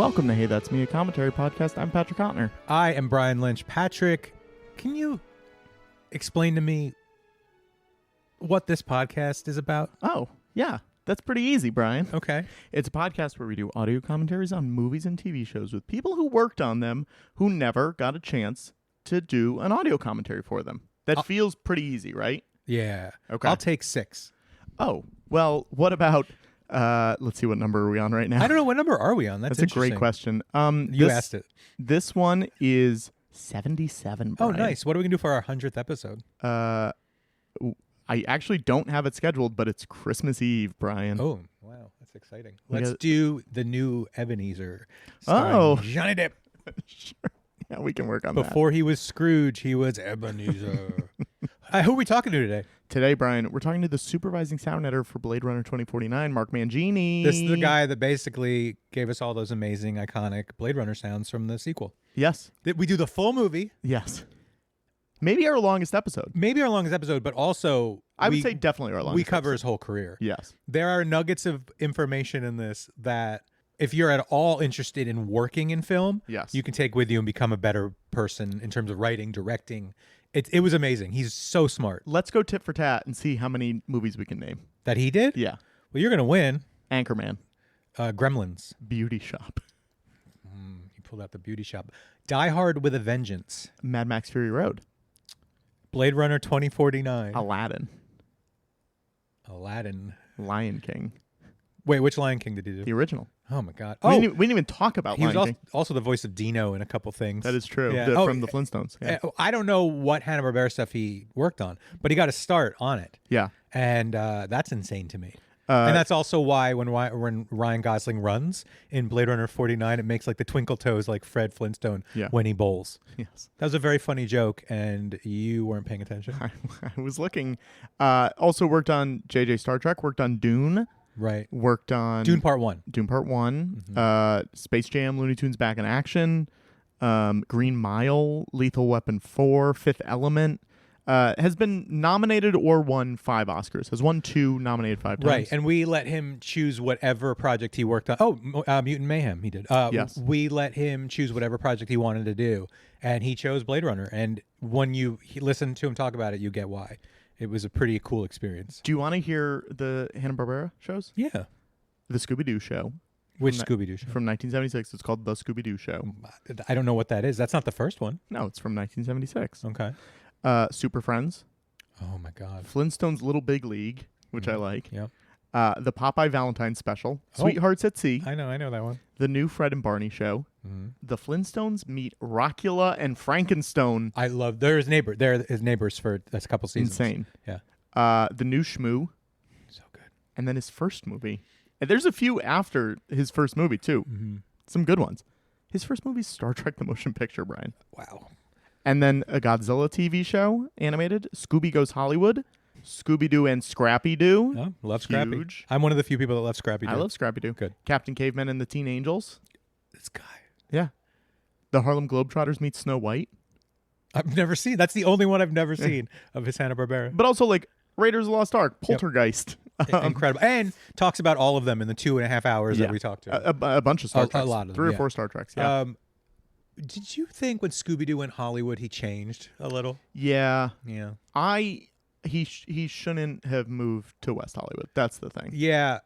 Welcome to Hey That's Me, a commentary podcast. I'm Patrick Hotner. I am Brian Lynch. Patrick, can you explain to me what this podcast is about? Oh, yeah. That's pretty easy, Brian. Okay. It's a podcast where we do audio commentaries on movies and TV shows with people who worked on them who never got a chance to do an audio commentary for them. That feels pretty easy, right? Yeah. Okay. I'll take 6. Oh, well, what about, let's see, what number are we on right now? I don't know. What number are we on? That's a great question. You asked it. This one is 77, Brian. Oh, nice. What are we going to do for our 100th episode? I actually don't have it scheduled, but it's Christmas Eve, Brian. Oh, wow. That's exciting. Let's do the new Ebenezer. Johnny Depp. Sure. Yeah, we can work on Before he was Scrooge, he was Ebenezer. Who are we talking to today? Today, Brian, we're talking to the supervising sound editor for Blade Runner 2049, Mark Mangini. This is the guy that basically gave us all those amazing, iconic Blade Runner sounds from the sequel. Yes. We do the full movie. Yes. Maybe our longest episode. But also... I would say definitely our longest We cover episode. his whole career. Yes. There are nuggets of information in this that if you're at all interested in working in film, Yes. you can take with you and become a better person in terms of writing, directing. It was amazing. He's so smart. Let's go tit for tat and see how many movies we can name. That he did? Yeah. Well, you're going to win. Anchorman. Gremlins. Beauty Shop. You pulled out the beauty shop. Die Hard with a Vengeance. Mad Max Fury Road. Blade Runner 2049. Aladdin. Lion King. Wait, which Lion King did he do? The original. Oh, my God. We didn't even talk about he Lion was King. also the voice of Dino in a couple things. That is true. Yeah. From the Flintstones. Yeah. I don't know what Hanna-Barbera stuff he worked on, but he got a start on it. Yeah. And that's insane to me. And that's also why when Ryan Gosling runs in Blade Runner 49, it makes like the twinkle toes like Fred Flintstone when he bowls. Yes. That was a very funny joke, and you weren't paying attention. I was looking. Also worked on JJ Star Trek, worked on Dune. Right. Worked on Dune Part 1. Dune Part 1. Space Jam, Looney Tunes Back in Action. Green Mile, Lethal Weapon 4, Fifth Element. Has been nominated or won 5 Oscars. Has won 2, nominated 5 times. Right, and we let him choose whatever project he worked on. Oh, Mutant Mayhem, he did. Yes. We let him choose whatever project he wanted to do, and he chose Blade Runner. And when you listen to him talk about it, you get why. It was a pretty cool experience. Do you want to hear the Hanna-Barbera shows? Yeah. The Scooby-Doo show. Which Scooby-Doo show? From 1976. It's called The Scooby-Doo Show. I don't know what that is. That's not the first one. No, it's from 1976. Okay. Super Friends. Oh, my God. Flintstones Little Big League, which I like. Yeah. The Popeye Valentine Special. Sweethearts at Sea. I know that one. The New Fred and Barney Show. The Flintstones meet Rockula and Frankenstone. I love. They're his neighbors for a couple seasons. Insane. Yeah. The New Shmoo. So good. And then his first movie. And there's a few after his first movie, too. Some good ones. His first movie is Star Trek The Motion Picture, Brian. Wow. And then a Godzilla TV show, animated. Scooby Goes Hollywood. Scooby-Doo and Scrappy-Doo. Oh, love Scrappy. Huge. I'm one of the few people that love Scrappy-Doo. I love Scrappy-Doo. Good. Captain Caveman and the Teen Angels. This guy. Yeah. The Harlem Globetrotters meet Snow White. I've never seen. That's the only one I've never seen of his Hanna-Barbera. But also like Raiders of the Lost Ark, Poltergeist. Incredible. And talks about all of them in the 2.5 hours that we talked to. A bunch of Star Treks. A lot of them. 3 or 4 Star Treks. Yeah. Did you think when Scooby-Doo went Hollywood, he changed a little? Yeah. Yeah. He shouldn't have moved to West Hollywood. That's the thing. Yeah.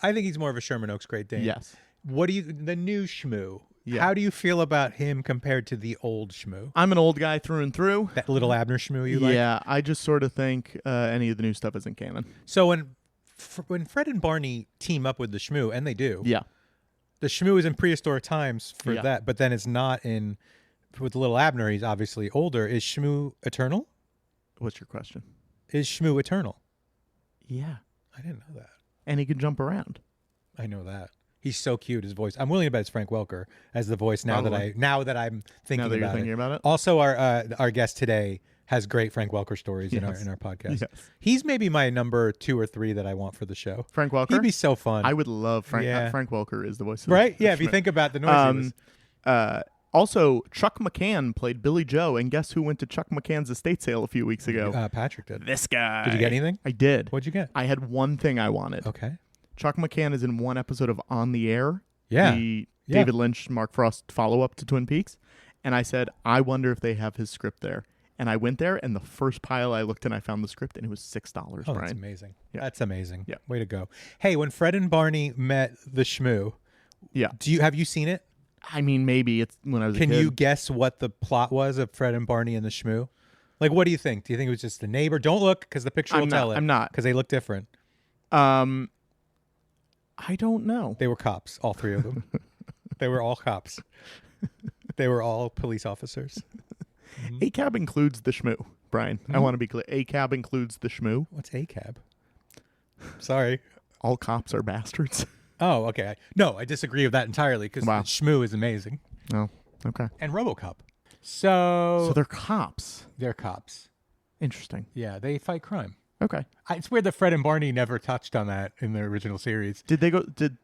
I think he's more of a Sherman Oaks Great Dane. Yes. The new Shmoo? Yeah. How do you feel about him compared to the old Shmoo? I'm an old guy through and through. That little Abner Shmoo you like? Yeah, I just sort of think any of the new stuff isn't canon. So when Fred and Barney team up with the Shmoo, and they do. Yeah. The Shmoo is in prehistoric times for that, but then it's not in... With little Abner, he's obviously older. Is Shmoo eternal? What's your question? Is Shmoo eternal? Yeah. I didn't know that. And he can jump around. I know that. He's so cute, his voice. I'm willing to bet it's Frank Welker as the voice now that I'm thinking Now that you're thinking about it. Also, our guest today has great Frank Welker stories in our podcast. Yes. He's maybe my number 2 or 3 that I want for the show. Frank Welker? He'd be so fun. I would love Frank. Frank Welker is the voice of right? Yeah, if you think about the noise Also, Chuck McCann played Billy Joe, and guess who went to Chuck McCann's estate sale a few weeks ago? Patrick did. This guy. Did you get anything? I did. What'd you get? I had one thing I wanted. Okay. Chuck McCann is in one episode of On the Air. Yeah. The David Lynch, Mark Frost follow-up to Twin Peaks. And I said, I wonder if they have his script there. And I went there, and the first pile I looked in, I found the script, and it was $6, Oh, Brian. that's amazing. Yeah. That's amazing. Yeah. Way to go. Hey, when Fred and Barney met the Shmoo, have you seen it? I mean, maybe it's when I was a kid. Can you guess what the plot was of Fred and Barney and the Shmoo? Like, what do you think? Do you think it was just the neighbor? Don't look, because the picture will tell it. I'm not. Because they look different. I don't know. They were cops, all three of them. They were all cops. They were all police officers. ACAB includes the Shmoo, Brian. I want to be clear. ACAB includes the Shmoo. What's ACAB? Sorry. All cops are bastards. Oh, okay. No, I disagree with that entirely because the Shmoo is amazing. Oh, okay. And RoboCop. So they're cops. They're cops. Interesting. Yeah, they fight crime. Okay. It's weird that Fred and Barney never touched on that in the original series. Did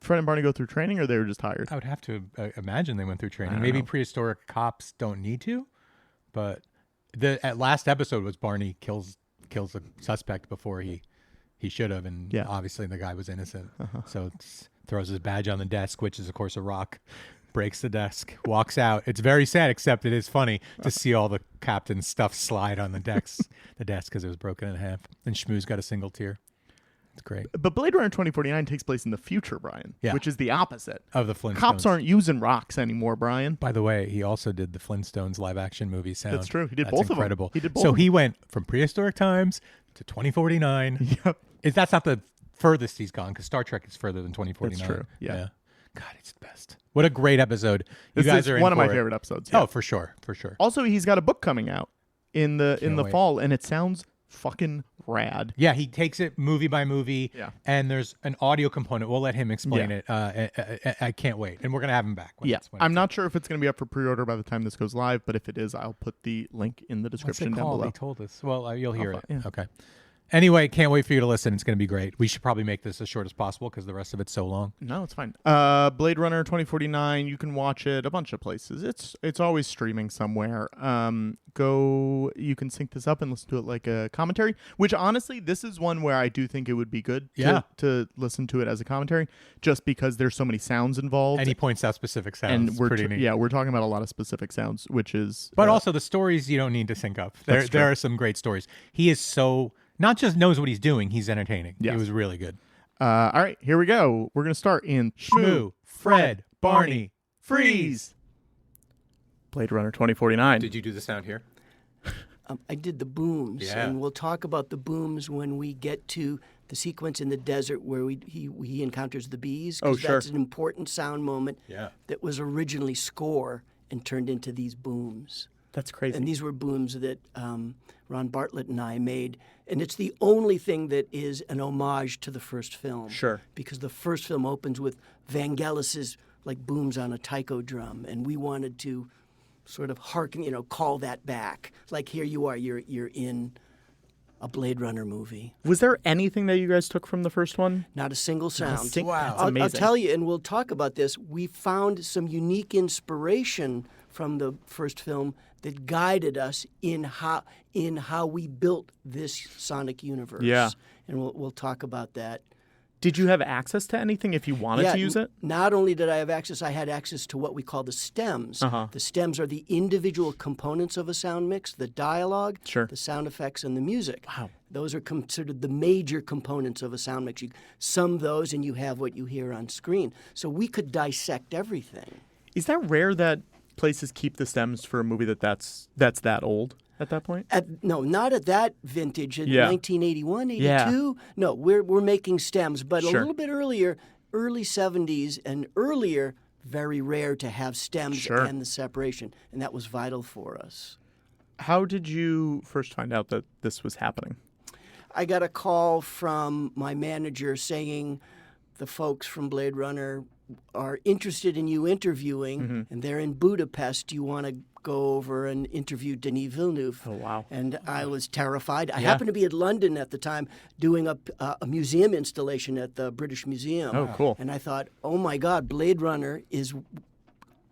Fred and Barney go through training, or they were just hired? I would have to imagine they went through training. Maybe prehistoric cops don't need to, but at last episode was Barney kills the suspect before he should have, and obviously the guy was innocent. So throws his badge on the desk, which is of course a rock. Breaks the desk, walks out. It's very sad, except it is funny to see all the captain's stuff slide on the desk because it was broken in half. And Shmoo's got a single tear. It's great. But Blade Runner 2049 takes place in the future, Brian, which is the opposite of the Flintstones. Cops aren't using rocks anymore, Brian. By the way, he also did the Flintstones live-action movie sound. That's true. He did both incredible. of them. He did both. So he went from prehistoric times to 2049. Yep. That's not the furthest he's gone, because Star Trek is further than 2049. That's true. Yeah. God, it's the best. What a great episode. This is one of my favorite episodes. Yeah. Oh, for sure. For sure. Also, he's got a book coming out in the fall, and it sounds fucking rad. Yeah, he takes it movie by movie, and there's an audio component. We'll let him explain it. I can't wait. And we're going to have him back. I'm not sure if it's going to be up for pre-order by the time this goes live, but if it is, I'll put the link in the description down below. He told us. Well, you'll hear it. Yeah. Okay. Anyway, can't wait for you to listen. It's going to be great. We should probably make this as short as possible because the rest of it's so long. No, it's fine. Blade Runner 2049, you can watch it a bunch of places. It's always streaming somewhere. You can sync this up and listen to it like a commentary, which honestly, this is one where I do think it would be good to listen to it as a commentary, just because there's so many sounds involved. And he points out specific sounds. And we're pretty neat. Yeah, we're talking about a lot of specific sounds, which is... But also the stories you don't need to sync up. There are some great stories. He is so... Not just knows what he's doing, he's entertaining. Yes. He was really good. All right, here we go. We're going to start in Shmoo, Fred, Barney, Freeze. Blade Runner 2049. Did you do the sound here? I did the booms, and we'll talk about the booms when we get to the sequence in the desert where he encounters the bees. Oh, sure. That's an important sound moment that was originally score and turned into these booms. That's crazy. And these were booms that Ron Bartlett and I made. And it's the only thing that is an homage to the first film. Sure. Because the first film opens with Vangelis's like booms on a taiko drum. And we wanted to sort of call that back. Like, here you are, you're in a Blade Runner movie. Was there anything that you guys took from the first one? Not a single sound. Wow. That's amazing. I'll tell you, and we'll talk about this, we found some unique inspiration from the first film that guided us in how we built this sonic universe. Yeah. And we'll talk about that. Did you have access to anything if you wanted to use it? Not only did I have access, I had access to what we call the stems. The stems are the individual components of a sound mix, the dialogue, the sound effects, and the music. Wow. Those are considered the major components of a sound mix. You sum those and you have what you hear on screen. So we could dissect everything. Is that rare that places keep the stems for a movie that's that old at that point? No, not at that vintage. In 1981, 82. Yeah. No, we're making stems, but a little bit earlier, early 70s and earlier, very rare to have stems and the separation, and that was vital for us. How did you first find out that this was happening? I got a call from my manager saying the folks from Blade Runner are interested in you interviewing, and they're in Budapest. Do you want to go over and interview Denis Villeneuve? Oh, wow. And I was terrified. I happened to be in London at the time doing a museum installation at the British Museum. Oh, cool. And I thought, oh, my God, Blade Runner is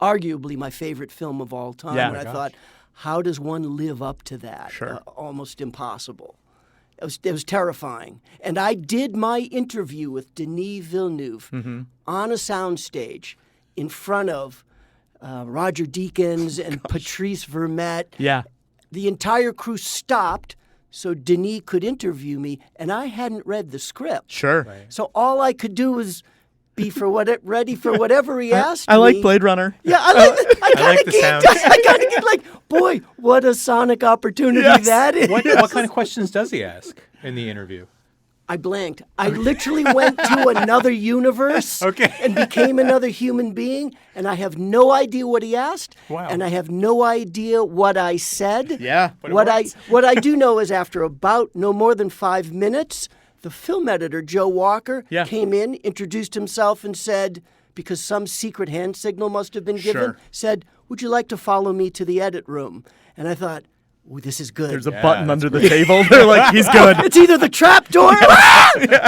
arguably my favorite film of all time. And I thought, how does one live up to that? Sure. Almost impossible. It was terrifying. And I did my interview with Denis Villeneuve on a soundstage in front of Roger Deakins and Patrice Vermette. Yeah. The entire crew stopped so Denis could interview me, and I hadn't read the script. Sure. Right. So all I could do was be ready for whatever he asked me. I like Blade Runner. Yeah, I like the sound. I kind of get like, boy, what a sonic opportunity that is. What kind of questions does he ask in the interview? I blanked. I literally went to another universe and became another human being, and I have no idea what he asked, and I have no idea what I said. Yeah. What I do know is after about no more than 5 minutes, the film editor, Joe Walker, came in, introduced himself, and said, because some secret hand signal must have been given, said, "Would you like to follow me to the edit room?" And I thought, "Ooh, this is good." There's a button under the table. They're like, he's good. It's either the trap door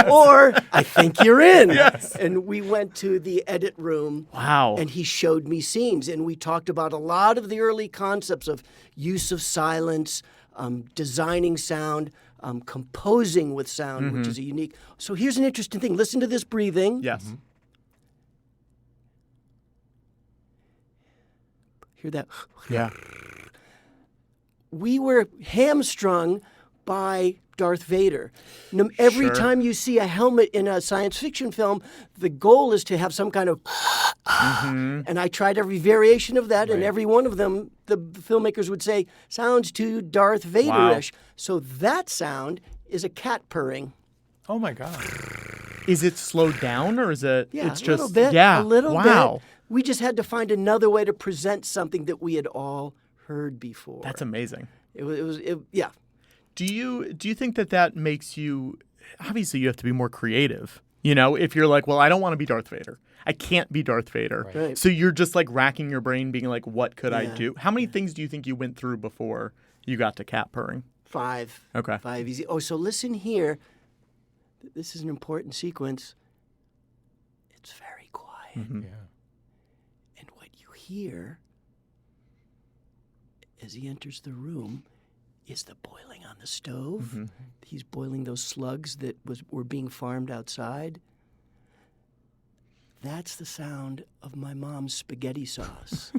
or I think you're in. Yes. And we went to the edit room. Wow. And he showed me scenes. And we talked about a lot of the early concepts of use of silence, designing sound, composing with sound, which is a unique. So here's an interesting thing. Listen to this breathing. Yes. Hear that? Yeah. We were hamstrung by Darth Vader. Every time you see a helmet in a science fiction film, the goal is to have some kind of and I tried every variation of that, and every one of them, the filmmakers would say, sounds too Darth Vader-ish. Wow. So that sound is a cat purring. Oh, my God. Is it slowed down, or is it? Yeah, it's a just, little bit. Yeah. A little wow. bit. We just had to find another way to present something that we had all heard before. That's amazing. It was yeah. Do you think that makes you, obviously you have to be more creative, you know, if you're like, well, I don't want to be Darth Vader. I can't be Darth Vader. Right. So you're just like racking your brain being like, what could I do? How many things do you think you went through before you got to cat purring? 5. Okay. 5 easy. Oh, so listen here. This is an important sequence. It's very quiet. Mm-hmm. Yeah. And what you hear as he enters the room is the boiling on the stove. Mm-hmm. He's boiling those slugs that were being farmed outside. That's the sound of my mom's spaghetti sauce.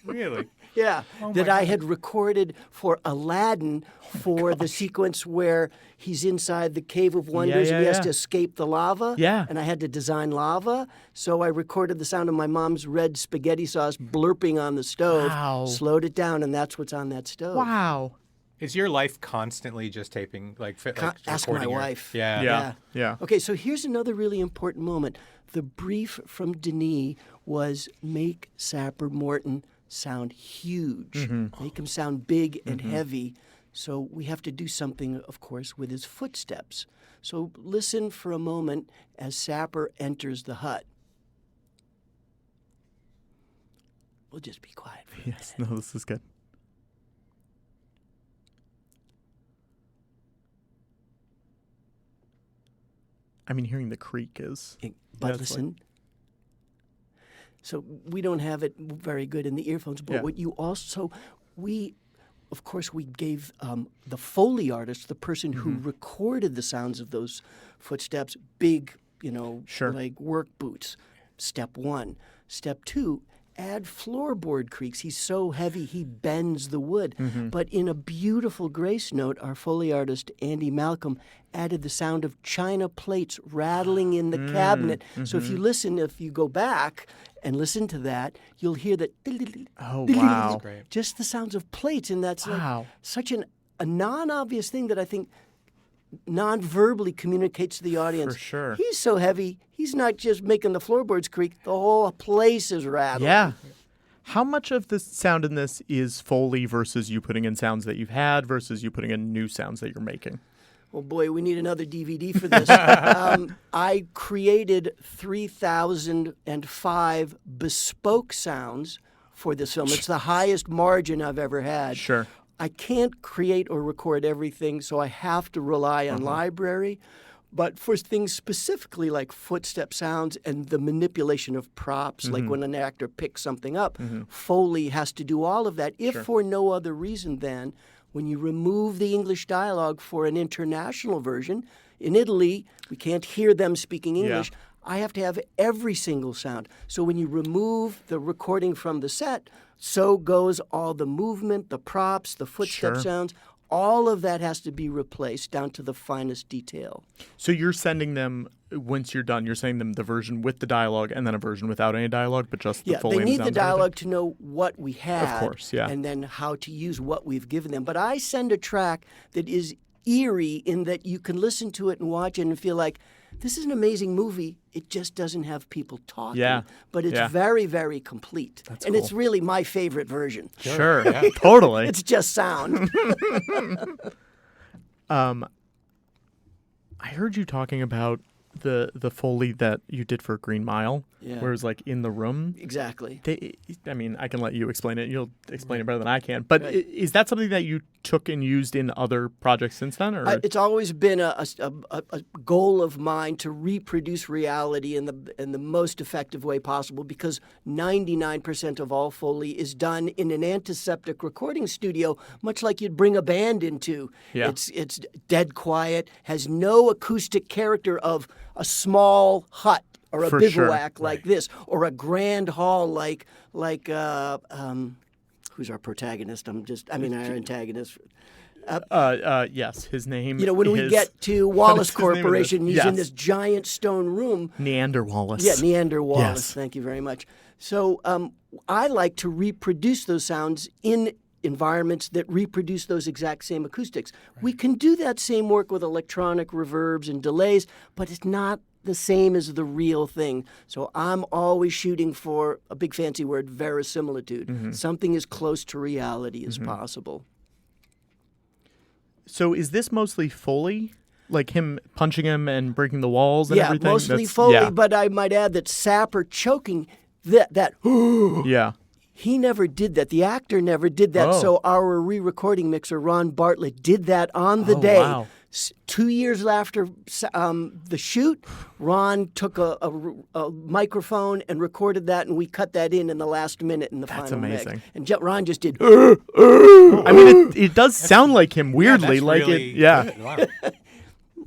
Really? Yeah, Oh that my I God. had recorded for Aladdin for the sequence where he's inside the Cave of Wonders and he has to escape the lava. Yeah. And I had to design lava. So I recorded the sound of my mom's red spaghetti sauce blurping on the stove, Wow. slowed it down, and that's what's on that stove. Wow. Is your life constantly just taping, Ask my recording wife. Yeah. Yeah. Okay, so here's another really important moment. The brief from Denis was make Sapper Morton sound huge, make him sound big and heavy. So we have to do something, of course, with his footsteps. So listen for a moment as Sapper enters the hut. We'll just be quiet for a minute. No, this is good. I mean, hearing the creak is... But listen. So we don't have it very good in the earphones, but what you also... Of course, we gave the Foley artist, the person who recorded the sounds of those footsteps, big, like work boots. Step 1. Step 2, add floorboard creaks. He's so heavy, he bends the wood. But in a beautiful grace note, our Foley artist, Andy Malcolm, added the sound of china plates rattling in the cabinet. So if you go back and listen to that, you'll hear that. Oh, wow. That's great. Just the sounds of plates. And that's like such a non-obvious thing that I think non-verbally communicates to the audience. For sure. He's so heavy, he's not just making the floorboards creak, the whole place is rattling. Yeah. How much of the sound in this is Foley versus you putting in sounds that you've had versus you putting in new sounds that you're making? Oh boy, we need another DVD for this. I created 3,005 bespoke sounds for this film. It's the highest margin I've ever had. Sure. I can't create or record everything, so I have to rely on library. But for things specifically like footstep sounds and the manipulation of props, like when an actor picks something up, Foley has to do all of that, if for no other reason than when you remove the English dialogue for an international version. In Italy, we can't hear them speaking English. I have to have every single sound. So when you remove the recording from the set, so goes all the movement, the props, the footstep sounds. All of that has to be replaced down to the finest detail. So you're sending them, once you're done, you're sending them the version with the dialogue and then a version without any dialogue, but just the Foley. Yeah, they need the dialogue to know what we have. Of course, yeah. And then how to use what we've given them. But I send a track that is eerie in that you can listen to it and watch it and feel like, this is an amazing movie. It just doesn't have people talking. Yeah. But it's very, very complete. That's and cool. It's really my favorite version. Sure. Yeah. Totally. It's just sound. I heard you talking about the Foley that you did for Green Mile, where it was like in the room. Exactly. I mean, I can let you explain it. You'll explain it better than I can. But is that something that you took and used in other projects since then? Or it's always been a goal of mine to reproduce reality in the most effective way possible, because 99% of all Foley is done in an antiseptic recording studio, much like you'd bring a band into. Yeah. It's dead quiet, has no acoustic character of a small hut or a bivouac like this, or a grand hall like who's our protagonist? Our antagonist. Yes, his name. When we get to Wallace Corporation, he's in this giant stone room. Neander Wallace. Yeah, Neander Wallace. Yes. Thank you very much. So I like to reproduce those sounds in environments that reproduce those exact same acoustics. Right. We can do that same work with electronic reverbs and delays, but it's not the same as the real thing. So I'm always shooting for, a big fancy word, verisimilitude. Something as close to reality as possible. So is this mostly Foley? Like him punching him and breaking the walls and everything? Yeah, mostly Foley, but I might add that Sapper choking, that yeah. He never did that. The actor never did that. Oh. So our re-recording mixer, Ron Bartlett, did that on the day. Wow. 2 years after the shoot, Ron took a microphone and recorded that, and we cut that in the last minute in the final mix. That's amazing. And Ron just did. I mean, it does sound like him weirdly, that's like really it. Yeah. good. Wow.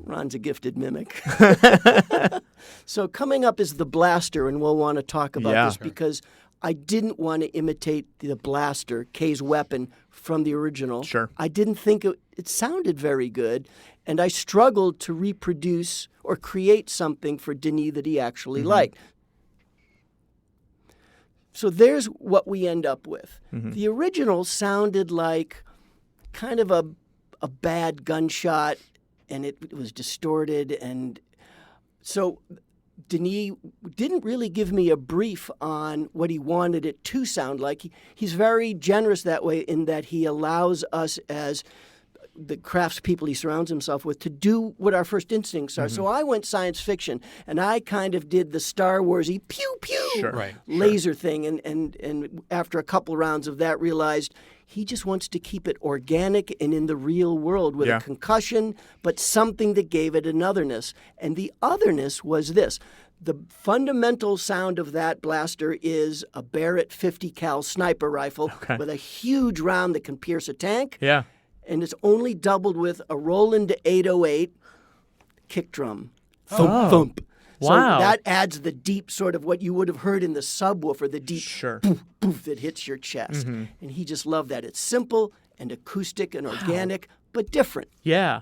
Ron's a gifted mimic. So coming up is the blaster, and we'll want to talk about this because I didn't want to imitate the blaster, Kay's weapon, from the original. Sure. I didn't think it sounded very good, and I struggled to reproduce or create something for Denis that he actually liked. So there's what we end up with. The original sounded like kind of a bad gunshot, and it was distorted, and so Denis didn't really give me a brief on what he wanted it to sound like. He's very generous that way, in that he allows us, as the craftspeople he surrounds himself with, to do what our first instincts are. So I went science fiction, and I kind of did the Star Wars-y pew-pew laser thing, and after a couple rounds of that realized he just wants to keep it organic and in the real world with a concussion, but something that gave it an otherness. And the otherness was this. The fundamental sound of that blaster is a Barrett 50 cal sniper rifle with a huge round that can pierce a tank. Yeah. And it's only doubled with a Roland 808 kick drum. Thump, thump. Wow. So that adds the deep sort of what you would have heard in the subwoofer, the deep poof, poof that hits your chest. And he just loved that. It's simple and acoustic and organic, but different. Yeah.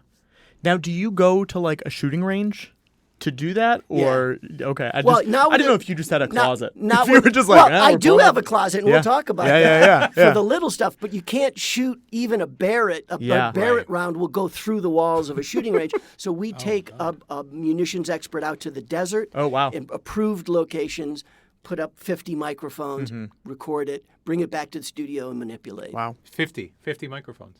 Now, do you go to like a shooting range to do that? Or, okay. I didn't know if you just had a closet. Not if you were just like, I do have a closet, and we'll talk about that for the little stuff, but you can't shoot even a Barrett. A Barrett round will go through the walls of a shooting range. So we take a munitions expert out to the desert in approved locations, put up 50 microphones, record it, bring it back to the studio and manipulate. Wow. 50 microphones.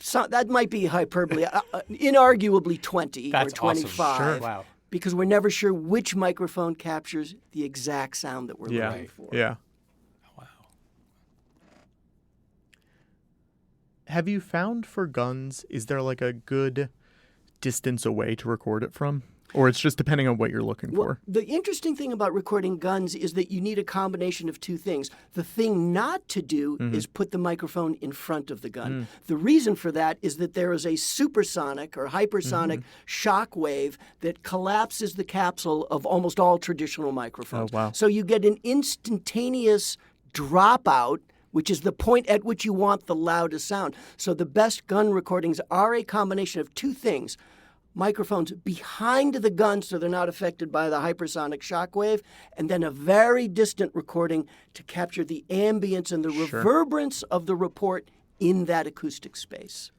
So that might be hyperbole. Inarguably 20 That's or 25. Awesome. Sure. Wow. Because we're never sure which microphone captures the exact sound that we're looking for. Yeah. Wow. Have you found for guns, is there like a good distance away to record it from? Or it's just depending on what you're looking for? The interesting thing about recording guns is that you need a combination of two things. The thing not to do is put the microphone in front of the gun. The reason for that is that there is a supersonic or hypersonic shock wave that collapses the capsule of almost all traditional microphones. Oh, wow. So you get an instantaneous dropout, which is the point at which you want the loudest sound. So the best gun recordings are a combination of two things. Microphones behind the gun so they're not affected by the hypersonic shock wave, and then a very distant recording to capture the ambience and the reverberance of the report in that acoustic space.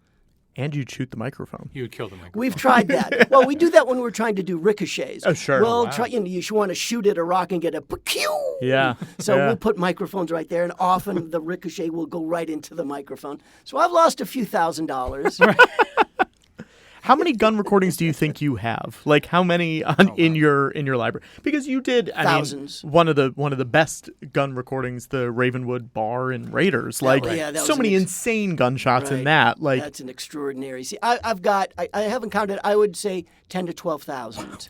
And you'd shoot the microphone. You would kill the microphone. We've tried that. Well, we do that when we're trying to do ricochets. Oh, sure. We'll try, you should want to shoot at a rock and get a pew. Yeah. So we'll put microphones right there, and often the ricochet will go right into the microphone. So I've lost a few $1,000s. How many gun recordings do you think you have? Like how many in your library? Because you did thousands. One of the best gun recordings, the Ravenwood Bar in Raiders. Like so many insane gunshots in that. Like that's an extraordinary. See, I haven't counted. I would say 10 to 12,000.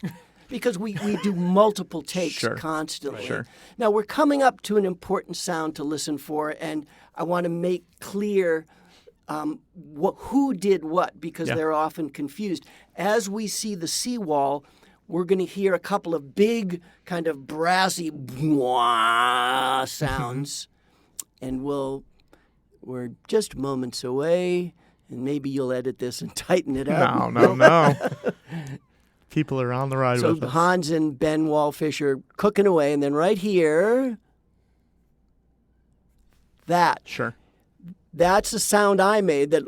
Because we do multiple takes constantly. Sure. Now we're coming up to an important sound to listen for, and I want to make clear who did what, because they're often confused. As we see the seawall, we're going to hear a couple of big kind of brassy sounds, and we're just moments away, and maybe you'll edit this and tighten it up. No. People are on the ride with us. So Hans and Ben Wallfish are cooking away, and then right here, that's a sound I made that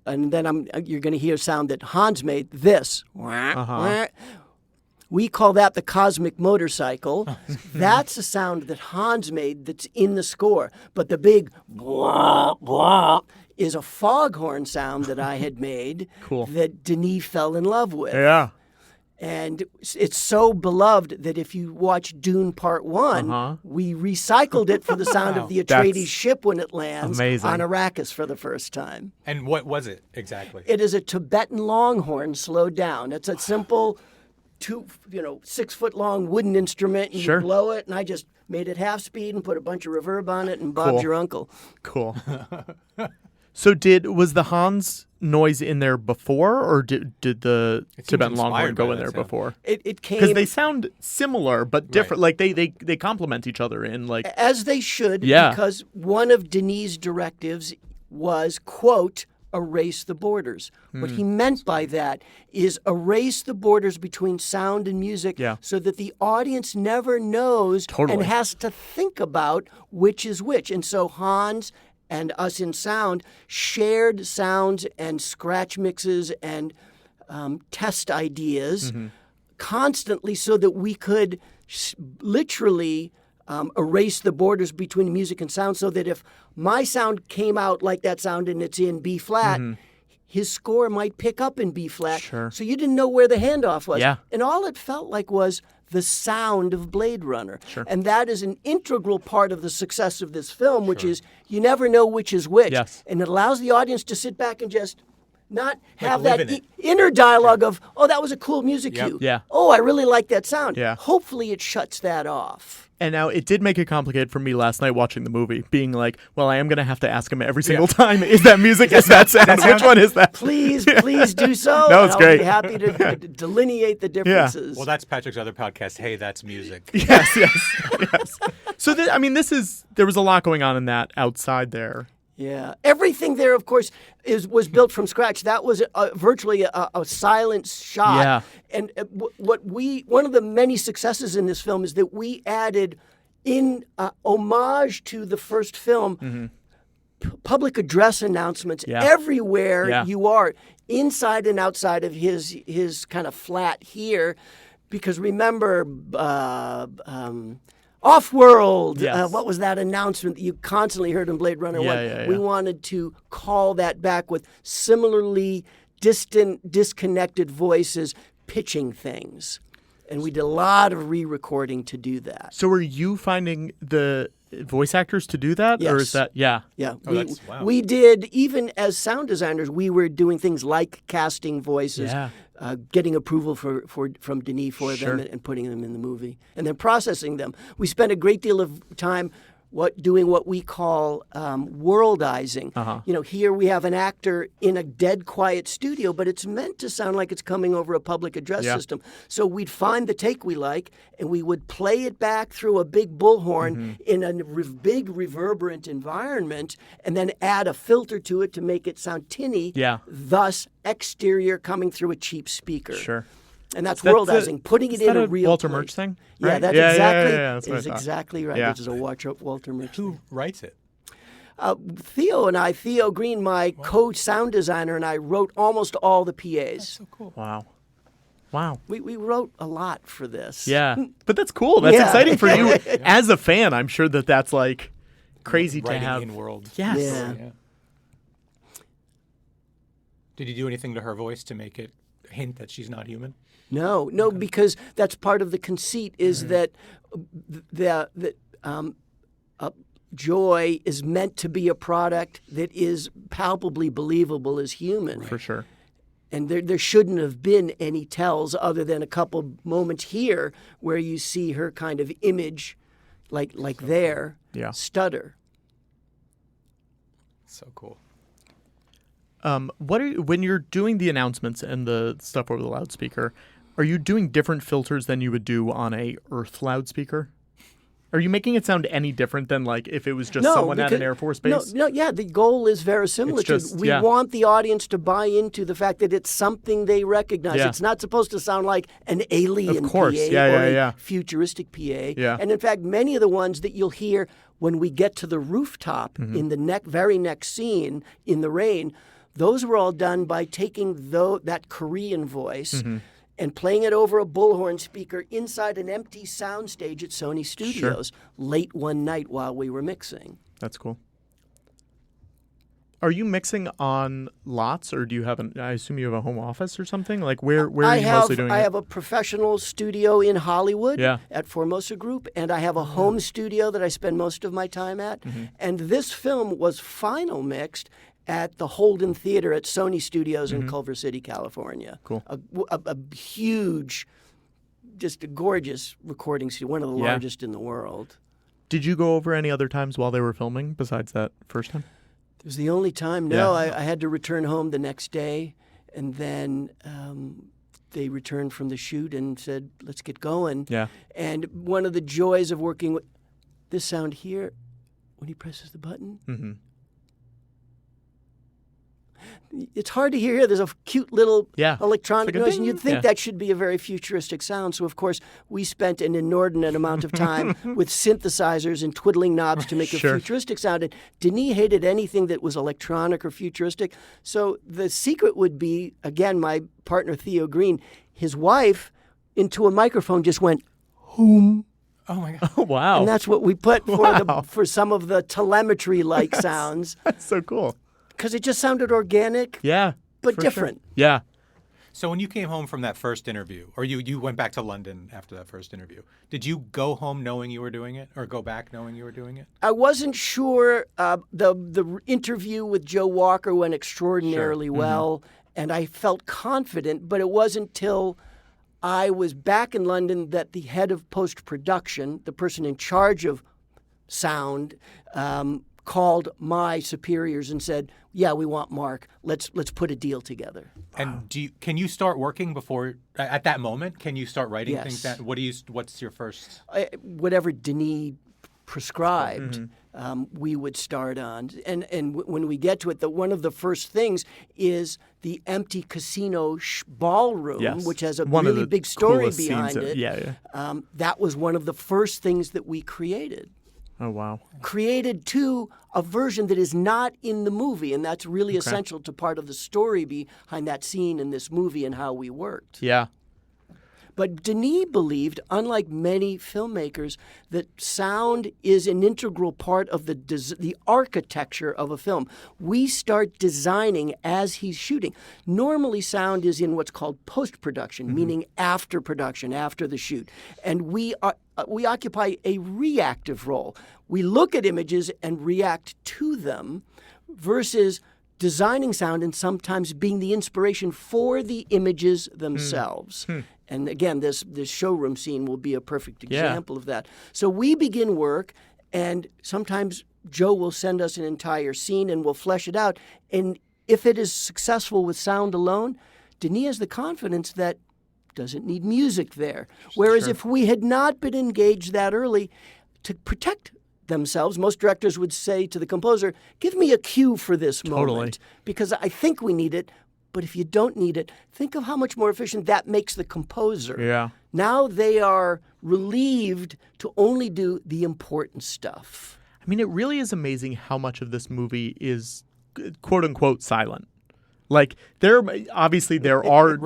and then you're going to hear a sound that Hans made. This. We call that the cosmic motorcycle. That's a sound that Hans made that's in the score. But the big blah, blah is a foghorn sound that I had made that Denis fell in love with. Yeah. And it's so beloved that if you watch Dune Part 1, we recycled it for the sound of the Atreides ship when it lands on Arrakis for the first time. And what was it exactly? It is a Tibetan longhorn slowed down. It's a simple 6-foot-long wooden instrument, and you blow it, and I just made it half speed and put a bunch of reverb on it, and Bob's your uncle. Cool. So was the Hans noise in there before, or did the Tibetan longhorn go in there before? It came because they sound similar but different. Like they complement each other in like as they should. Because one of Denis' directives was, quote, erase the borders. What he meant by that is erase the borders between sound and music so that the audience never knows and has to think about which is which. And so Hans and us in sound shared sounds and scratch mixes and test ideas constantly so that we could literally erase the borders between music and sound, so that if my sound came out like that sound and it's in B flat, his score might pick up in B flat. So you didn't know where the handoff was. And all it felt like was the sound of Blade Runner. And that is an integral part of the success of this film, which is you never know which is which. And it allows the audience to sit back and just not have that inner dialogue of, oh, that was a cool music cue. Oh, I really like that sound. Hopefully it shuts that off. And now it did make it complicated for me last night watching the movie, being like, well, I am going to have to ask him every single time, is that music? Is that sound? Which one is that? Please do so. No, it's great. I'll be happy to delineate the differences. Well, that's Patrick's other podcast, Hey, That's Music. Yes. So, there was a lot going on in that outside there. Yeah. Everything there, of course, was built from scratch. That was virtually a silent shot. Yeah. And one of the many successes in this film is that we added, in homage to the first film, public address announcements everywhere you are, inside and outside of his kind of flat here. Because remember, Off-world. What was that announcement that you constantly heard in Blade Runner 1? We wanted to call that back with similarly distant, disconnected voices pitching things. And we did a lot of re-recording to do that. So are you finding the voice actors to do that? Yes. Or is that, Yeah. Wow. We did, even as sound designers, we were doing things like casting voices. getting approval from Denis for them and putting them in the movie, and then processing them. We spent a great deal of time doing what we call worldizing. Here we have an actor in a dead quiet studio, but it's meant to sound like it's coming over a public address system. So we'd find the take we like, and we would play it back through a big bullhorn in a big reverberant environment, and then add a filter to it to make it sound tinny, thus exterior coming through a cheap speaker. Sure. And that's worldizing, putting it in a real Walter place. Murch thing? Yeah, Right? that's exactly right. Yeah. This is a Walter Murch Who thing. writes it? Theo Green, my co-sound designer, and I wrote almost all the PAs. That's so cool. Wow. We wrote a lot for this. Yeah. But that's cool. That's exciting for you. As a fan, I'm sure that's like crazy to have. In world. Yes. Yeah. Did you do anything to her voice to make it hint that she's not human? No, because that's part of the conceit is that joy is meant to be a product that is palpably believable as human. For sure. And there shouldn't have been any tells other than a couple moments here where you see her kind of image, like stutter. So cool. When you're doing the announcements and the stuff over the loudspeaker, are you doing different filters than you would do on a Earth loudspeaker? Are you making it sound any different than like if it was just someone at an Air Force base? No, the goal is very similar. We want the audience to buy into the fact that it's something they recognize. Yeah. It's not supposed to sound like an alien of course. PA or a futuristic PA. Yeah. And in fact, many of the ones that you'll hear when we get to the rooftop in the very next scene in the rain, those were all done by taking that Korean voice and playing it over a bullhorn speaker inside an empty soundstage at Sony Studios late one night while we were mixing. That's cool. Are you mixing on lots, or do you have I assume you have a home office or something? Like where are you mostly doing it? I have a professional studio in Hollywood at Formosa Group, and I have a home studio that I spend most of my time at. And this film was final mixed at the Holden Theater at Sony Studios in Culver City, California. Cool. A huge, just a gorgeous recording studio, one of the largest in the world. Did you go over any other times while they were filming besides that first time? It was the only time. No, I had to return home the next day, and then they returned from the shoot and said, let's get going. Yeah. And one of the joys of working with this sound here, when he presses the button, it's hard to hear here. There's a cute little electronic noise, and you'd think that should be a very futuristic sound. So, of course, we spent an inordinate amount of time with synthesizers and twiddling knobs to make a futuristic sound. And Denis hated anything that was electronic or futuristic. So the secret would be, again, my partner Theo Green, his wife, into a microphone just went, "Hoom." Oh, my God. Oh, wow. And that's what we put for some of the telemetry-like sounds. That's so cool. Because it just sounded organic, but different. Sure. Yeah. So when you came home from that first interview, or you went back to London after that first interview, did you go home knowing you were doing it, or go back knowing you were doing it? I wasn't sure. The interview with Joe Walker went extraordinarily well, and I felt confident, but it wasn't till I was back in London that the head of post-production, the person in charge of sound, called my superiors and said, "Yeah, we want Mark. Let's put a deal together." And can you start working before at that moment? Can you start writing things down? What's your first? Whatever Denis prescribed, we would start on. And when we get to it, one of the first things is the empty casino ballroom, which has a really big story behind it. That was one of the first things that we created. Oh, wow. Created, too, a version that is not in the movie, and that's really essential to part of the story behind that scene in this movie and how we worked. Yeah. But Denis believed, unlike many filmmakers, that sound is an integral part of the architecture of a film. We start designing as he's shooting. Normally, sound is in what's called post-production, meaning after production, after the shoot. And we occupy a reactive role. We look at images and react to them versus designing sound and sometimes being the inspiration for the images themselves. And again, this showroom scene will be a perfect example of that. So we begin work, and sometimes Joe will send us an entire scene and we'll flesh it out. And if it is successful with sound alone, Denis has the confidence that doesn't need music there. Whereas if we had not been engaged that early to protect themselves, most directors would say to the composer, give me a cue for this moment because I think we need it. But if you don't need it, think of how much more efficient that makes the composer. Yeah. Now they are relieved to only do the important stuff. I mean, it really is amazing how much of this movie is quote unquote silent. Like there are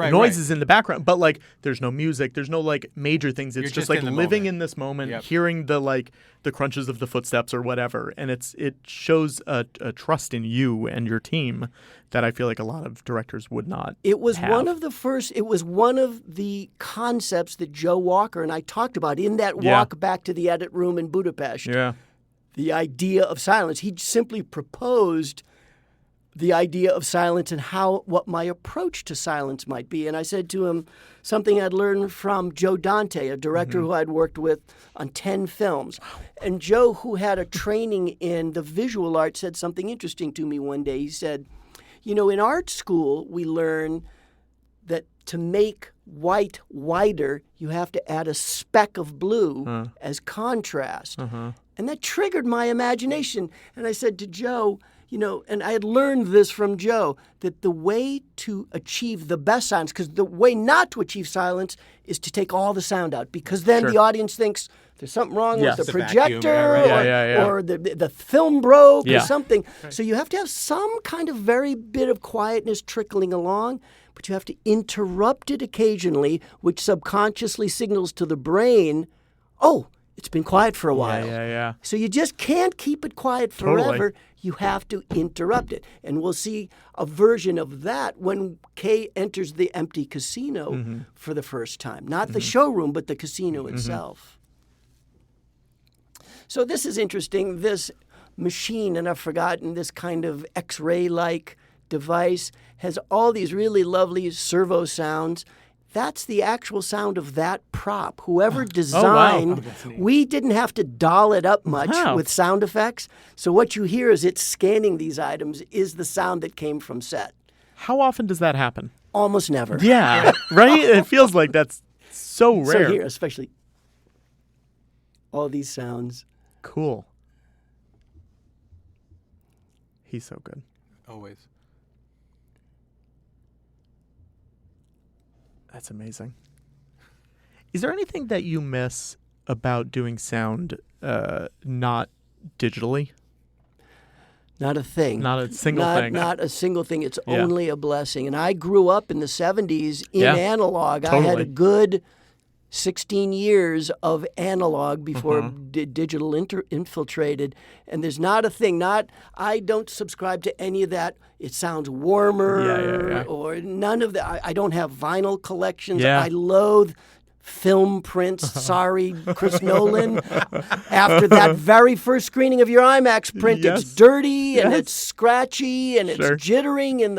noises in the background, but like there's no music, there's no like major things. It's just like living in this moment, hearing the crunches of the footsteps or whatever, and it shows a trust in you and your team that I feel like a lot of directors would not. It was have. one of the first. It was one of the concepts that Joe Walker and I talked about in that walk back to the edit room in Budapest. Yeah, the idea of silence. He simply proposed the idea of silence and what my approach to silence might be. And I said to him something I'd learned from Joe Dante, a director who I'd worked with on 10 films. And Joe, who had a training in the visual art, said something interesting to me one day. He said, in art school, we learn that to make white whiter, you have to add a speck of blue as contrast. And that triggered my imagination. And I said to Joe, and I had learned this from Joe, that the way to achieve the best silence, because the way not to achieve silence is to take all the sound out, because then the audience thinks there's something wrong with the projector or the film broke or something. Right. So you have to have some kind of very bit of quietness trickling along, but you have to interrupt it occasionally, which subconsciously signals to the brain, oh, it's been quiet for a while. So you just can't keep it quiet forever. You have to interrupt it. And we'll see a version of that when Kay enters the empty casino for the first time. Not the showroom, but the casino itself. So this is interesting. This machine, and I've forgotten, this kind of X-ray-like device has all these really lovely servo sounds. That's the actual sound of that prop. Whoever designed, we didn't have to doll it up much with sound effects. So what you hear as it's scanning these items is the sound that came from set. How often does that happen? Almost never. Yeah, right? It feels like that's so rare. So here, especially, all these sounds. Cool. He's so good. Always. That's amazing. Is there anything that you miss about doing sound not digitally? Not a thing. Not a single thing. Not a single thing. It's only a blessing. And I grew up in the 70s in analog. Totally. I had a good 16 years of analog before digital infiltrated. And there's not a thing. I don't subscribe to any of that. It sounds warmer or none of that. I don't have vinyl collections. I loathe film prints. Sorry, Chris Nolan. After that very first screening of your IMAX print, it's dirty and it's scratchy and it's jittering in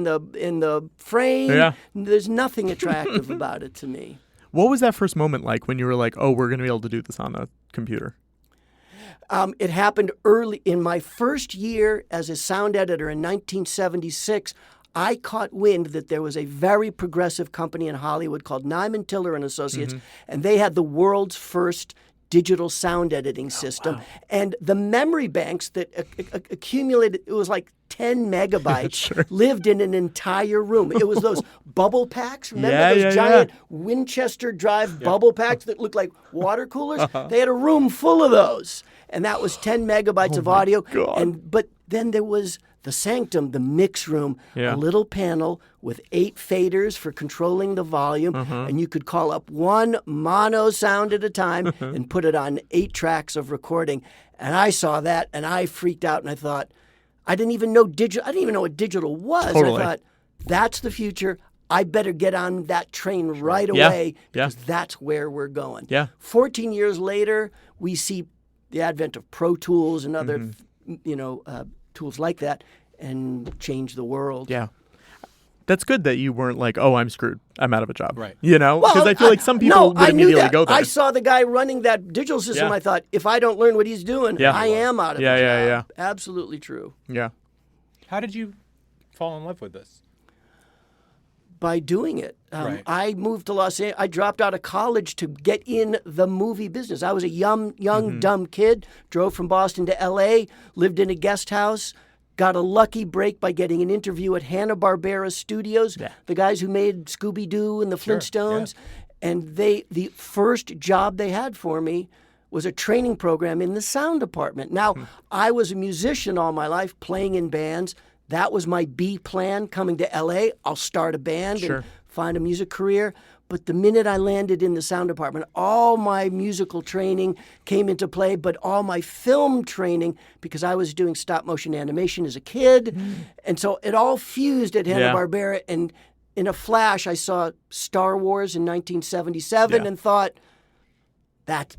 the frame. There's nothing attractive about it to me. What was that first moment like when you were like, oh, we're going to be able to do this on a computer? It happened early in my first year as a sound editor in 1976. I caught wind that there was a very progressive company in Hollywood called Nyman Tiller and Associates, and they had the world's first digital sound editing system. And the memory banks that accumulated, it was like 10 megabytes, lived in an entire room. It was those bubble packs. Remember those giant Winchester Drive bubble packs that looked like water coolers? They had a room full of those. And that was 10 megabytes of audio. But then there was the sanctum, the mix room, a little panel with 8 faders for controlling the volume, and you could call up one mono sound at a time and put it on 8 tracks of recording. And I saw that, and I freaked out, and I thought, I didn't even know what digital was. Totally. I thought, that's the future. I better get on that train right away because that's where we're going. 14 years later, we see the advent of Pro Tools and other tools like that, and change the world. Yeah. That's good that you weren't like, oh, I'm screwed. I'm out of a job. Right. You know? Because I feel like some people would immediately go there. I saw the guy running that digital system. I thought, if I don't learn what he's doing, I am out of a job. Yeah. Absolutely true. Yeah. How did you fall in love with this? By doing it. Right. I moved to Los Angeles. I dropped out of college to get in the movie business. I was a young, dumb kid, drove from Boston to L.A., lived in a guest house, got a lucky break by getting an interview at Hanna-Barbera Studios, the guys who made Scooby-Doo and the Flintstones. And the first job they had for me was a training program in the sound department. Now, I was a musician all my life, playing in bands. That was my B plan coming to L.A. I'll start a band and find a music career. But the minute I landed in the sound department, all my musical training came into play, but all my film training, because I was doing stop motion animation as a kid. And so it all fused at Hanna-Barbera. And in a flash, I saw Star Wars in 1977 and thought, that's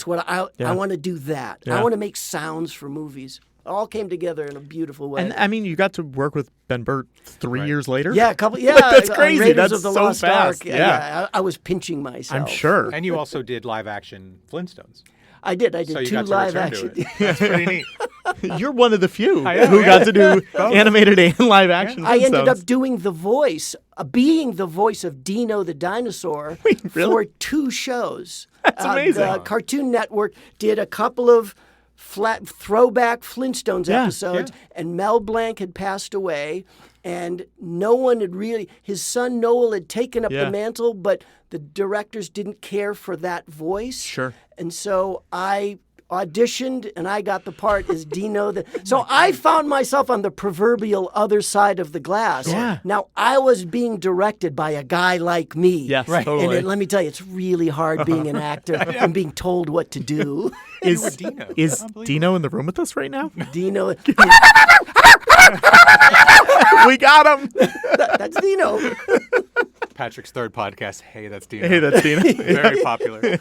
what I want to do that. I want to make sounds for movies. It all came together in a beautiful way. And I mean, you got to work with Ben Burt 3 years later? Yeah, a couple. Yeah, that's crazy. Raiders That's of the so Lost fast. Ark. Yeah, I was pinching myself. I'm sure. And you also did live action Flintstones. I did. I did so you 2 got to live return action. to it. That's pretty neat. You're one of the few who got to do animated and live action. I ended up doing the voice, being the voice of Dino the dinosaur for 2 shows. That's amazing. The Cartoon Network did a couple of flat throwback Flintstones episodes, and Mel Blanc had passed away, and no one had really, his son Noel had taken up the mantle, but the directors didn't care for that voice. Sure. And so I auditioned and I got the part as Dino. So I found myself on the proverbial other side of the glass. Yeah. Now I was being directed by a guy like me. Yes, totally. And let me tell you, it's really hard being an actor and being told what to do. Is Dino in the room with us right now? Dino. We got him. That's Dino. Patrick's third podcast. Hey, that's Dino. Hey, that's Dino. Very popular.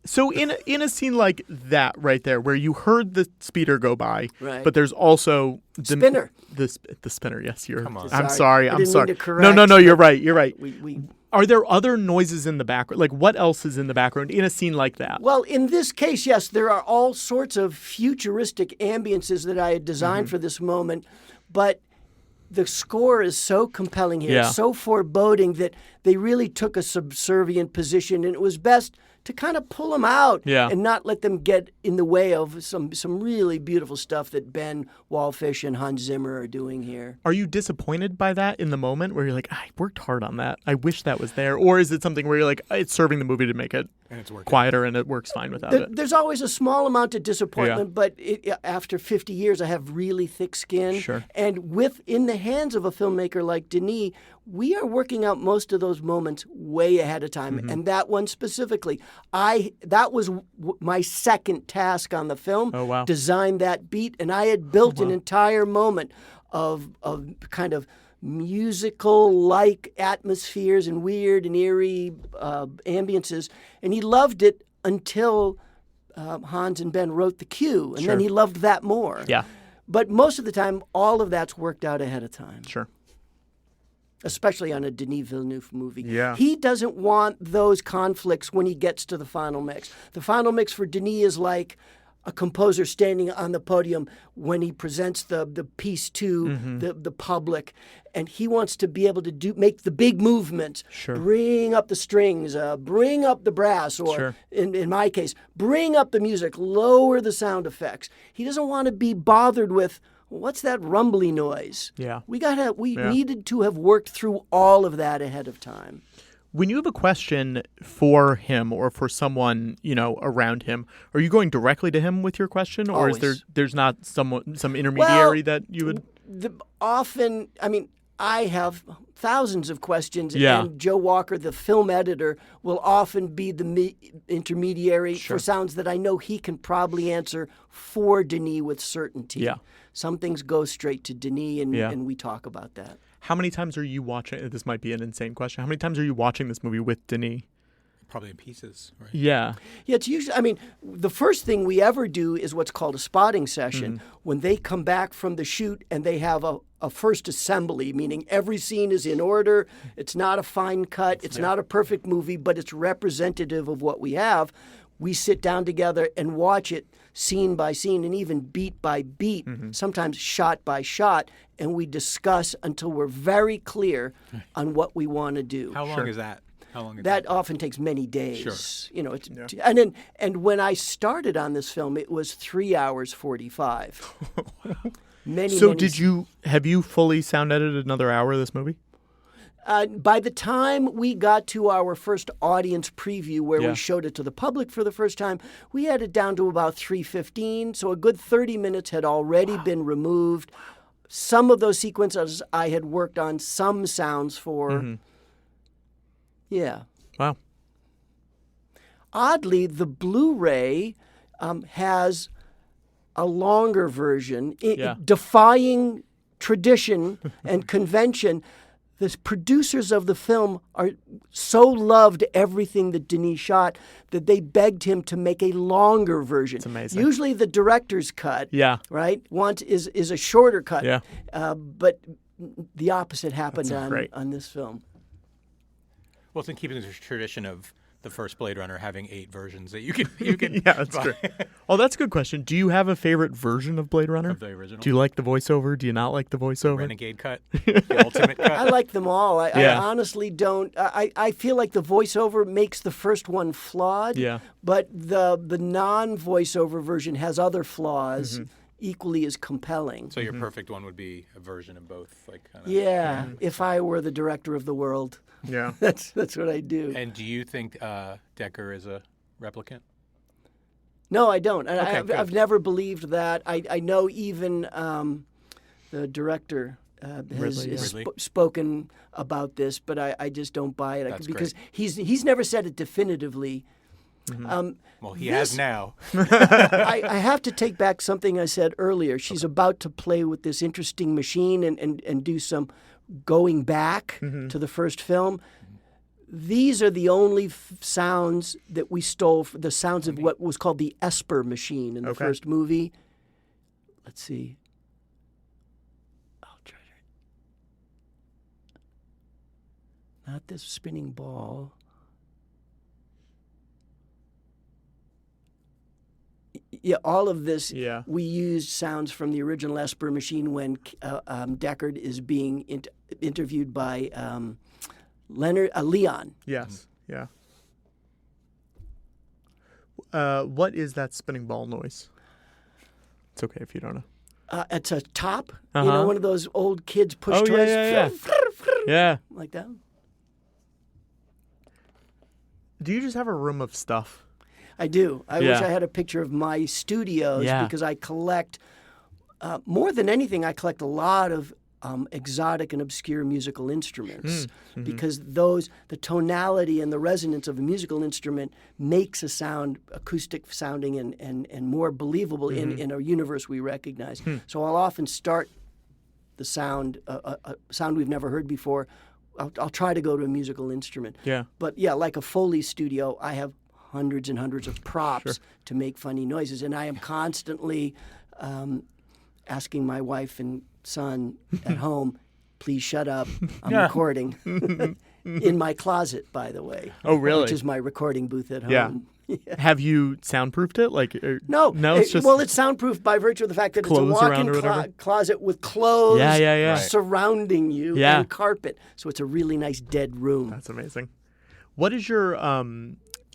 So in a scene like that right there, where you heard the speeder go by, but there's also the spinner. The spinner. Yes, you're. Come on. I'm sorry. I'm sorry. No. You're right. You're right. We Are there other noises in the background? Like, what else is in the background in a scene like that? Well, in this case, yes, there are all sorts of futuristic ambiences that I had designed for this moment, but the score is so compelling here, it's so foreboding that they really took a subservient position, and it was best to kind of pull them out and not let them get in the way of some really beautiful stuff that Ben Wallfish and Hans Zimmer are doing here. Are you disappointed by that in the moment where you're like, I worked hard on that, I wish that was there? Or is it something where you're like, it's serving the movie to make it quieter and it works fine without it? There's always a small amount of disappointment, but after 50 years, I have really thick skin. Sure. And in the hands of a filmmaker like Denis, we are working out most of those moments way ahead of time. And that one specifically, that was my second task on the film. Oh, wow. Design that beat, and I had built an entire moment of kind of musical-like atmospheres and weird and eerie ambiences, and he loved it until Hans and Ben wrote the cue, and then he loved that more. Yeah. But most of the time, all of that's worked out ahead of time. Sure. Especially on a Denis Villeneuve movie. Yeah. He doesn't want those conflicts when he gets to the final mix. The final mix for Denis is like a composer standing on the podium when he presents the piece to the public, and he wants to be able to make the big movements, bring up the strings, bring up the brass, or in my case, bring up the music, lower the sound effects. He doesn't want to be bothered with, what's that rumbly noise? Yeah. We needed to have worked through all of that ahead of time. When you have a question for him or for someone, around him, are you going directly to him with your question, or Always. there's not some intermediary that you would? Often, I mean, I have thousands of questions, and Joe Walker, the film editor, will often be the intermediary for sounds that I know he can probably answer for Denis with certainty. Yeah. Some things go straight to Denis, and we talk about that. How many times are you watching? This might be an insane question. How many times are you watching this movie with Denis? Probably in pieces, right? Yeah. Yeah, it's usually, I mean, the first thing we ever do is what's called a spotting session. When they come back from the shoot and they have a first assembly, meaning every scene is in order. It's not a fine cut. It's not a perfect movie, but it's representative of what we have. We sit down together and watch it scene by scene and even beat by beat, sometimes shot by shot, and we discuss until we're very clear on what we want to do. How long is that? How long is That often takes many days. Sure. You know, it's, and when I started on this film, it was 3 hours 45. So have you fully sound edited another hour of this movie? By the time we got to our first audience preview where we showed it to the public for the first time, we had it down to about 3:15. So a good 30 minutes had already been removed. Some of those sequences I had worked on some sounds for. Yeah. Wow. Oddly, the Blu-ray has a longer version. Defying tradition and convention, the producers of the film so loved everything that Denis shot that they begged him to make a longer version. It's amazing. Usually the director's cut, right, is a shorter cut. Yeah. But the opposite happened on this film. Well, it's in keeping with the tradition of the first Blade Runner having 8 versions that you can yeah, that's true. Oh, that's a good question. Do you have a favorite version of Blade Runner? Of the original? Do you like the voiceover? Do you not like the voiceover? Renegade cut? The ultimate cut? I like them all. I honestly don't. I feel like the voiceover makes the first one flawed. Yeah. But the non-voiceover version has other flaws equally as compelling. So your perfect one would be a version of both, like kind of. Yeah. If I were the director of the world. Yeah. That's what I do. And do you think Decker is a replicant? No, I don't. Okay, I've never believed that. I know even the director has spoken about this, but I just don't buy it. That's because great. he's never said it definitively. Well, he has now. I have to take back something I said earlier. She's about to play with this interesting machine and do some going back to the first film. These are the only sounds that we stole, the sounds of what was called the Esper machine in the first movie. Let's see. I'll try to... Not this spinning ball. Yeah, all of this, we used sounds from the original Esper machine when Deckard is being interviewed by Leon. Yes, yeah. What is that spinning ball noise? It's okay if you don't know. It's a top, you know, one of those old kids push toys. Yeah. Like that. Do you just have a room of stuff? I do. I wish I had a picture of my studios because I collect, more than anything, I collect a lot of exotic and obscure musical instruments because the tonality and the resonance of a musical instrument makes a sound acoustic sounding and more believable in a universe we recognize. So I'll often start the sound, a sound we've never heard before. I'll try to go to a musical instrument. Yeah. But like a Foley studio, I have hundreds and hundreds of props to make funny noises. And I am constantly asking my wife and son at home, please shut up, I'm recording. In my closet, by the way. Oh, really? Which is my recording booth at home. Yeah. Have you soundproofed it? No. It's just... Well, it's soundproofed by virtue of the fact that it's a walk-in closet with clothes surrounding you and carpet. So it's a really nice dead room. That's amazing. What is your...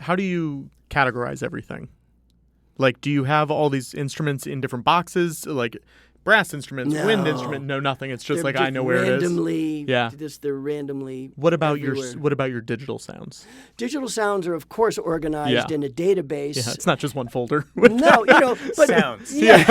how do you categorize everything? Like, do you have all these instruments in different boxes? Like brass instruments, wind instrument? No, nothing. It's just I know where it is. They're randomly. What about everywhere. your digital sounds? Digital sounds are, of course, organized in a database. Yeah, it's not just one folder. No, but sounds. Yeah.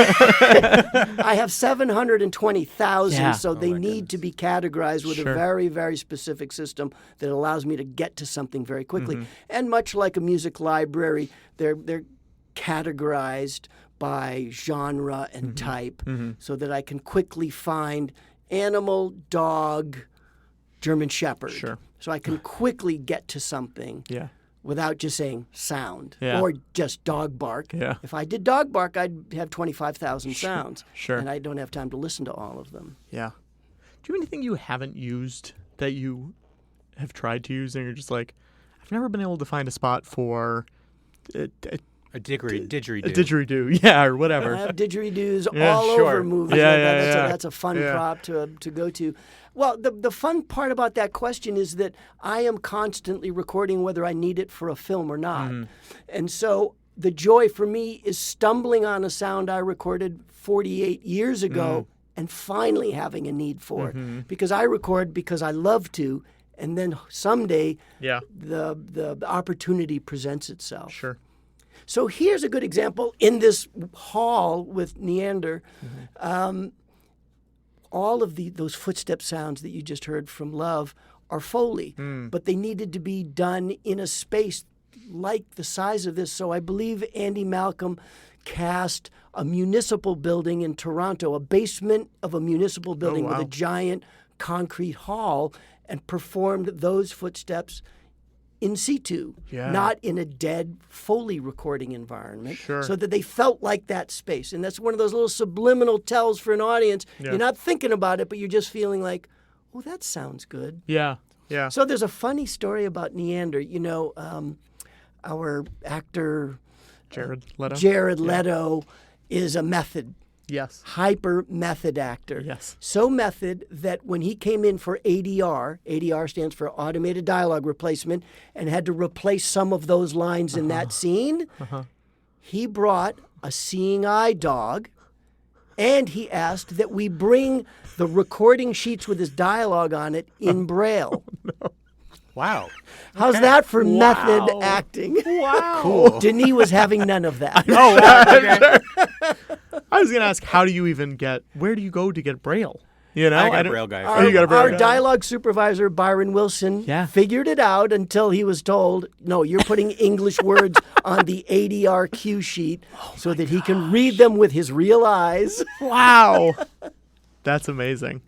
I have 720,000, so they need to be categorized with a very, very specific system that allows me to get to something very quickly. And much like a music library, they're categorized by genre and type so that I can quickly find animal, dog, German Shepherd. Sure. So I can quickly get to something. Yeah. without just saying sound Yeah. or just dog bark. Yeah. If I did dog bark, I'd have 25,000 sounds. Sure. And I don't have time to listen to all of them. Yeah. Do you have anything you haven't used that you have tried to use and you're just like, I've never been able to find a spot for A didgeridoo. A didgeridoo, yeah, or whatever. I have didgeridoos Yeah, all sure. over movies. Yeah, That's a fun prop to go to. Well, the fun part about that question is that I am constantly recording whether I need it for a film or not. Mm-hmm. And so the joy for me is stumbling on a sound I recorded 48 years ago and finally having a need for it. Because I record because I love to, and then someday the opportunity presents itself. Sure. So here's a good example in this hall with Neander. All of those footstep sounds that you just heard from Love are Foley, but they needed to be done in a space like the size of this. So I believe Andy Malcolm cast a municipal building in Toronto, a basement of a municipal building with a giant concrete hall, and performed those footsteps in situ, not in a dead Foley recording environment, so that they felt like that space. And that's one of those little subliminal tells for an audience. You're not thinking about it, but you're just feeling like, oh, that sounds good. Yeah. So there's a funny story about Neander. You know, our actor Jared Leto. Jared Leto is a method. Yes. Hyper method actor. Yes. So method that when he came in for ADR stands for automated dialogue replacement, and had to replace some of those lines in that scene, he brought a seeing eye dog, and he asked that we bring the recording sheets with his dialogue on it in Braille. Wow. How's that for method acting? Wow. Cool. Denis was having none of that. Oh, wow. Okay. I was going to ask, where do you go to get Braille? You know, I got a Braille guy. Our dialogue supervisor, Byron Wilson, figured it out until he was told, no, you're putting English words on the ADR cue sheet so that he can read them with his real eyes. Wow. That's amazing.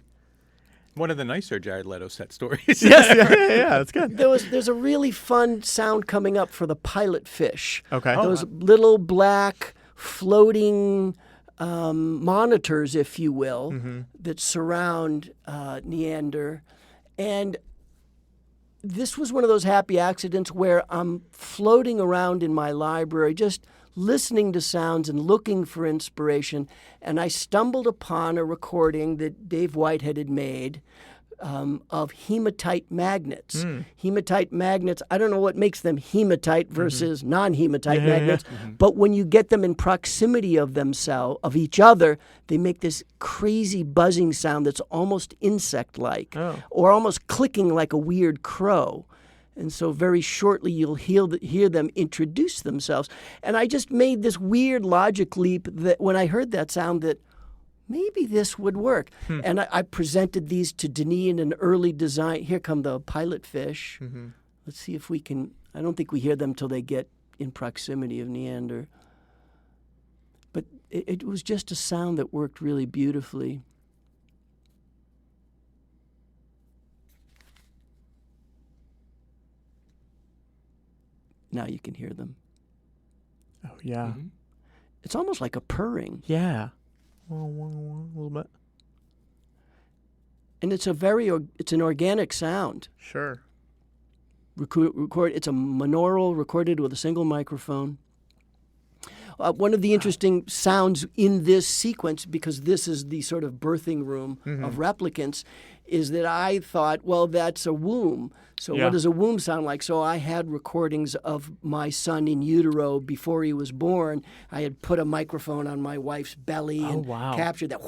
One of the nicer Jared Leto set stories. Yeah, that's good. There's a really fun sound coming up for the pilot fish. Okay. Those little black floating monitors, if you will, that surround Neander. And this was one of those happy accidents where I'm floating around in my library, just listening to sounds and looking for inspiration, and I stumbled upon a recording that Dave Whitehead had made of hematite magnets. Hematite magnets, I don't know what makes them hematite versus non-hematite magnets, but when you get them in proximity of each other, they make this crazy buzzing sound that's almost insect-like, or almost clicking like a weird crow. And so very shortly you'll hear them introduce themselves. And I just made this weird logic leap that when I heard that sound that maybe this would work. And I presented these to Denis in an early design. Here come the pilot fish. Let's see if we can. I don't think we hear them till they get in proximity of Neander. But it was just a sound that worked really beautifully. Now you can hear them. Oh, yeah. It's almost like a purring. Yeah. A little bit. And it's an organic sound. Sure. It's a monaural recorded with a single microphone. One of the interesting sounds in this sequence, because this is the sort of birthing room of replicants, is that I thought, well, that's a womb. So what does a womb sound like? So I had recordings of my son in utero before he was born. I had put a microphone on my wife's belly and captured that.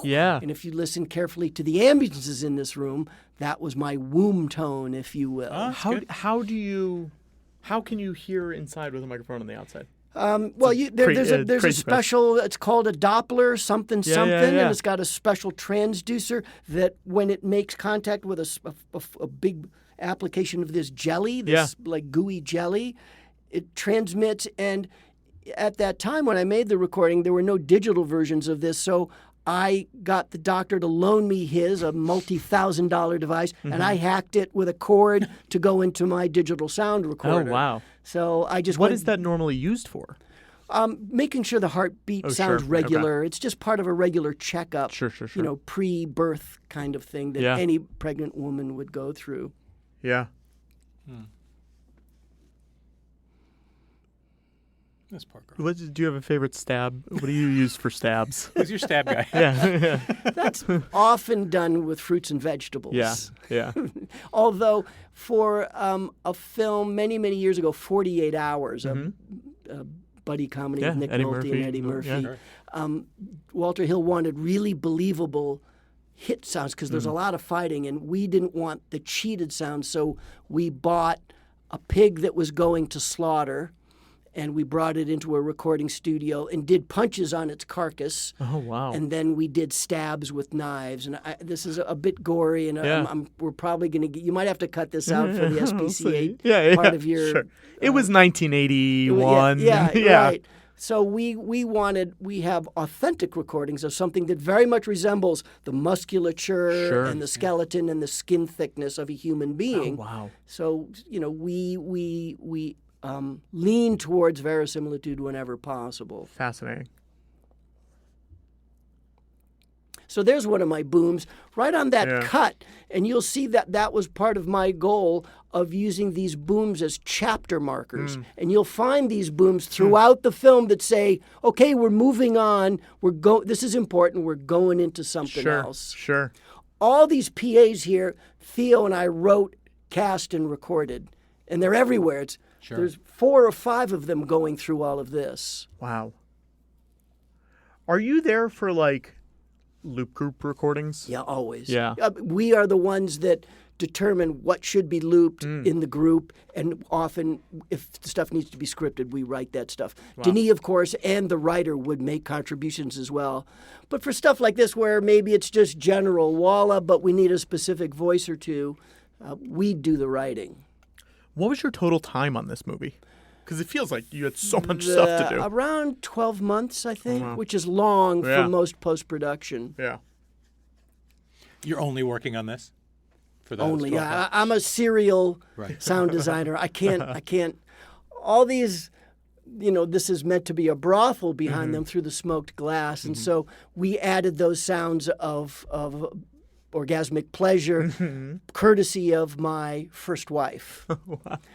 Yeah. And if you listen carefully to the ambulances in this room, that was my womb tone, if you will. How can you hear inside with a microphone on the outside? There's a special, it's called a Doppler something, and it's got a special transducer that when it makes contact with a big application of this jelly, like gooey jelly, it transmits, and at that time when I made the recording, there were no digital versions of this, so I got the doctor to loan me a multi-$1,000 device, and I hacked it with a cord to go into my digital sound recorder. Oh, wow. So I just What is that normally used for? Making sure the heartbeat sounds regular. Okay. It's just part of a regular checkup. Sure. You know, pre-birth kind of thing that any pregnant woman would go through. Yeah. This poor girl. Do you have a favorite stab? What do you use for stabs? Who's your stab guy? Yeah. That's often done with fruits and vegetables. Yeah. Although for a film many, many years ago, 48 Hours, a buddy comedy with Nick Nolte and Eddie Murphy, Walter Hill wanted really believable hit sounds because there's a lot of fighting, and we didn't want the cheated sounds, so we bought a pig that was going to slaughter, and we brought it into a recording studio and did punches on its carcass. Oh, wow. And then we did stabs with knives. And this is a bit gory, and we're probably going to get... You might have to cut this out for the SPCA part of your... Sure. It was 1981. Yeah, right. So we have authentic recordings of something that very much resembles the musculature and the skeleton and the skin thickness of a human being. Oh, wow. So, you know, we lean towards verisimilitude whenever possible. Fascinating. So there's one of my booms right on that cut, and you'll see that was part of my goal of using these booms as chapter markers. And you'll find these booms throughout the film that say, okay, we're moving on, this is important, we're going into something else. Sure. All these PAs here, Theo and I wrote, cast, and recorded, and they're everywhere. There's 4 or 5 of them going through all of this. Wow. Are you there for, like, loop group recordings? Yeah, always. Yeah. We are the ones that determine what should be looped in the group, and often, if the stuff needs to be scripted, we write that stuff. Wow. Denis, of course, and the writer would make contributions as well. But for stuff like this, where maybe it's just general walla, but we need a specific voice or two, we do the writing. What was your total time on this movie? Because it feels like you had so much stuff to do. Around 12 months, I think, which is long for most post-production. Yeah. You're only working on this? For those only, yeah. I'm a serial sound designer. I can't. All these, you know, this is meant to be a brothel behind them through the smoked glass. And so we added those sounds of orgasmic pleasure, courtesy of my first wife,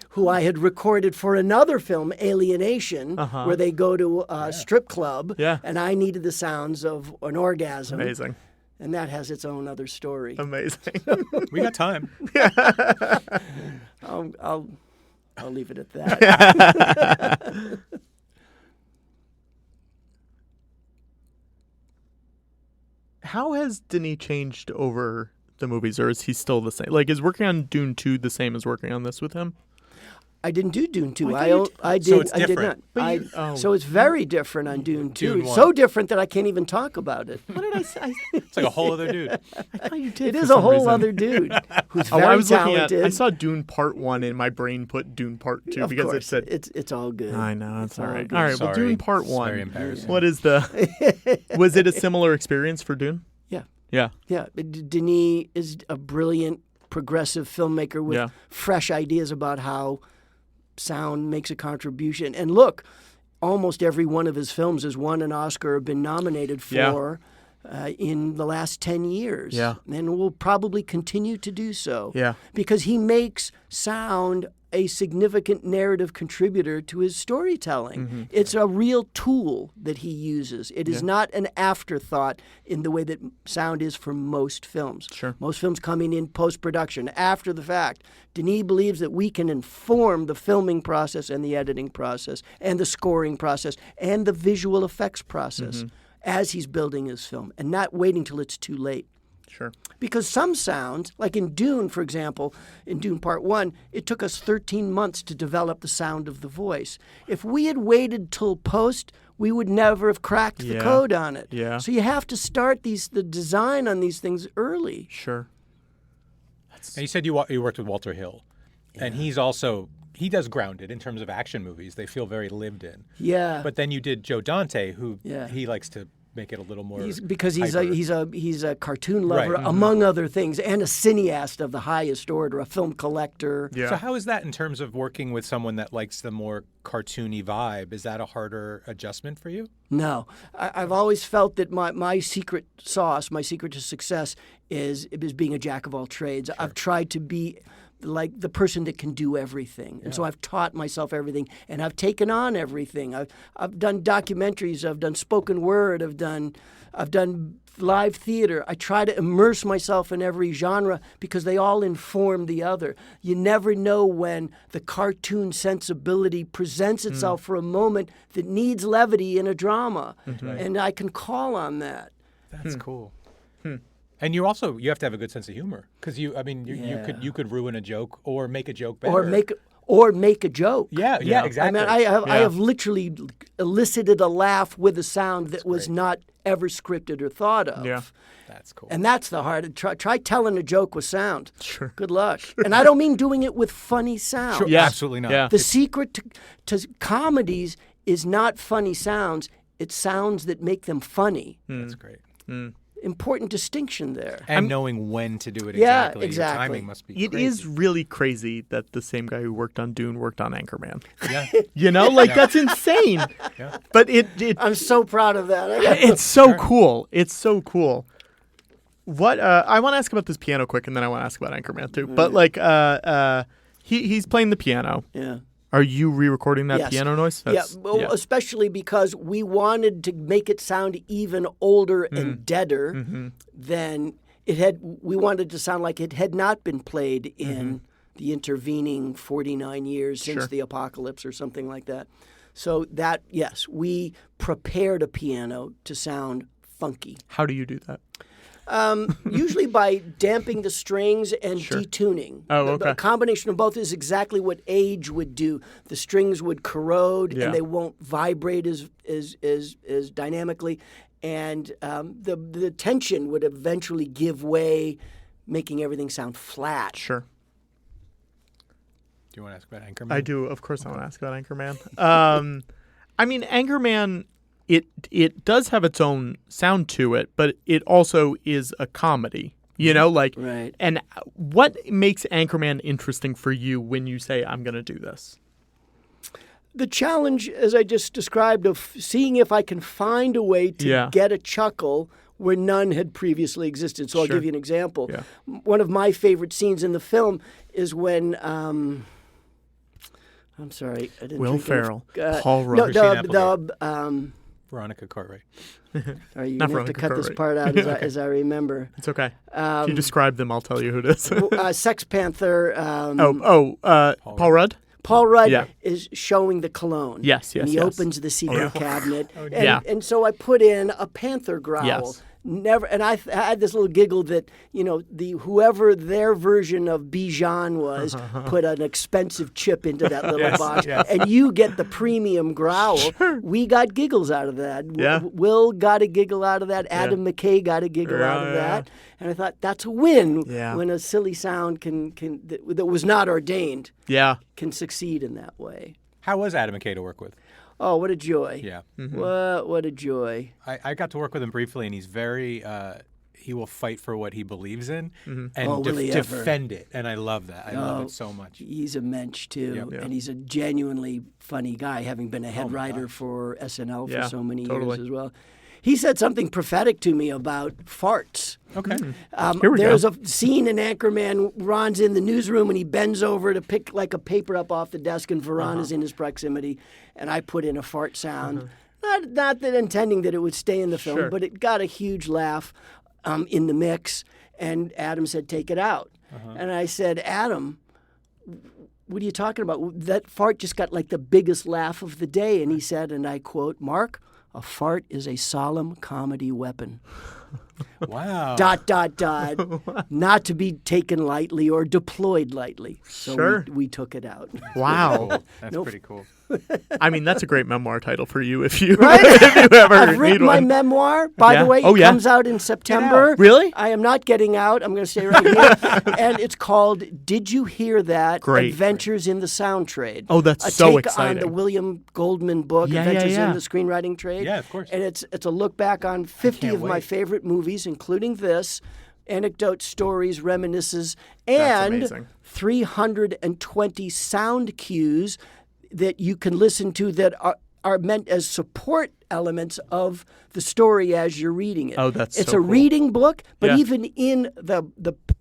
who I had recorded for another film, Alienation, where they go to a strip club, and I needed the sounds of an orgasm. Amazing. And that has its own other story. Amazing. We got time. I'll leave it at that. How has Denis changed over the movies, or is he still the same? Like, is working on Dune 2 the same as working on this with him? I didn't do Dune 2. I did. So it's different. I did not. So it's very different on Dune 2. Dune 1. So different that I can't even talk about it. What did I say? It's like a whole other dude. I thought you did. It is a whole other dude who's very talented. I saw Dune Part 1 and my brain put Dune Part 2 because it said... It's all good. I know, it's all right. Good. All right, Sorry. well, Dune Part 1. Very embarrassing. What is the... Was it a similar experience for Dune? Yeah. Denis is a brilliant, progressive filmmaker with fresh ideas about how sound makes a contribution. And look, almost every one of his films has won an Oscar or been nominated for in the last 10 years. Yeah. And will probably continue to do so. Yeah. Because he makes sound a significant narrative contributor to his storytelling. It's a real tool that he uses. It is not an afterthought in the way that sound is for most films. Sure. Most films coming in post-production, after the fact. Denis believes that we can inform the filming process and the editing process and the scoring process and the visual effects process as he's building his film, and not waiting till it's too late. Sure. Because some sounds, like in Dune, for example, in Dune Part 1, it took us 13 months to develop the sound of the voice. If we had waited till post, we would never have cracked the code on it. Yeah. So you have to start the design on these things early. Sure. And you said you worked with Walter Hill, and he's also he does grounded in terms of action movies. They feel very lived in. Yeah. But then you did Joe Dante, who he likes to make it a little more because he's a cartoon lover, Right. among other things, and a cineast of the highest order, a film collector. Yeah. So how is that in terms of working with someone that likes the more cartoony vibe? Is that a harder adjustment for you? No. I've always felt that my secret sauce, my secret to success is being a jack of all trades. Sure. I've tried to be like the person that can do everything. And so I've taught myself everything, and I've taken on everything. I've done documentaries, I've done spoken word, I've done live theater. I try to immerse myself in every genre because they all inform the other. You never know when the cartoon sensibility presents itself for a moment that needs levity in a drama. And I can call on that. That's cool. And you have to have a good sense of humor, because you could ruin a joke or make a joke better. Or make a joke. Yeah, exactly. I mean, I have literally elicited a laugh with a sound that was not ever scripted or thought of. Yeah. That's cool. And that's the hard. Try telling a joke with sound. Sure. Good luck. And I don't mean doing it with funny sounds. Sure. Yeah, absolutely not. Yeah. The secret to comedies is not funny sounds. It's sounds that make them funny. That's great. Important distinction there. And knowing when to do it Yeah, exactly. exactly. Your timing must be It crazy. is really crazy that the same guy who worked on Dune worked on Anchorman. Yeah. You know, like that's insane. Yeah. But it I'm so proud of that. it's so cool. It's so cool. What I want to ask about this piano quick, and then I want to ask about Anchorman too. But like he's playing the piano. Yeah. Are you re-recording that piano noise? Especially because we wanted to make it sound even older and deader than it had. We wanted to sound like it had not been played in the intervening 49 years since the apocalypse or something like that. So that, yes, we prepared a piano to sound funky. How do you do that? Usually by damping the strings and detuning. Oh, okay. A combination of both is exactly what age would do. The strings would corrode and they won't vibrate as dynamically, and the tension would eventually give way, making everything sound flat. Sure. Do you want to ask about Anchorman? I do. Of course I want to ask about Anchorman. I mean, Anchorman, it does have its own sound to it, but it also is a comedy, you know, like, right. And what makes Anchorman interesting for you when you say, I'm going to do this? The challenge, as I just described, of seeing if I can find a way to get a chuckle where none had previously existed. So I'll give you an example. Yeah. One of my favorite scenes in the film is when, I'm sorry, I didn't Will think Ferrell, of, Paul Rudd, Veronica Cartwright. Are you going to have to cut this part out as I remember? It's okay. If you describe them, I'll tell you who it is. Sex Panther. Paul Rudd? Paul Rudd is showing the cologne. Yes. And he opens the secret cabinet. Yeah. And so I put in a panther growl. Yes. Never, and I had this little giggle that, you know, whoever their version of Bijan was put an expensive chip into that little box, and you get the premium growl. Sure. We got giggles out of that. Yeah. Will got a giggle out of that. Adam McKay got a giggle out of that. And I thought that's a win when a silly sound that was not ordained can succeed in that way. How was Adam McKay to work with? Oh, what a joy. Yeah. What a joy. I got to work with him briefly, and he's very, he will fight for what he believes in and defend it. And I love that. I love it so much. He's a mensch, too. And he's a genuinely funny guy, having been a head writer for SNL for so many years as well. He said something prophetic to me about farts. Okay. There's a scene in Anchorman. Ron's in the newsroom and he bends over to pick like a paper up off the desk, and Veron is in his proximity, and I put in a fart sound. Not that intending that it would stay in the film, but it got a huge laugh in the mix. And Adam said, "Take it out." And I said, "Adam, what are you talking about? That fart just got like the biggest laugh of the day." And he said, and I quote, "Mark, a fart is a solemn comedy weapon." Wow. ... Not to be taken lightly or deployed lightly. So Sure. we took it out. Wow. That's pretty cool. I mean, that's a great memoir title for you if you, Right? if you ever I've need written my one. memoir. By Yeah. the way, Oh, it yeah? comes out in September. Really? I am not getting out. I'm going to stay right here. And it's called Did You Hear That? Great. Adventures in the Sound Trade. Oh, that's a so take exciting. on the William Goldman book, Yeah, Adventures yeah. in the Screenwriting Trade. Yeah, of course. And it's a look back on 50 can't of my wait. favorite movies, including this, anecdotes, stories, reminiscences, That's and amazing. 320 sound cues that you can listen to that are meant as support elements of the story as you're reading it. Oh, that's It's so a cool. reading book, but Yeah. even in the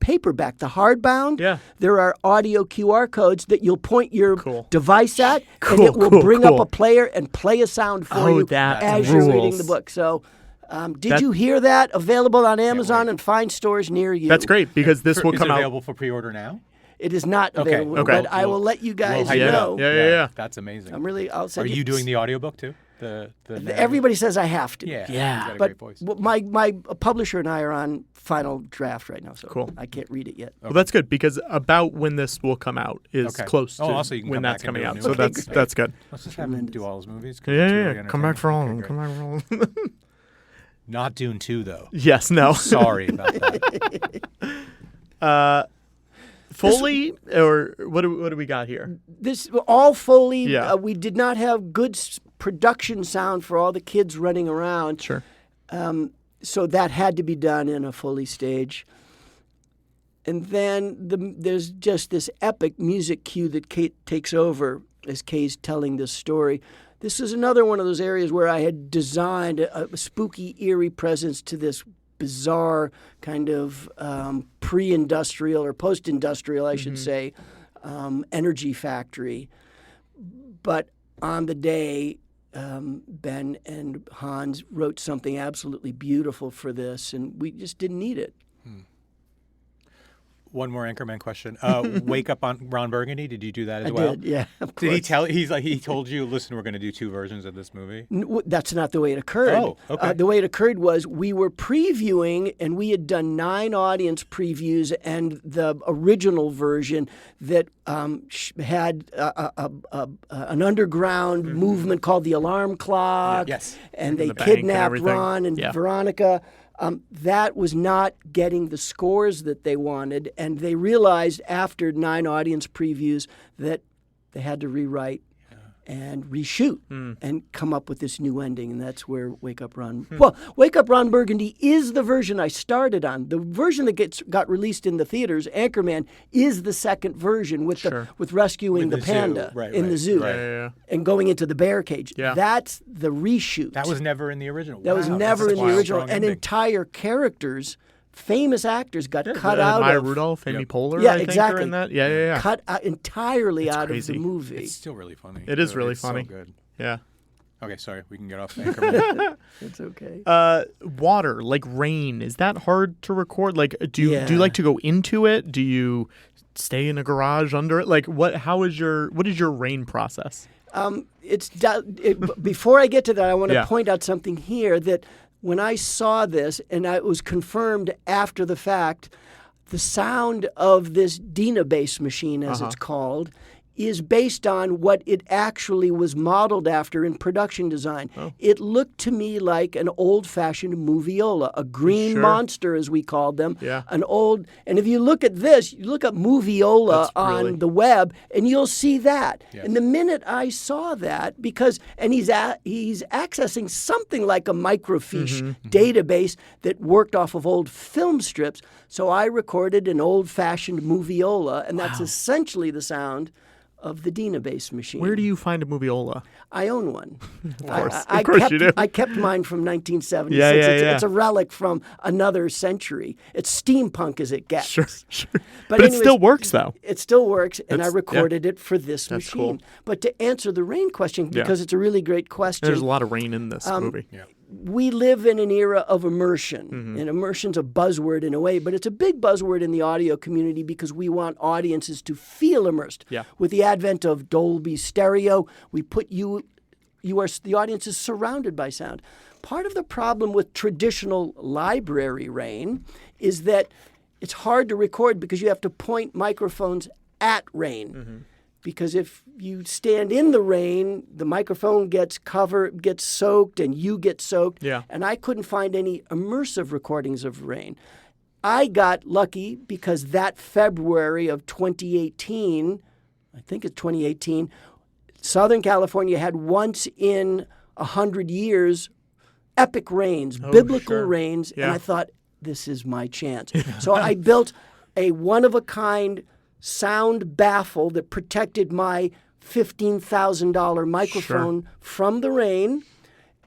paperback, the hardbound, Yeah. there are audio QR codes that you'll point your Cool. device at, and Cool, it will cool, bring up cool. a player and play a sound for Oh, you that as you're reading rules. the book. So, did That- you hear that? Available on Amazon and fine stores near you. That's great because this will Is come it out. available for pre-order now? It is not Okay, available, okay. but I will let you guys hype it know. up. Yeah. That's amazing. I'll Are send you doing the audiobook too? The Everybody says I have to. Yeah. Yeah. He's got a But great voice. my publisher and I are on final draft right now, so Cool. I can't read it yet. Well, that's good because about when this will come out is Okay. close to Oh, also you can when come that's back and coming do a out. new So one. that's good. Let's just have him do all his movies. 'cause Yeah, it's yeah, really yeah. Come back for all of them. Okay, Come great. back for all of them. Not Dune 2 though. Yes, no. Sorry about that. Foley or what do we got here? This all Foley. Yeah. We did not have good production sound for all the kids running around. Sure. So that had to be done in a Foley stage. And then there's just this epic music cue that Kate takes over as Kay's telling this story. This is another one of those areas where I had designed a spooky, eerie presence to this bizarre kind of pre-industrial or post-industrial, I should say, energy factory. But on the day, Ben and Hans wrote something absolutely beautiful for this, and we just didn't need it. One more Anchorman question. Wake Up on Ron Burgundy. Did you do that as I well? did, yeah. Of Did he course. he told you, listen, we're going to do 2 versions of this movie? That's not the way it occurred. Oh, okay. The way it occurred was we were previewing, and we had done 9 audience previews, and the original version that had an underground movement called the Alarm Clock. Yes. And they the bank and kidnapped everything. Ron and Yeah. Veronica. That was not getting the scores that they wanted, and they realized after 9 audience previews that they had to rewrite and reshoot and come up with this new ending, and that's where Wake Up Ron... Well, Wake Up Ron Burgundy is the version I started on. The version that got released in the theaters, Anchorman, is the second version with with rescuing With the the zoo. panda Right, in right, the zoo right. Yeah. and going into the bear cage. Yeah. That's the reshoot. That was never in the original. That was Wow, never that's in a the wild, original. strong And ending. entire characters, famous actors, got cut out Maya of. Rudolph, Amy Poehler, Yeah, I think, exactly. are in that. Yeah. Cut out entirely out crazy. of the movie. It's still really funny. It is really It's funny. So good. Yeah. Okay, sorry. We can get off Anchorman. It's okay. Water, like rain, is that hard to record? Like, do you like to go into it? Do you stay in a garage under it? Like, what is your rain process? Before I get to that, I want to Yeah. point out something here that when I saw this, and it was confirmed after the fact, the sound of this Dina bass machine, as it's called, is based on what it actually was modeled after in production design. It looked to me like an old-fashioned moviola, a green monster, as we called them. Yeah. And if you look at this, you look at moviola That's on really- the web, and you'll see that. Yes. And the minute I saw that, he's accessing something like a microfiche database that worked off of old film strips. So I recorded an old-fashioned moviola, and that's essentially the sound of the Dina bass machine. Where do you find a moviola? I own one. Of course you do. I kept mine from 1976. Yeah. It's a relic from another century. It's steampunk as it gets. Sure. But anyways, it still works, though. It still works, and I That's- recorded it for this That's machine. cool. But to answer the rain question, Yeah. because it's a really great question, There's a lot of rain in this movie. Yeah. we live in an era of immersion. Mm-hmm. And immersion's a buzzword in a way, but it's a big buzzword in the audio community because we want audiences to feel immersed. Yeah. With the advent of Dolby Stereo, we put you the audience is surrounded by sound. Part of the problem with traditional library rain is that it's hard to record because you have to point microphones at rain. Mm-hmm. Because if you stand in the rain, the microphone gets soaked, and you get soaked. Yeah. And I couldn't find any immersive recordings of rain. I got lucky because that February of 2018, I think it's 2018, Southern California had once in 100 years epic rains, biblical rains, and I thought, this is my chance. So I built a one-of-a-kind sound baffle that protected my $15,000 microphone from the rain.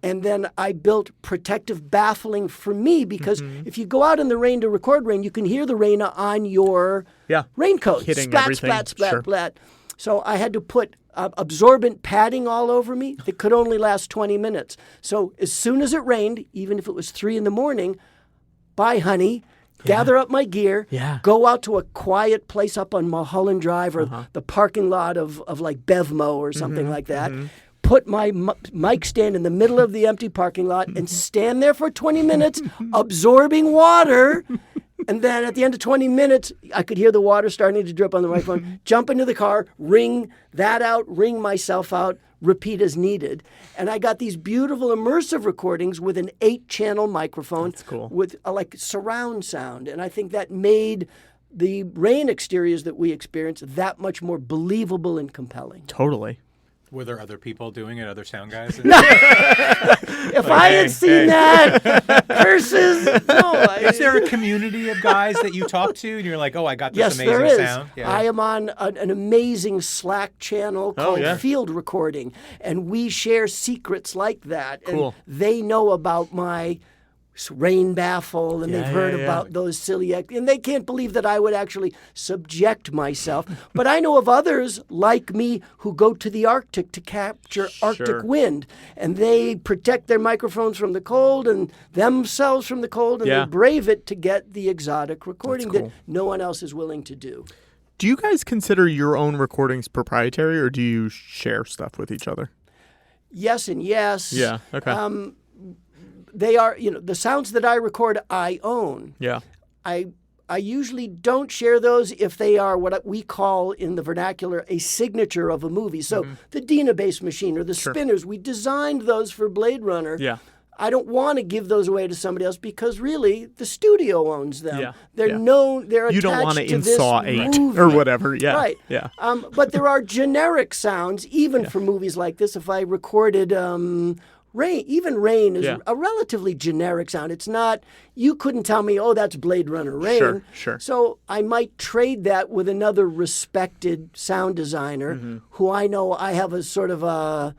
And then I built protective baffling for me because if you go out in the rain to record rain, you can hear the rain on your raincoat. Hitting splat, everything. splat, splat, splat. So I had to put absorbent padding all over me that could only last 20 minutes. So as soon as it rained, even if it was 3 a.m, bye, honey. Gather up my gear, go out to a quiet place up on Mulholland Drive or the parking lot of like Bevmo or something like that. Put my mic stand in the middle of the empty parking lot and stand there for 20 minutes absorbing water. And then at the end of 20 minutes, I could hear the water starting to drip on the microphone, jump into the car, ring that out, ring myself out, repeat as needed. And I got these beautiful immersive recordings with an 8-channel microphone. That's cool. With like surround sound. And I think that made the rain exteriors that we experienced that much more believable and compelling. Totally. Were there other people doing it, other sound guys? If I had seen that, curses. No. Is there a community of guys that you talk to and you're like, oh, I got this amazing there is. sound? Yeah. I am on an amazing Slack channel called Field Recording, and we share secrets like that. Cool. And they know about my rain baffle, and they've heard about those silly, and they can't believe that I would actually subject myself. But I know of others like me who go to the Arctic to capture Arctic wind, and they protect their microphones from the cold and themselves from the cold, and they brave it to get the exotic recording that no one else is willing to do. Do you guys consider your own recordings proprietary, or do you share stuff with each other? Yes and yes. Yeah, okay. They are, the sounds that I record, I own. Yeah. I usually don't share those if they are what we call in the vernacular a signature of a movie. So the Dina bass machine or the spinners, we designed those for Blade Runner. Yeah. I don't want to give those away to somebody else because really the studio owns them. Yeah. They're known. They're attached you don't want to to in this Saw 8 movie. or whatever. Yeah. Right. Yeah. But there are generic sounds even for movies like this. If I recorded Rain is a relatively generic sound. It's not, you couldn't tell me, oh, that's Blade Runner Rain. Sure. So I might trade that with another respected sound designer who I know I have a sort of a,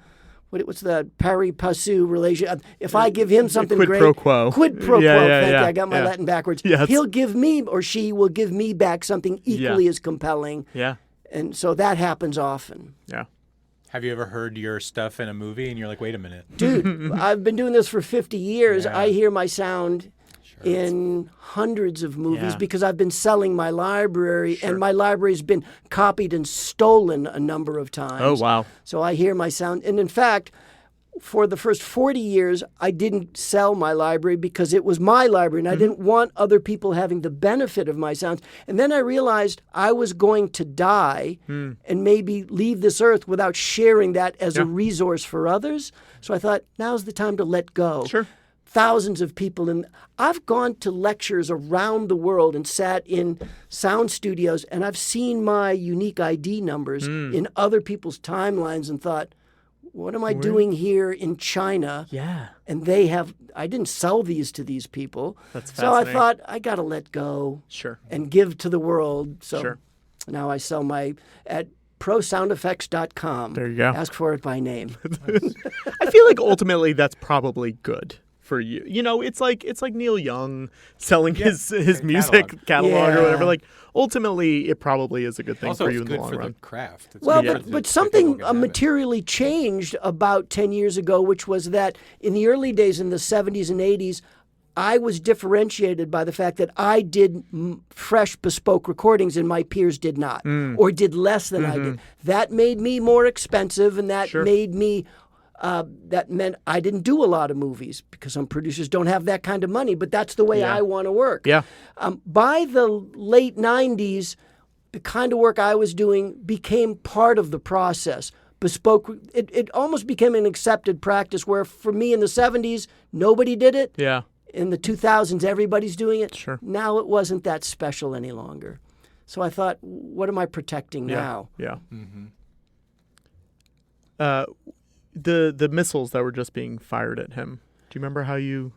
what's the pari passu relation? If I give him something quid great. Pro quo. Quid pro quo. Thank you. I got my yeah. Latin backwards. Yes. He'll give me, or she will give me back something equally as compelling. Yeah. And so that happens often. Yeah. Have you ever heard your stuff in a movie and you're like, wait a minute? Dude, I've been doing this for 50 years. I hear my sound in hundreds of movies because I've been selling my library, and my library's been copied and stolen a number of times. Oh, wow. So I hear my sound. And in fact, for the first 40 years, I didn't sell my library because it was my library, and I didn't want other people having the benefit of my sounds. And then I realized I was going to die and maybe leave this earth without sharing that as a resource for others. So I thought, now's the time to let go. Sure. Thousands of people, and I've gone to lectures around the world and sat in sound studios, and I've seen my unique ID numbers in other people's timelines and thought, what am I doing here in China? Yeah. And I didn't sell these to these people. That's so I fascinating. thought, I got to let go and give to the world. So now I sell at prosoundeffects.com. There you go. Ask for it by name. I feel like ultimately that's probably good for you. It's like Neil Young selling his music catalog or whatever. Like ultimately, it probably is a good thing also, for you it's in the good long for run. the craft. It's Well, good but so something people can have it. materially changed about 10 years ago, which was that in the early days, in the 70s and 80s, I was differentiated by the fact that I did fresh, bespoke recordings and my peers did not, or did less than I did. That made me more expensive, and that made me that meant I didn't do a lot of movies because some producers don't have that kind of money, but that's the way I want to work. Yeah. By the late 90s, the kind of work I was doing became part of the process. Bespoke, it almost became an accepted practice where for me in the 70s, nobody did it. Yeah. In the 2000s, everybody's doing it. Sure. Now it wasn't that special any longer. So I thought, what am I protecting now? Yeah. The missiles that were just being fired at him. Do you remember how you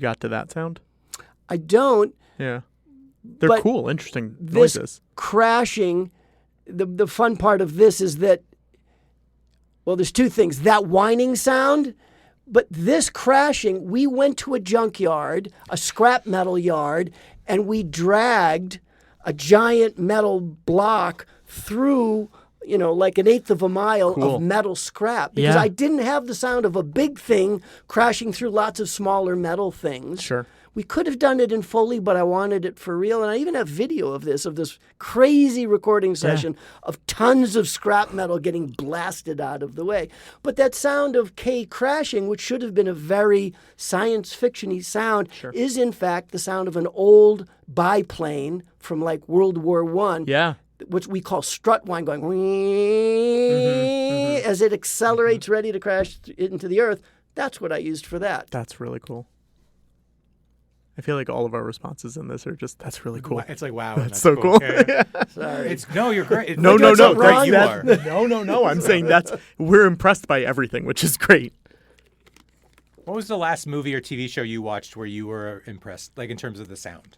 got to that sound? I don't. Yeah. They're cool, interesting this noises. Crashing, the fun part of this is that, well, there's two things. That whining sound, but this crashing, we went to a junkyard, a scrap metal yard, and we dragged a giant metal block through, like an eighth of a mile of metal scrap. Because I didn't have the sound of a big thing crashing through lots of smaller metal things. Sure. We could have done it in Foley, but I wanted it for real. And I even have video of this crazy recording session of tons of scrap metal getting blasted out of the way. But that sound of K crashing, which should have been a very science fiction-y sound, is in fact the sound of an old biplane from like World War I. Yeah. Which we call strut whine, going as it accelerates, ready to crash into the earth. That's what I used for that. That's really cool. I feel like all of our responses in this are just, that's really cool. It's like, wow. That's so cool. Yeah. Sorry. You're great. No, great. You are. No. I'm saying we're impressed by everything, which is great. What was the last movie or TV show you watched where you were impressed, like in terms of the sound?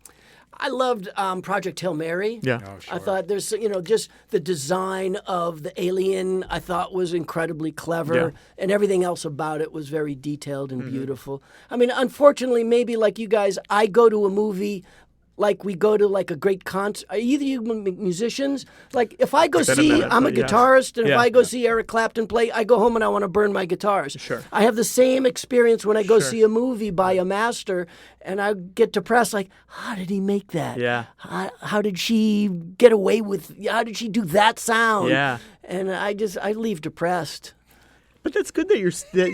I loved Project Hail Mary. Yeah. Oh, sure. I thought there's, just the design of the alien I thought was incredibly clever, and everything else about it was very detailed and beautiful. I mean, unfortunately, maybe like you guys, I go to a movie like we go to like a great concert. Are either you musicians? Like if I go I'm a guitarist, and if I go see Eric Clapton play, I go home and I want to burn my guitars. Sure. I have the same experience when I go see a movie by a master, and I get depressed. Like, how did he make that? Yeah. How did she get away with? How did she do that sound? Yeah. And I leave depressed. But that's good that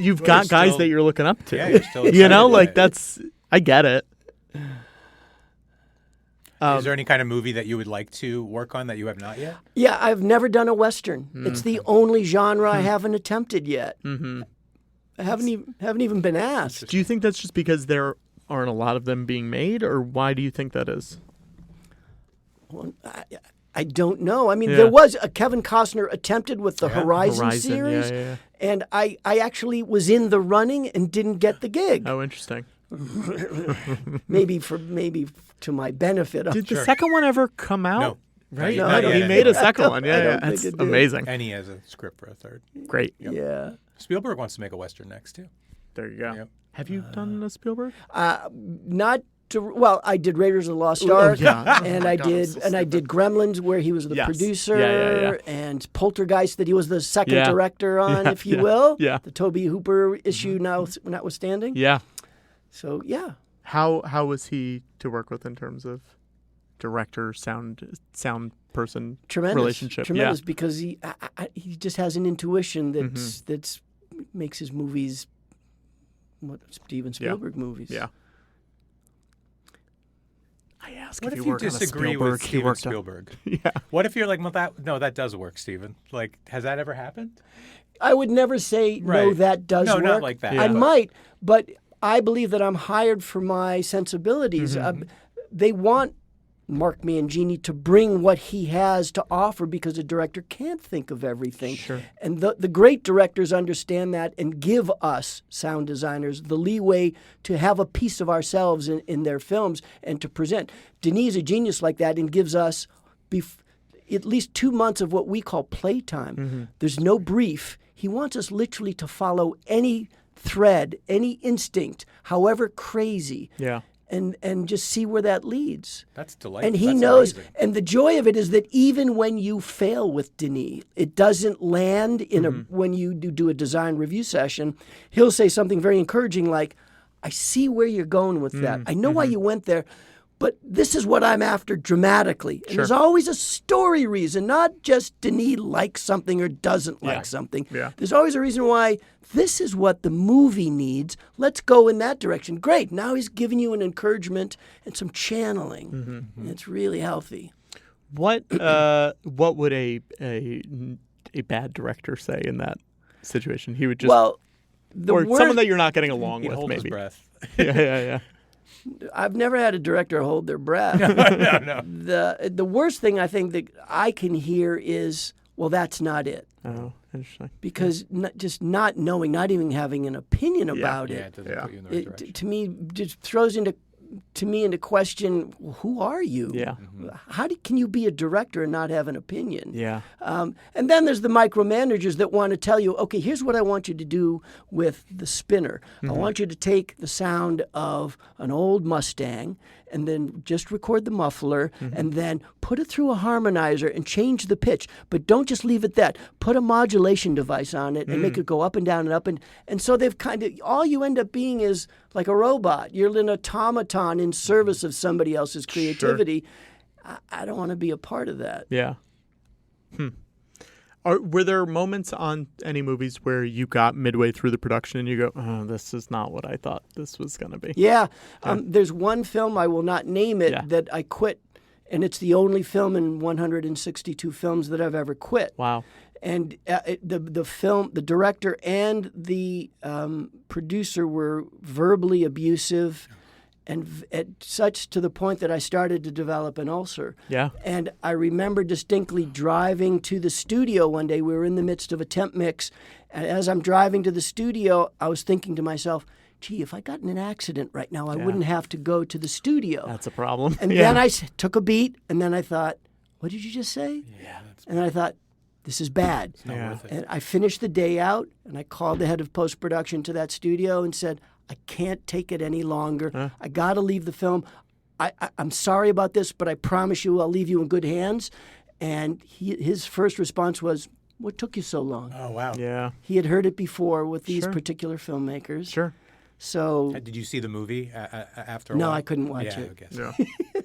you've got guys that you're looking up to. Yeah, you're still that's I get it. Is there any kind of movie that you would like to work on that you have not yet? Yeah, I've never done a Western. It's the only genre I haven't attempted yet. I haven't even been asked. Do you think that's just because there aren't a lot of them being made, or why do you think that is? Well, I don't know. I mean, there was a Kevin Costner attempted with the Horizon series, and I actually was in the running and didn't get the gig. Oh, interesting. maybe to my benefit. Did the second one ever come out? No. Right? No, he made a second one. Yeah, think that's it did. amazing. And he has a script for a third. Great. Yep. Yeah. Spielberg wants to make a Western next, too. There you go. Yep. Have you done a Spielberg? Not to. Well, I did Raiders of the Lost Ark, and I did Gremlins, where he was the producer, and Poltergeist, that he was the second director on, if you will. Yeah. The Tobe Hooper issue now notwithstanding. Yeah. So yeah. How was he to work with in terms of director sound person relationship? Tremendous, because he just has an intuition that's makes his movies what Steven Spielberg movies. Yeah. I ask what if you work disagree on a with Steven Spielberg? Yeah. What if you're like, well, that does work, Steven? Like, has that ever happened? I would never say no, that does work. No, not like that. I might, but I believe that I'm hired for my sensibilities. They want Mark Mangini to bring what he has to offer because a director can't think of everything. Sure. And the great directors understand that and give us sound designers the leeway to have a piece of ourselves in their films and to present. Denis is a genius like that and gives us at least 2 months of what we call playtime. There's no brief. He wants us literally to follow any thread, any instinct, however crazy. Yeah. And just see where that leads. That's delightful. And he That's knows, amazing. and the joy of it is that even when you fail with Denis, it doesn't land in when you do a design review session, he'll say something very encouraging like, I see where you're going with that. I know why you went there, but this is what I'm after dramatically. And there's always a story reason, not just Denis likes something or doesn't like something. Yeah. There's always a reason why this is what the movie needs. Let's go in that direction. Great. Now he's giving you an encouragement and some channeling. And it's really healthy. What would a bad director say in that situation? He would just someone that you're not getting along with, hold maybe. His breath. Yeah. I've never had a director hold their breath. No. The worst thing I think that I can hear is, well, that's not it. Oh, interesting. Because just not knowing, not even having an opinion about it doesn't put you in the right direction. to me, just throws into question, who are you? Yeah. How can you be a director and not have an opinion? Yeah. And then there's the micromanagers that want to tell you, okay, here's what I want you to do with the spinner. I want you to take the sound of an old Mustang and then just record the muffler and then put it through a harmonizer and change the pitch. But don't just leave it that. Put a modulation device on it and make it go up and down and up. And so they've kind of, all you end up being is like a robot. You're an automaton in service of somebody else's creativity. Sure. I don't want to be a part of that. Yeah. Were there moments on any movies where you got midway through the production and you go, oh, this is not what I thought this was going to be? Yeah. There's one film, I will not name it, that I quit, and it's the only film in 162 films that I've ever quit. Wow. And the director and the producer were verbally abusive, and such to the point that I started to develop an ulcer. Yeah. And I remember distinctly driving to the studio one day. We were in the midst of a temp mix, and as I'm driving to the studio, I was thinking to myself, gee, if I got in an accident right now, I wouldn't have to go to the studio. That's a problem. And then I took a beat, and then I thought, what did you just say? Yeah. And then I thought, this is bad. It's not worth it. And I finished the day out, and I called the head of post-production to that studio and said, I can't take it any longer. I got to leave the film. I'm sorry about this, but I promise you I'll leave you in good hands. And his first response was, what took you so long? Oh, wow. Yeah. He had heard it before with these particular filmmakers. Sure. So, did you see the movie after a no, while? I couldn't watch I it. guess.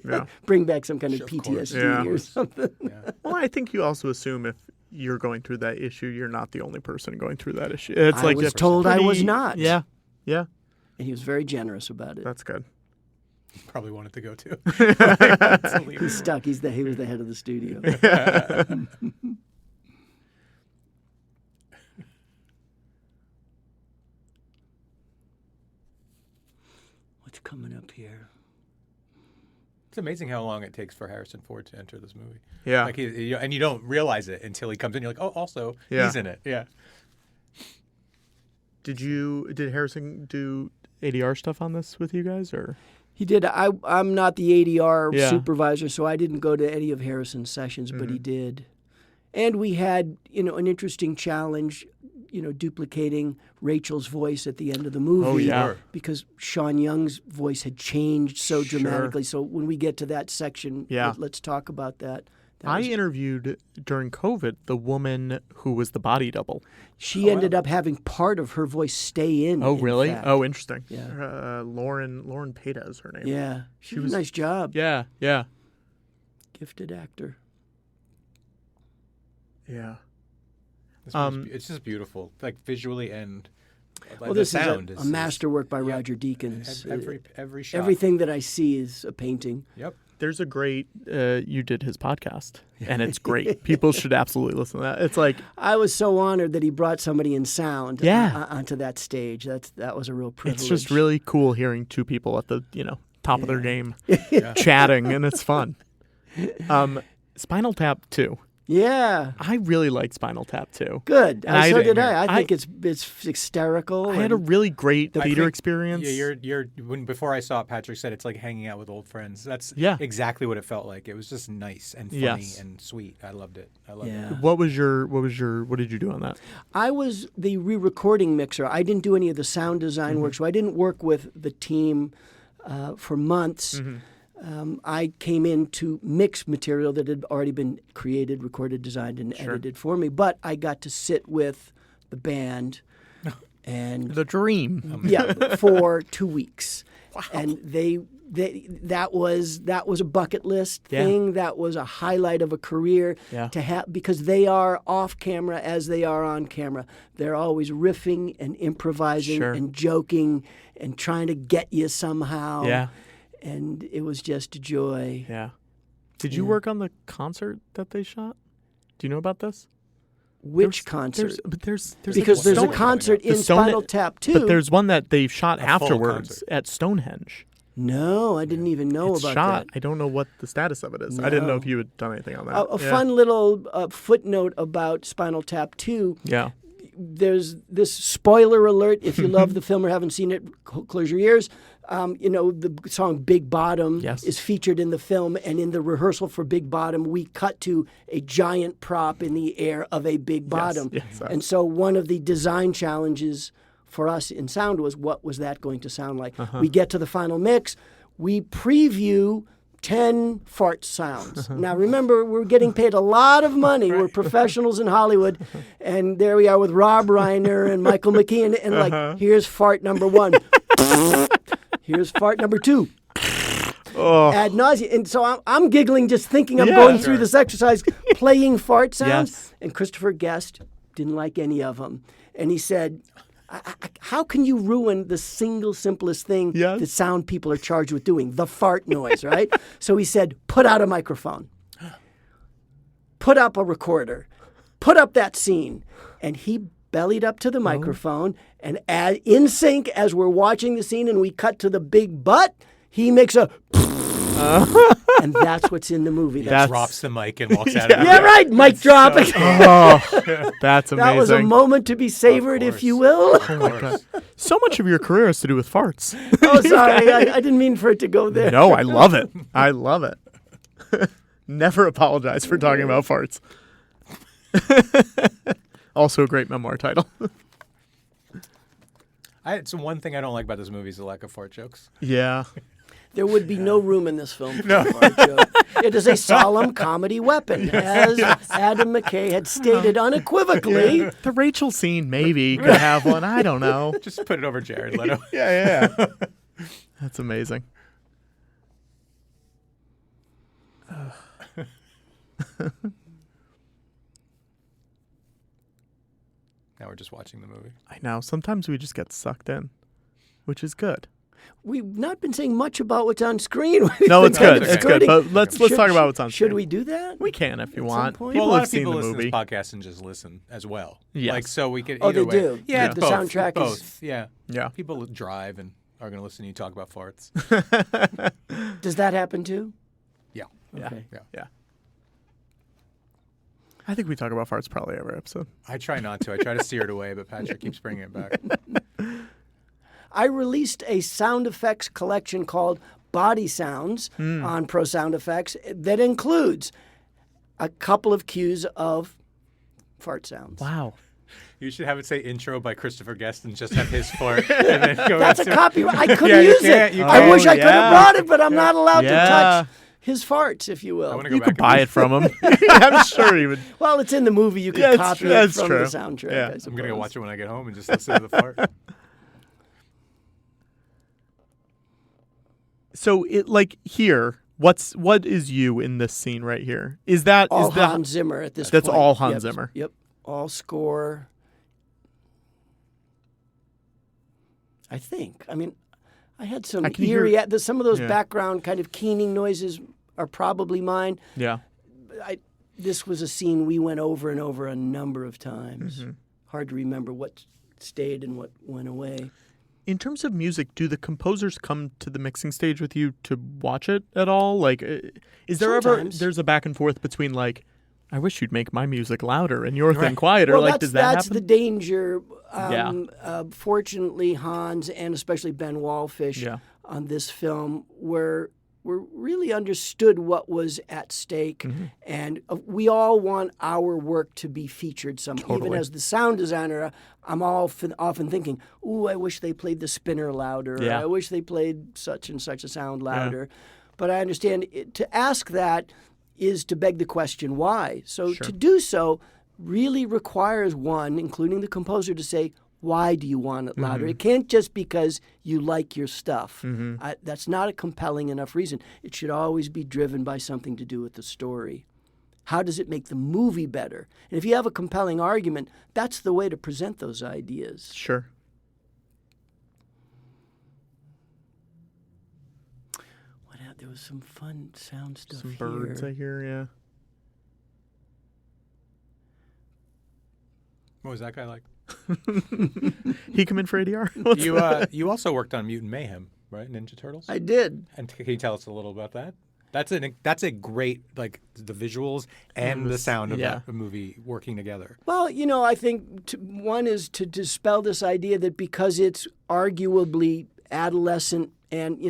Yeah. Bring back some kind of PTSD or something. Yeah. Well, I think you also assume if you're going through that issue, you're not the only person going through that issue. It's I was told I was not. Yeah. Yeah. And he was very generous about it. That's good. Probably wanted to go too. He's stuck. He was the head of the studio. What's coming up here? It's amazing how long it takes for Harrison Ford to enter this movie. Yeah. Like and you don't realize it until he comes in. You're like, oh, also he's in it. Yeah. Did Harrison do ADR stuff on this with you guys, or? He did. I'm not the ADR supervisor, so I didn't go to any of Harrison's sessions, but he did. And we had, an interesting challenge, duplicating Rachel's voice at the end of the movie. Oh, yeah. Because Sean Young's voice had changed so dramatically. So when we get to that section, let's talk about that. I interviewed during COVID the woman who was the body double. She ended up having part of her voice stay in. Oh, really? Fact. Oh, interesting. Yeah. Lauren Peta is her name. Yeah. She was a nice job. Yeah, yeah. Gifted actor. Yeah. It's just beautiful, like visually and well, this sound is a masterwork by Roger Deakins. Every shot. Everything that I see is a painting. Yep. There's a great, you did his podcast, and it's great. People should absolutely listen to that. It's like... I was so honored that he brought somebody in sound onto that stage. That was a real privilege. It's just really cool hearing two people at the, top of their game chatting, and it's fun. Spinal Tap 2. Yeah. I really liked Spinal Tap 2. Good. So did I. I think it's hysterical. I had a really great theater experience. Yeah, before I saw it, Patrick said it's like hanging out with old friends. That's exactly what it felt like. It was just nice and funny and sweet. I loved it. I loved it. What did you do on that? I was the re-recording mixer. I didn't do any of the sound design work, so I didn't work with the team for months. I came in to mix material that had already been created, recorded, designed, and edited for me. But I got to sit with the band and the dream. For 2 weeks. Wow. And that was a bucket list thing. That was a highlight of a career to have, because they are off camera as they are on camera. They're always riffing and improvising and joking and trying to get you somehow. Yeah. And it was just a joy. Yeah. Did you work on the concert that they shot? Do you know about this? Which concert? There's because there's a concert in Spinal Tap too. But there's one that they shot afterwards at Stonehenge. No, I didn't even know about that. I don't know what the status of it is. I didn't know if you had done anything on that. A fun little footnote about Spinal Tap 2. Yeah. There's this spoiler alert. If you love the film or haven't seen it, close your ears. The song Big Bottom is featured in the film, and in the rehearsal for Big Bottom, we cut to a giant prop in the air of a big bottom. And so one of the design challenges for us in sound was, what was that going to sound like? We get to the final mix, we preview 10 fart sounds. Now remember, we're getting paid a lot of money. We're professionals in Hollywood, and there we are with Rob Reiner and Michael McKean, and here's fart number 1. Here's fart number 2. Ad nauseum. And so I'm giggling just thinking I'm going through this exercise, playing fart sounds. And Christopher Guest didn't like any of them. And he said, how can you ruin the single simplest thing that sound people are charged with doing, the fart noise, right? So he said, put out a microphone. Put up a recorder. Put up that scene. And he bellied up to the microphone, and in sync as we're watching the scene and we cut to the big butt, he makes a and that's what's in the movie. That drops the mic and walks out of it. Yeah, right, mic dropping. That's amazing. That was a moment to be savored, if you will. Oh my God. So much of your career has to do with farts. Oh, sorry. I didn't mean for it to go there. No, I love it. I love it. Never apologize for talking about farts. Also a great memoir title. It's one thing I don't like about this movie is the lack of fart jokes. Yeah. There would be no room in this film for a fart joke. It is a solemn comedy weapon, as Adam McKay had stated unequivocally. Yeah. The Rachel scene maybe could have one. I don't know. Just put it over Jared Leto. Yeah. That's amazing. Now we're just watching the movie. I know. Sometimes we just get sucked in, which is good. We've not been saying much about what's on screen. No, it's good. It's good. But let's talk about what's on screen. Should we do that? We can if you want. Well, a lot of people listen to this podcast and just listen as well. Yes. Like, so we could. Oh, they way. do. Yeah, the both. soundtrack both. is. Yeah. Yeah. People drive and are going to listen to you talk about farts. Does that happen too? Yeah. Okay. Yeah. I think we talk about farts probably every episode. I try not to. I try to steer it away, but Patrick keeps bringing it back. I released a sound effects collection called Body Sounds on Pro Sound Effects that includes a couple of cues of fart sounds. Wow. You should have it say intro by Christopher Guest and just have his fart. And then go That's a copyright. I could Yeah, you use can't, it. you I can't. wish I could have brought it, but I'm not allowed to Yeah. touch his farts, if you I will. wanna go You back could and buy it from him. I'm sure he would. Well, it's in the movie. You Yeah, could copy it that's from true. the soundtrack. Yeah. I I'm suppose. going to go watch it when I get home and just listen to the fart. So here, what is you in this scene right here? Is that all is that Hans Zimmer at this That's point. all Hans Zimmer. Yep. All score. I think. I mean, I had some I can eerie. hear- Some of those Yeah. background kind of keening noises are probably mine. Yeah. This was a scene we went over and over a number of times. Mm-hmm. Hard to remember what stayed and what went away. In terms of music, do the composers come to the mixing stage with you to watch it at all? Like, is there Sometimes. there's a back and forth between like, I wish you'd make my music louder and your thing quieter. Well, like, does that that's happen? the danger. Fortunately, Hans and especially Ben Wallfish on this film were really understood what was at stake, and we all want our work to be featured somehow. Even as the sound designer, I'm often thinking, "Ooh, I wish they played the spinner louder. Or, I wish they played such and such a sound louder." But I understand to ask that is to beg the question, why? So to do so really requires one, including the composer, to say, Why do you want it louder? It can't just because you like your stuff. That's not a compelling enough reason. It should always be driven by something to do with the story. How does it make the movie better? And if you have a compelling argument, that's the way to present those ideas. Sure. There was some fun sound stuff here. Some birds I hear, yeah. What was that guy like? He come in for ADR? You also worked on Mutant Mayhem, right? Ninja Turtles? I did. And can you tell us a little about that? That's a great, like, the visuals and the sound of that movie working together. Well, I think one is to dispel this idea that because it's arguably adolescent and,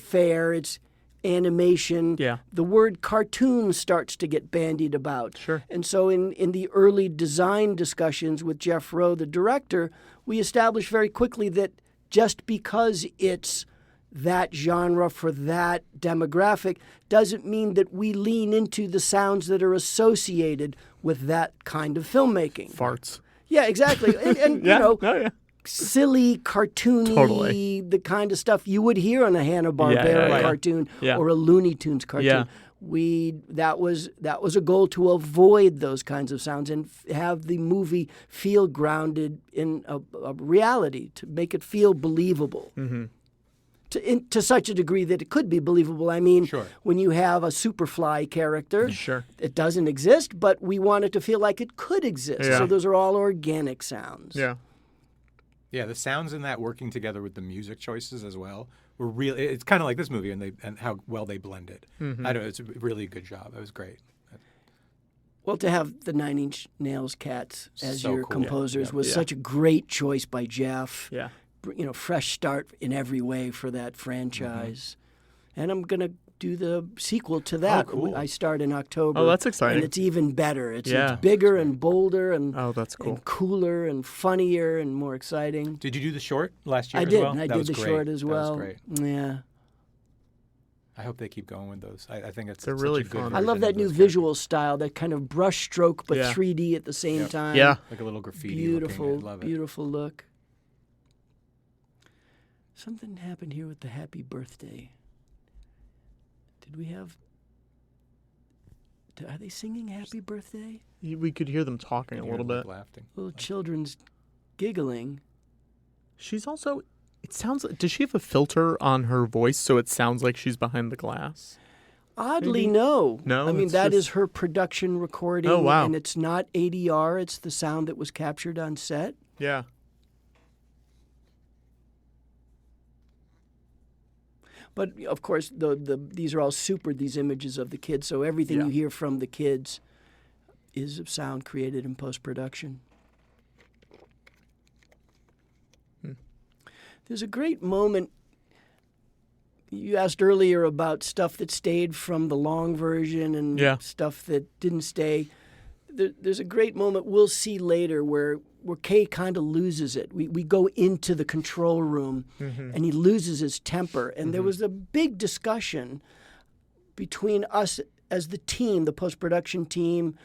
fair, it's animation, the word cartoon starts to get bandied about. Sure. And so in the early design discussions with Jeff Rowe, the director, we established very quickly that just because it's that genre for that demographic doesn't mean that we lean into the sounds that are associated with that kind of filmmaking. Farts. Yeah, exactly. And silly, cartoony, the kind of stuff you would hear on a Hanna-Barbera cartoon or a Looney Tunes cartoon. That was a goal to avoid those kinds of sounds and have the movie feel grounded in a reality, to make it feel believable. To such a degree that it could be believable. I mean, when you have a Superfly character, it doesn't exist, but we want it to feel like it could exist. So those are all organic sounds. Yeah, the sounds in that working together with the music choices as well were really. It's kind of like this movie, and how well they blended. It's a really good job. It was great. Well, to have the Nine Inch Nails cats as your composers was such a great choice by Jeff. Yeah. Fresh start in every way for that franchise. And I'm going to do the sequel to that. Oh, cool. I start in October. Oh, that's exciting. And it's even better. It's bigger and bolder and, that's cool. and cooler and funnier and more exciting. Did you do the short last year I as did. well? I did the short as well. That was great. Yeah. I hope they keep going with those. I think it's They're really such a good fun. I love that new visual style, that kind of brush stroke but 3D at the same time. Yeah. Like a little graffiti. Beautiful, looking. I love it. beautiful look. Something happened here with the happy birthday. Did we have... Are they singing happy birthday? We could hear them talking a little bit. Laughing. Little children's giggling. She's also... It sounds... Does she have a filter on her voice so it sounds like she's behind the glass? Oddly, Maybe? no. No? I mean, that is her production recording. Oh, wow. And it's not ADR. It's the sound that was captured on set. Yeah. But, of course, these are all these images of the kids. So everything you hear from the kids is sound created in post-production. There's a great moment. You asked earlier about stuff that stayed from the long version and stuff that didn't stay. There's a great moment we'll see later where Kay kind of loses it. We go into the control room and he loses his temper. And there was a big discussion between us as the team, the post-production team,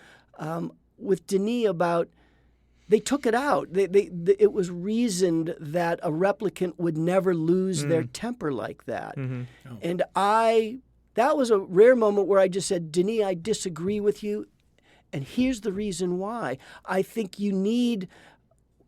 with Denis about... They took it out. It was reasoned that a replicant would never lose their temper like that. Oh. And that was a rare moment where I just said, Denis, I disagree with you. And here's the reason why. I think you need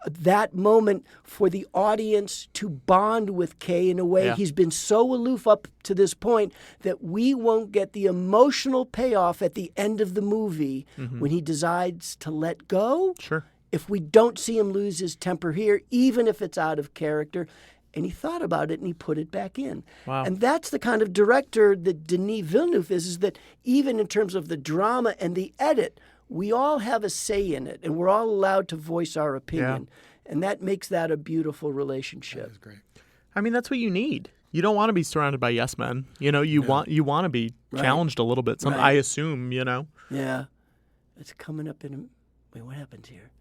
that moment for the audience to bond with Kay in a way he's been so aloof up to this point that we won't get the emotional payoff at the end of the movie when he decides to let go. Sure. If we don't see him lose his temper here, even if it's out of character. And he thought about it and he put it back in. Wow. And that's the kind of director that Denis Villeneuve is that even in terms of the drama and the edit, we all have a say in it and we're all allowed to voice our opinion. Yeah. And that makes that a beautiful relationship. That is great. I mean, that's what you need. You don't want to be surrounded by yes men. You want to be challenged a little bit. I assume, Yeah. It's coming up in a... Wait, what happens here?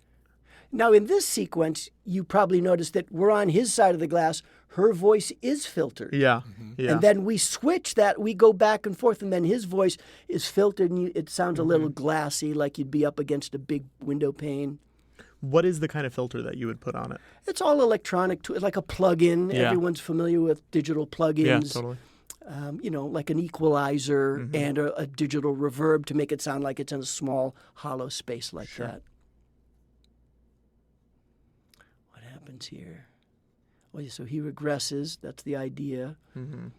Now, in this sequence, you probably noticed that we're on his side of the glass. Her voice is filtered. Yeah. Yeah. And then we switch that. We go back and forth, and then his voice is filtered, and it sounds a little glassy, like you'd be up against a big window pane. What is the kind of filter that you would put on it? It's all electronic, it's like a plug-in. Yeah. Everyone's familiar with digital plug-ins. Yeah, totally. Like an equalizer and a digital reverb to make it sound like it's in a small, hollow space like that. What happens here? Oh, yeah, so he regresses. That's the idea. And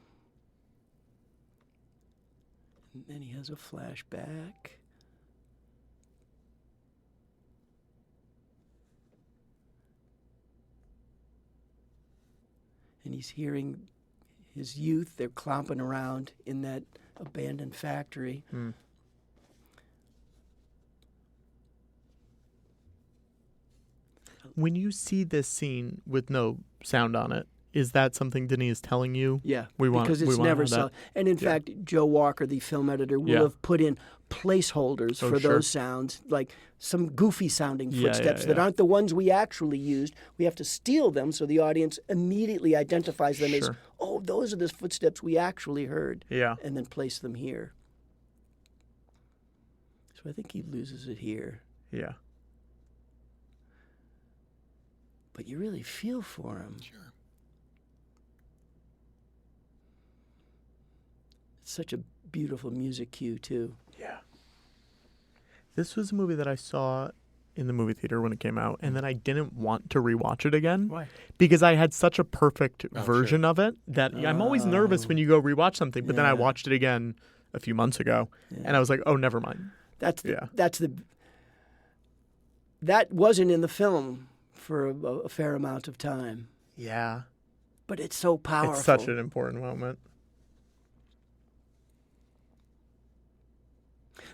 then he has a flashback. And he's hearing his youth. They're clomping around in that abandoned factory. When you see this scene with no sound on it, is that something Denis is telling you? Yeah, we because it's want never that. so. And in fact, Joe Walker, the film editor, will have put in placeholders for those sounds, like some goofy sounding footsteps that aren't the ones we actually used. We have to steal them so the audience immediately identifies them as, oh, those are the footsteps we actually heard. Yeah. And then place them here. So I think he loses it here. Yeah. But you really feel for him. Sure. It's such a beautiful music cue, too. Yeah. This was a movie that I saw in the movie theater when it came out, and then I didn't want to rewatch it again. Why? Because I had such a perfect version of it that I'm always nervous when you go rewatch something, but then I watched it again a few months ago, and I was like, oh, never mind. That wasn't in the film for a fair amount of time. Yeah. But it's so powerful. It's such an important moment.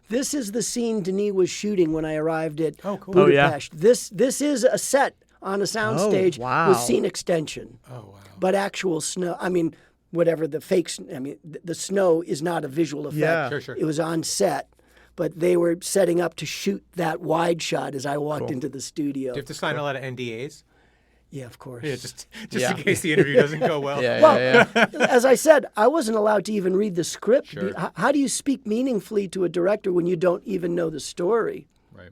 This is the scene Denis was shooting when I arrived at Budapest. Oh, yeah. This is a set on a soundstage with scene extension. Oh, wow. But actual snow, I mean, whatever the fakes, I mean, the snow is not a visual effect. Yeah. Sure. It was on set. But they were setting up to shoot that wide shot as I walked into the studio. Do you have to sign a lot of NDAs? Yeah, of course. Yeah, just in case the interview doesn't go well. As I said, I wasn't allowed to even read the script. Sure. How do you speak meaningfully to a director when you don't even know the story? Right.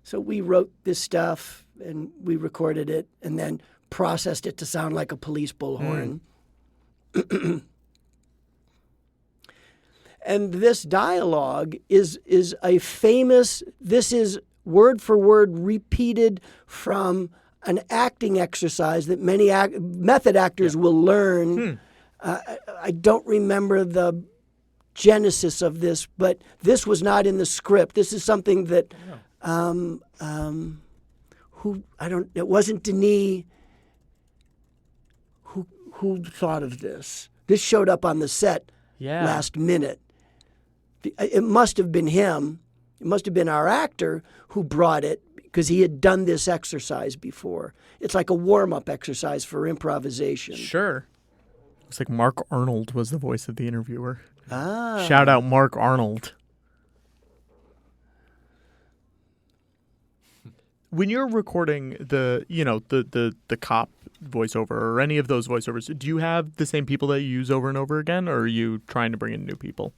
So we wrote this stuff, and we recorded it, and then processed it to sound like a police bullhorn. And this dialogue is a famous, this is word for word repeated from an acting exercise that many method actors will learn. I don't remember the genesis of this, but this was not in the script. This is something that, it wasn't Denis who thought of this. This showed up on the set last minute. It must have been him. It must have been our actor who brought it because he had done this exercise before. It's like a warm-up exercise for improvisation. Sure. It's like Mark Arnold was the voice of the interviewer. Ah. Shout out Mark Arnold. When you're recording the cop voiceover or any of those voiceovers, do you have the same people that you use over and over again, or are you trying to bring in new people?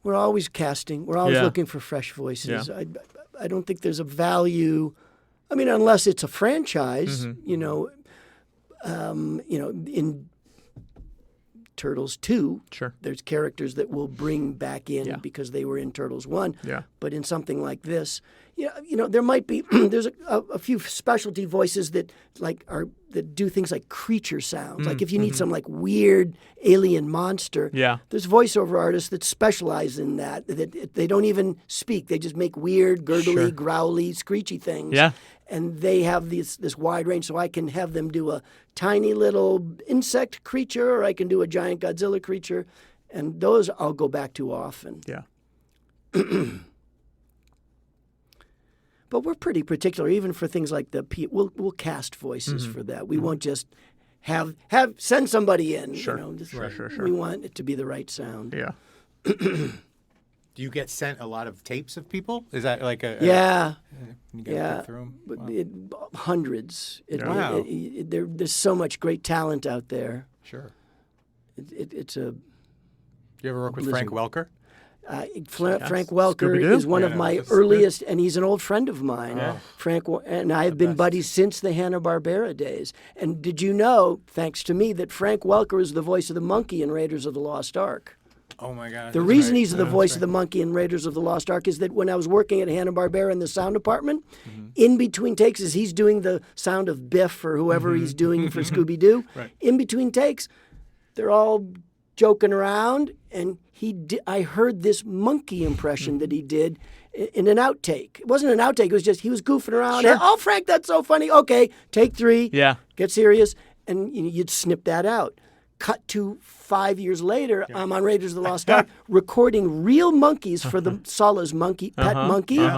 We're always casting. We're always looking for fresh voices. Yeah. I don't think there's a value. I mean, unless it's a franchise, in Turtles 2, there's characters that we'll bring back in because they were in Turtles 1. Yeah. But in something like this, there might be there's a few specialty voices that that do things like creature sounds. Like if you need some like weird alien monster, there's voiceover artists that specialize in that. That they don't even speak; they just make weird, gurgly, growly, screechy things. Yeah. And they have this wide range, so I can have them do a tiny little insect creature, or I can do a giant Godzilla creature, and those I'll go back to often. Yeah. But we're pretty particular, even for things like we'll cast voices for that. We won't just send somebody in. Sure. Sure. We want it to be the right sound. Yeah. Do you get sent a lot of tapes of people? Is that like a... You gotta pick through them? Wow. Hundreds. Wow. There's so much great talent out there. Sure. It's a... You ever work with Frank Welker? Frank Welker is one of my earliest, and he's an old friend of mine. Frank and I have been buddies since the Hanna-Barbera days. And did you know, thanks to me, that Frank Welker is the voice of the monkey in Raiders of the Lost Ark? Oh my God! The reason he's the voice of the monkey in Raiders of the Lost Ark is that when I was working at Hanna-Barbera in the sound department, in between takes, as he's doing the sound of Biff or whoever he's doing for Scooby-Doo, in between takes, they're all joking around, and I heard this monkey impression that he did in an outtake. It wasn't an outtake. It was just he was goofing around. Sure. Oh, Frank, that's so funny. Okay, take 3. Yeah. Get serious. And you'd snip that out. Cut to 5 years later, I'm on Raiders of the Lost Ark recording real monkeys for the Sola's pet monkey,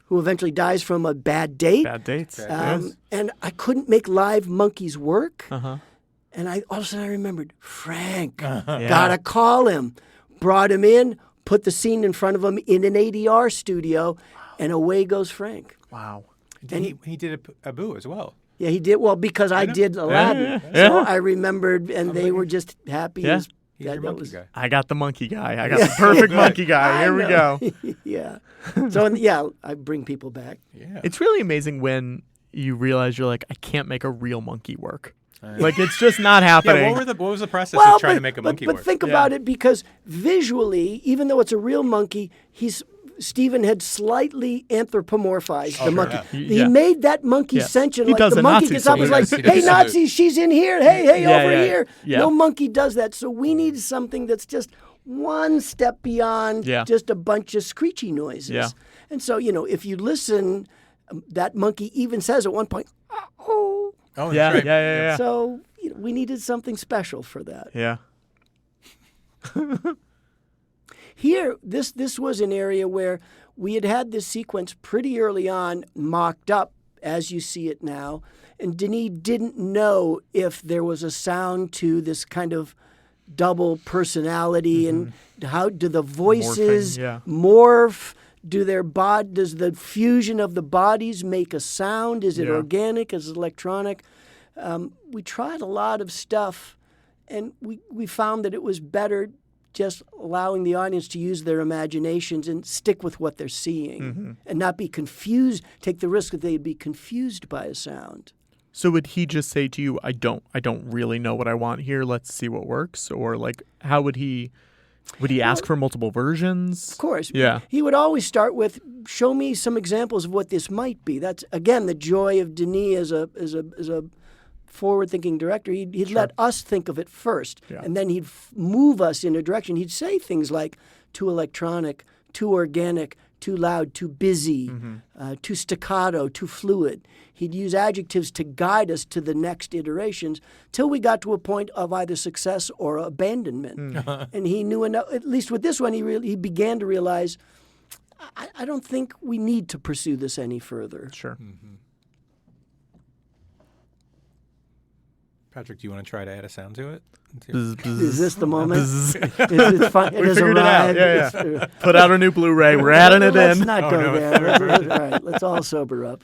who eventually dies from a bad date. Bad dates. And I couldn't make live monkeys work. And all of a sudden I remembered, Frank, gotta call him. Brought him in, put the scene in front of him in an ADR studio, and away goes Frank. Wow. And he did Abu as well. Yeah, he did. Well, because I did Aladdin. So I remembered, and they were just happy. He's your monkey guy. I got the monkey guy. I got the perfect monkey guy. Here we go. Yeah. So, I bring people back. Yeah. It's really amazing when you realize you're like, I can't make a real monkey work. Like, it's just not happening. Yeah, what was the process of trying to make a monkey work? But think about it, because visually, even though it's a real monkey, Stephen had slightly anthropomorphized the monkey. He made that monkey sentient. He like does the monkey gets up and is like, hey, Nazis, she's in here. Hey, over here. Yeah. No monkey does that. So we need something that's just one step beyond just a bunch of screechy noises. Yeah. And so, if you listen, that monkey even says at one point, oh. Oh, that's right. Yeah. So we needed something special for that. Yeah. Here, this was an area where we had this sequence pretty early on mocked up as you see it now, and Denis didn't know if there was a sound to this kind of double personality, and how do the voices morph? Does the fusion of the bodies make a sound? Is it organic? Is it electronic? We tried a lot of stuff, and we found that it was better just allowing the audience to use their imaginations and stick with what they're seeing and not be confused, take the risk that they'd be confused by a sound. So would he just say to you, I don't really know what I want here, let's see what works? Or like, how would he ask for multiple versions? Of course. Yeah. He would always start with, show me some examples of what this might be. That's, again, the joy of Denis as a forward-thinking director. He'd let us think of it first, and then he'd move us in a direction. He'd say things like, too electronic, too organic, too loud, too busy, too staccato, too fluid. He'd use adjectives to guide us to the next iterations till we got to a point of either success or abandonment. And he knew enough, at least with this one, he began to realize, I don't think we need to pursue this any further. Sure. Patrick, do you want to try to add a sound to it? Is this the moment? It's fun. We figured it out. Yeah. Put out a new Blu-ray. We're adding it Let's in. not go there. All right, let's all sober up.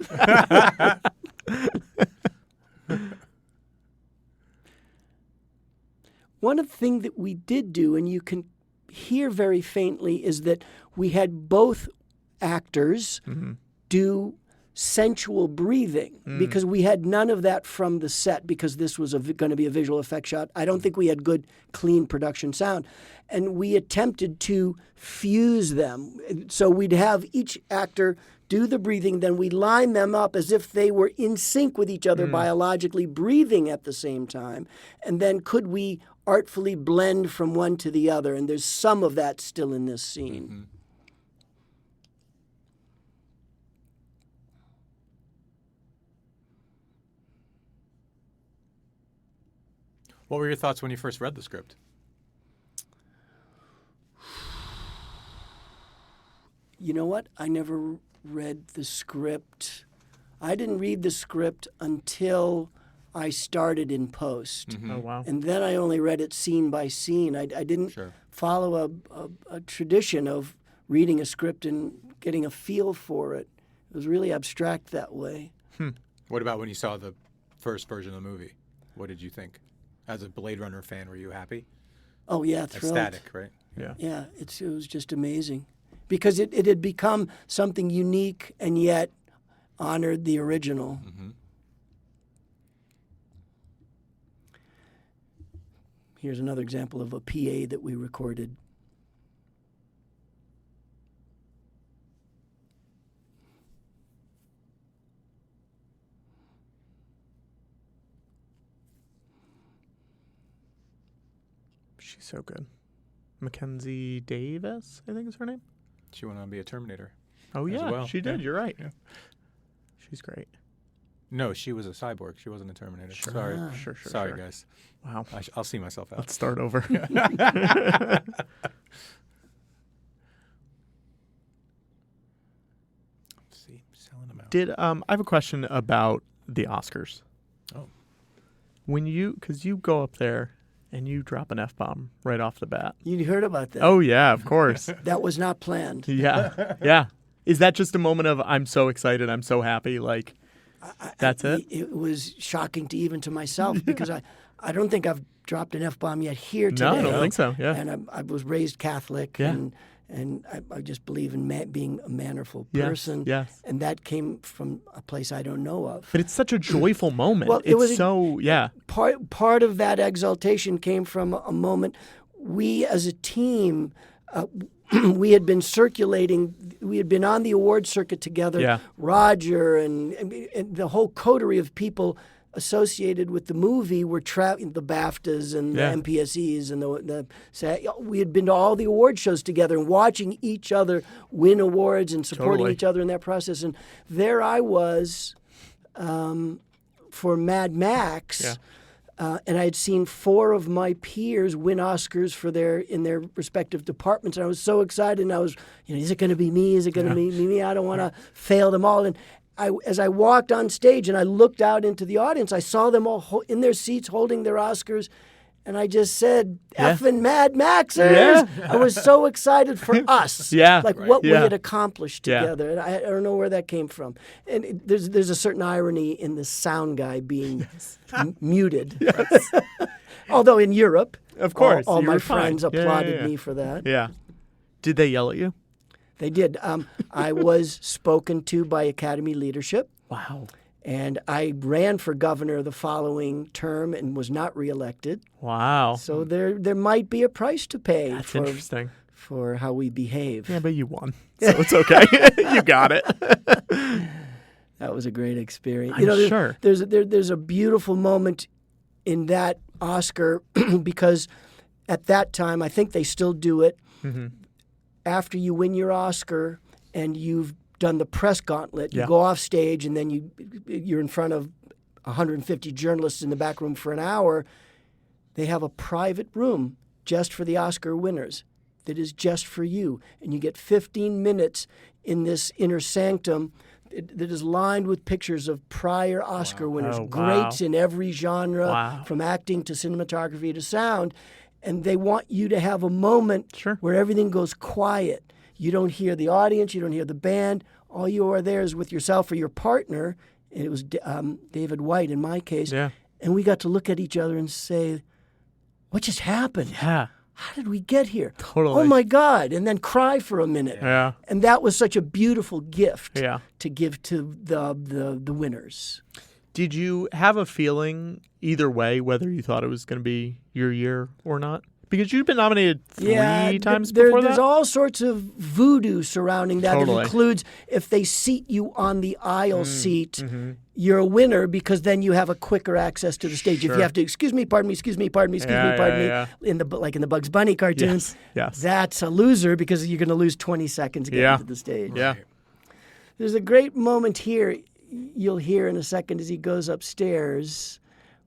One of the things that we did do, and you can hear very faintly, is that we had both actors do sensual breathing because we had none of that from the set because this was going to be a visual effect shot. I don't think we had good, clean production sound. And we attempted to fuse them. So we'd have each actor do the breathing, then we line them up as if they were in sync with each other biologically, breathing at the same time. And then could we artfully blend from one to the other? And there's some of that still in this scene. What were your thoughts when you first read the script? You know what? I never read the script. I didn't read the script until I started in post. Oh, wow. And then I only read it scene by scene. I didn't follow a tradition of reading a script and getting a feel for it. It was really abstract that way. What about when you saw the first version of the movie? What did you think? As a Blade Runner fan, were you happy? Oh, yeah, thrilled. Ecstatic, right? Yeah, it was just amazing because it had become something unique and yet honored the original. Mm-hmm. Here's another example of a PA that we recorded. She's so good. Mackenzie Davis, I think is her name. She went on to be a Terminator. Oh, yeah, well. she did. You're right. Yeah. She's great. No, she was a cyborg. She wasn't a Terminator. Sure. Sorry. Sure. Sorry, guys. Wow. I'll see myself out. Let's start over. Let's see. Selling them out. I have a question about the Oscars. Oh. Because you go up there and you drop an F-bomb right off the bat. You heard about that? Oh, yeah, of course. That was not planned. Yeah. Yeah. Is that just a moment of, I'm so excited, I'm so happy, like, that's it? It was shocking even to myself because I don't think I've dropped an F-bomb yet here today. No, I don't think so, yeah. And I was raised Catholic, and I just believe in being a mannerful person. Yes. And that came from a place I don't know of. But it's such a joyful moment. Well, Part of that exaltation came from a moment we as a team, we had been circulating, we had been on the award circuit together. Yeah. Roger and the whole coterie of people associated with the movie were the BAFTAs and the MPSEs and we had been to all the award shows together and watching each other win awards and supporting each other in that process. And there I was for Mad Max. Yeah. And I had seen 4 of my peers win Oscars in their respective departments, and I was so excited. And I was, is it going to be me? Is it going to be me? I don't want to fail them all. And as I walked on stage and I looked out into the audience, I saw them all in their seats holding their Oscars, and I just said, "Effing Mad Maxers!" I was so excited for us, what we had accomplished together. And I don't know where that came from. And there's a certain irony in the sound guy being muted. Yes. Although in Europe, of course, all my friends applauded me for that. Yeah. Did they yell at you? They did. I was spoken to by Academy leadership. Wow. And I ran for governor the following term and was not reelected. Wow. So there might be a price to pay. That's interesting. For how we behave. Yeah, but you won, so it's okay. You got it. That was a great experience. I'm sure. There's a beautiful moment in that Oscar because at that time, I think they still do it. Mm-hmm. After you win your Oscar and you've done the press gauntlet, you go off stage and then you're in front of 150 journalists in the back room for an hour. They have a private room just for the Oscar winners that is just for you. And you get 15 minutes in this inner sanctum that is lined with pictures of prior Oscar winners, greats in every genre, from acting to cinematography to sound. And they want you to have a moment where everything goes quiet. You don't hear the audience. You don't hear the band. All you are there is with yourself or your partner. And it was David White in my case. Yeah. And we got to look at each other and say, what just happened? Yeah. How did we get here? Totally. Oh, my God. And then cry for a minute. Yeah. And that was such a beautiful gift to give to the winners. Did you have a feeling either way, whether you thought it was going to be your year or not? Because you've been nominated 3 times before that? There's all sorts of voodoo surrounding that. Totally. It includes if they seat you on the aisle seat, you're a winner because then you have a quicker access to the stage. If you have to, excuse me, pardon me, in the Bugs Bunny cartoons, that's a loser because you're going to lose 20 seconds getting to the stage. Yeah. There's a great moment here you'll hear in a second as he goes upstairs.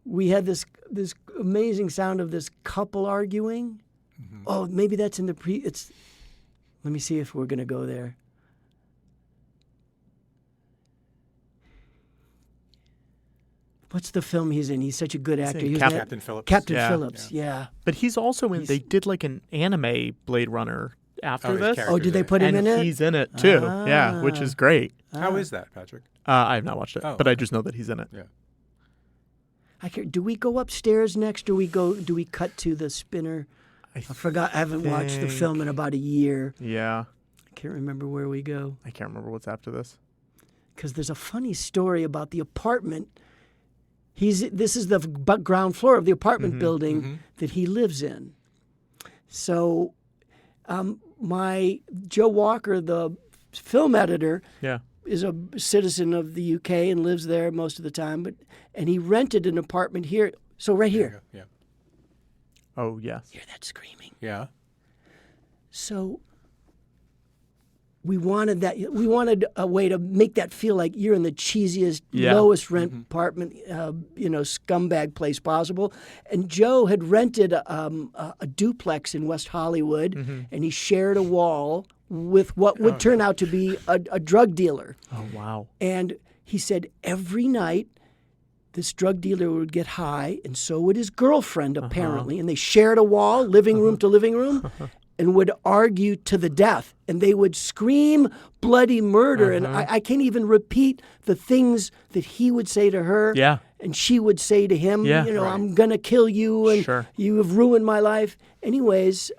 We had this amazing sound of this couple arguing. Mm-hmm. Oh, maybe that's in the let me see if we're going to go there. What's the film he's in? He's such a good actor. Captain Phillips. Captain Phillips, yeah. But he's also in, they did like an anime Blade Runner after this. Oh, did they put him in it? And he's in it too, which is great. How is that, Patrick? I have not watched it, but I just know that he's in it. Yeah. Do we go upstairs next, or do we cut to the spinner? I forgot. I haven't watched the film in about a year. Yeah. I can't remember where we go. I can't remember what's after this. Because there's a funny story about the apartment. This is the ground floor of the apartment building that he lives in. So Joe Walker, the film editor, is a citizen of the UK and lives there most of the time. And he rented an apartment here. So right here. Yeah. Oh, yes. Hear that screaming? Yeah. So we wanted a way to make that feel like you're in the cheesiest, lowest rent apartment, scumbag place possible. And Joe had rented a duplex in West Hollywood, and he shared a wall with what would turn out to be a drug dealer. Oh, wow. And he said every night this drug dealer would get high, and so would his girlfriend, apparently. And they shared a wall, living room to living room, and would argue to the death. And they would scream bloody murder. And I can't even repeat the things that he would say to her. Yeah. And she would say to him, I'm going to kill you, and you have ruined my life. Anyways,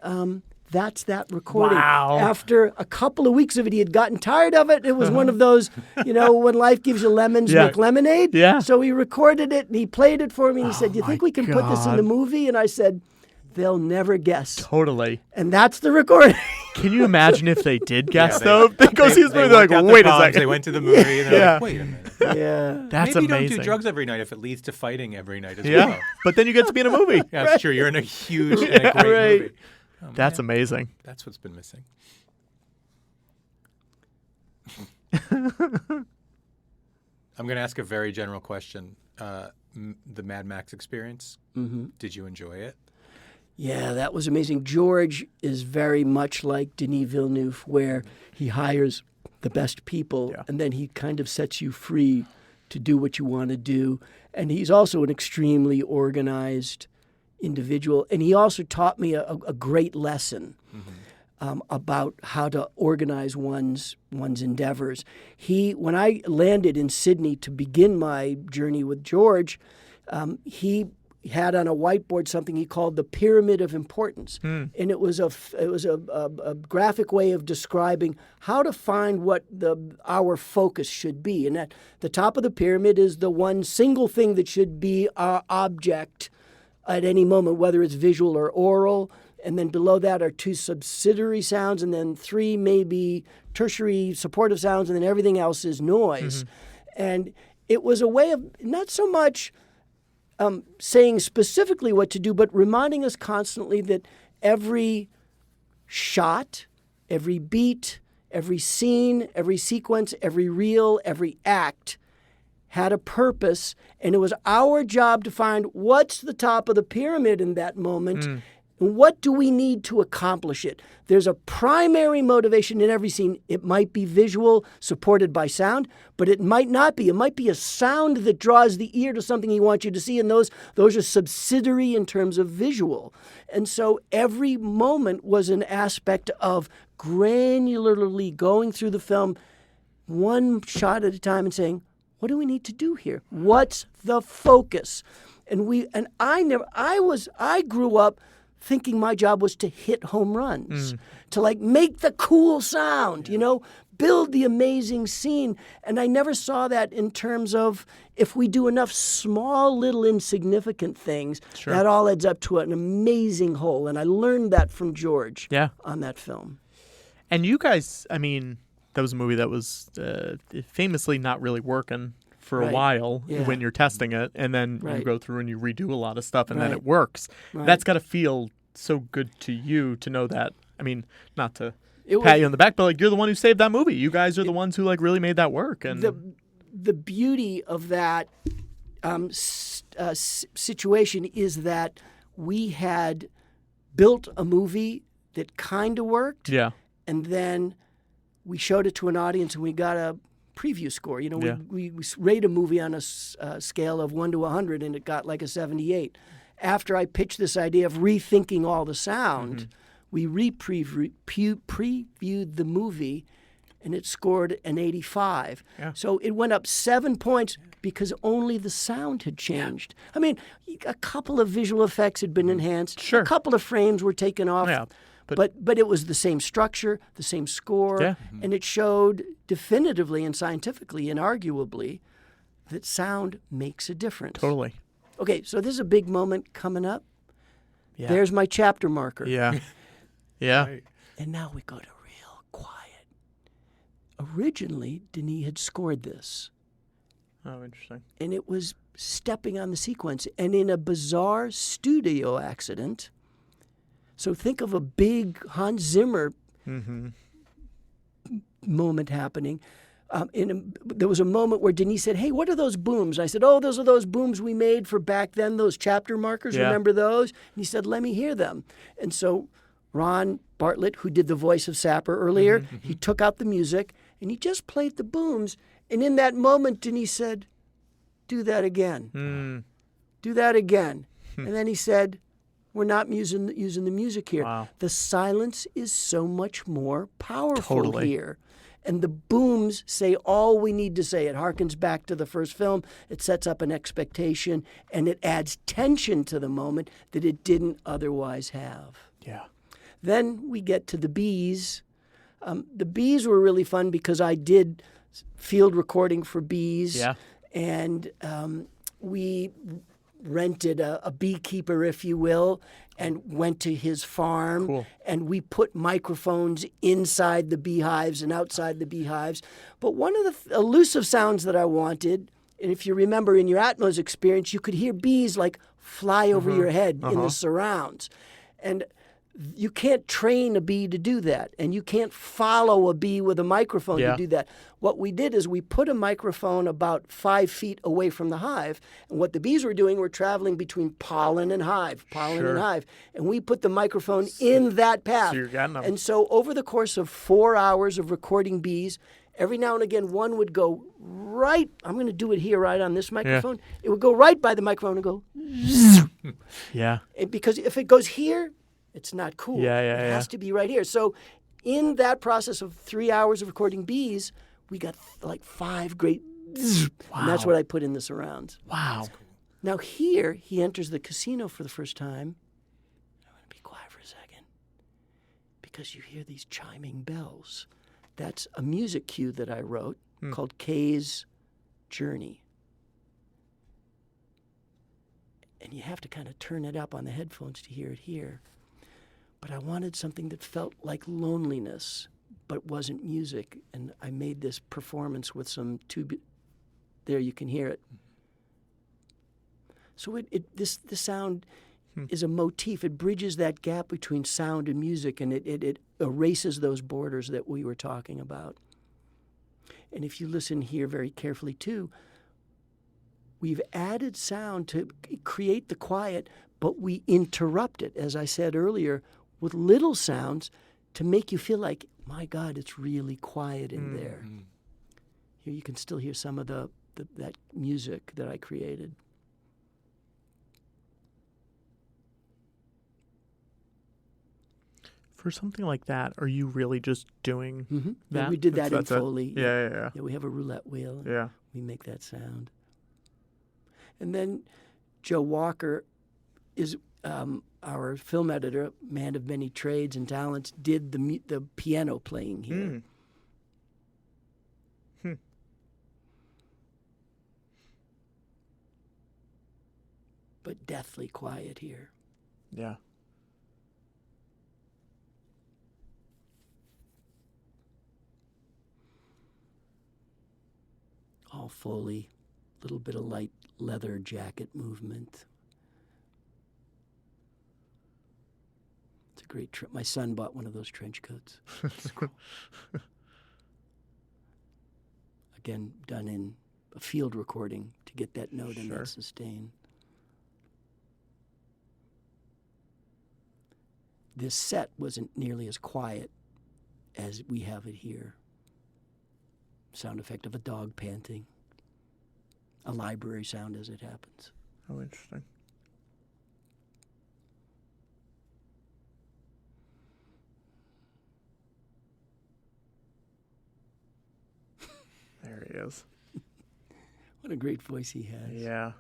that's that recording. Wow. After a couple of weeks of it, he had gotten tired of it. It was one of those, when life gives you lemons, make lemonade. Yeah. So he recorded it, and he played it for me, and he said, do you think we can put this in the movie? And I said, they'll never guess. Totally. And that's the recording. Can you imagine if they did guess, though? Because he's really like, wait a second. They went to the movie, and they're like, wait a minute. Yeah. That's Maybe amazing. don't do drugs every night if it leads to fighting every night as well. But then you get to be in a movie. Yeah, that's true. You're in a huge and a great movie. Oh, that's amazing. That's what's been missing. I'm going to ask a very general question. The Mad Max experience, did you enjoy it? Yeah, that was amazing. George is very much like Denis Villeneuve, where he hires the best people, and then he kind of sets you free to do what you want to do. And he's also an extremely organized individual. And he also taught me a great lesson about how to organize one's endeavors. When I landed in Sydney to begin my journey with George, he had on a whiteboard something he called the pyramid of importance, and it was a graphic way of describing how to find what our focus should be. And at the top of the pyramid is the one single thing that should be our object at any moment, whether it's visual or oral. And then below that are 2 subsidiary sounds, and then 3 maybe tertiary supportive sounds, and then everything else is noise. And it was a way of not so much saying specifically what to do, but reminding us constantly that every shot, every beat, every scene, every sequence, every reel, every act had a purpose, and it was our job to find what's the top of the pyramid in that moment, and what do we need to accomplish it. There's a primary motivation in every scene. It might be visual, supported by sound, but it might not be. It might be a sound that draws the ear to something he wants you to see, and those are subsidiary in terms of visual. And so every moment was an aspect of granularly going through the film, one shot at a time, and saying, what do we need to do here? What's the focus? And I grew up thinking my job was to hit home runs, to make the cool sound, build the amazing scene. And I never saw that in terms of if we do enough small, little, insignificant things, that all adds up to an amazing whole. And I learned that from George on that film. And you guys, that was a movie that was famously not really working for a while when you're testing it, and then you go through and you redo a lot of stuff, and then it works. That's got to feel so good to you to know that. Not to pat you on the back, but you're the one who saved that movie. You guys are the ones who really made that work. And the beauty of that situation is that we had built a movie that kind of worked. Yeah. And then we showed it to an audience, and we got a preview score. We rate a movie on a scale of 1 to 100, and it got a 78. After I pitched this idea of rethinking all the sound, we previewed the movie, and it scored an 85. Yeah. So it went up 7 points because only the sound had changed. I mean, a couple of visual effects had been enhanced. Sure. A couple of frames were taken off. Yeah. But it was the same structure, the same score, and it showed definitively and scientifically and arguably that sound makes a difference. Totally. Okay, so this is a big moment coming up. Yeah. There's my chapter marker. Yeah. Yeah. Right. And now we go to real quiet. Originally, Denis had scored this. Oh, interesting. And it was stepping on the sequence. And in a bizarre studio accident, so think of a big Hans Zimmer moment happening. There was a moment where Denis said, "Hey, what are those booms?" I said, "Oh, those are those booms we made for back then, those chapter markers. Yeah. Remember those?" And he said, "Let me hear them." And so Ron Bartlett, who did the voice of Sapper earlier, he took out the music and he just played the booms. And in that moment, Denis said, "Do that again. Do that again." And then he said, "We're not using the music here." Wow. The silence is so much more powerful Totally. here. And the booms say all we need to say. It harkens back to the first film. It sets up an expectation, and it adds tension to the moment that it didn't otherwise have. Yeah. Then we get to the bees. The bees were really fun because I did field recording for bees. Yeah. And we rented a beekeeper, if you will, and went to his farm. Cool. And we put microphones inside the beehives and outside the beehives. But one of the elusive sounds that I wanted, and if you remember in your Atmos experience, you could hear bees like fly over your head in the surrounds. And you can't train a bee to do that, and you can't follow a bee with a microphone to do that. What we did is we put a microphone about 5 feet away from the hive, and what the bees were doing were traveling between pollen and hive, and we put the microphone in that path. So you're getting them. And so over the course of 4 hours of recording bees, every now and again one would go right, I'm going to do it here right on this microphone, it would go right by the microphone and go, Yeah. because if it goes here, it's not cool. Yeah. It has to be right here. So in that process of 3 hours of recording bees, we got like 5 great and that's what I put in the surrounds. Wow. Now here, he enters the casino for the first time. I'm going to be quiet for a second because you hear these chiming bells. That's a music cue that I wrote called Kay's Journey. And you have to kind of turn it up on the headphones to hear it here. But I wanted something that felt like loneliness, but wasn't music. And I made this performance with some tube. There, you can hear it. So this sound is a motif. It bridges that gap between sound and music, and it erases those borders that we were talking about. And if you listen here very carefully, too, we've added sound to create the quiet, but we interrupt it, as I said earlier, with little sounds to make you feel like, my God, it's really quiet in there. Here you can still hear some of that music that I created. For something like that, are you really just doing that? Yeah, we did that in That's it? Foley. Yeah. Yeah, we have a roulette wheel. Yeah. We make that sound. And then Joe Walker is our film editor, man of many trades and talents, did the piano playing here. But deathly quiet here. Yeah. All Foley, little bit of light leather jacket movement. It's a great trip. My son bought one of those trench coats. Again, done in a field recording to get that note and that sustain. This set wasn't nearly as quiet as we have it here. Sound effect of a dog panting. A library sound as it happens. Oh, interesting. There he is. What a great voice he has. Yeah.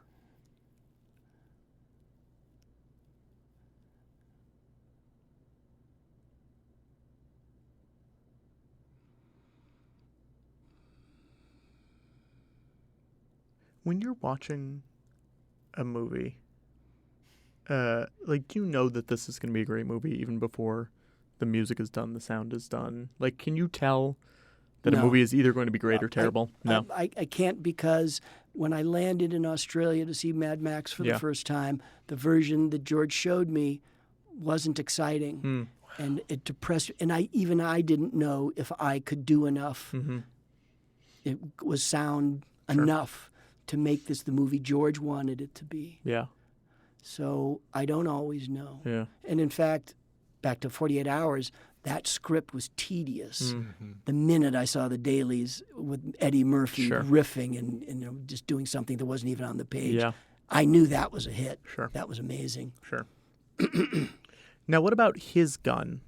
When you're watching a movie, like, do you know that this is going to be a great movie even before the music is done, the sound is done? Like, can you tell that a movie is either going to be great or terrible? No. I can't, because when I landed in Australia to see Mad Max for the first time, the version that George showed me wasn't exciting. And it depressed, and I didn't know if I could do enough. It was sound enough to make this the movie George wanted it to be. Yeah. So I don't always know. Yeah. And in fact, back to 48 Hours, that script was tedious. The minute I saw the dailies with Eddie Murphy riffing and just doing something that wasn't even on the page, I knew that was a hit. That was amazing. Now, what about his gun?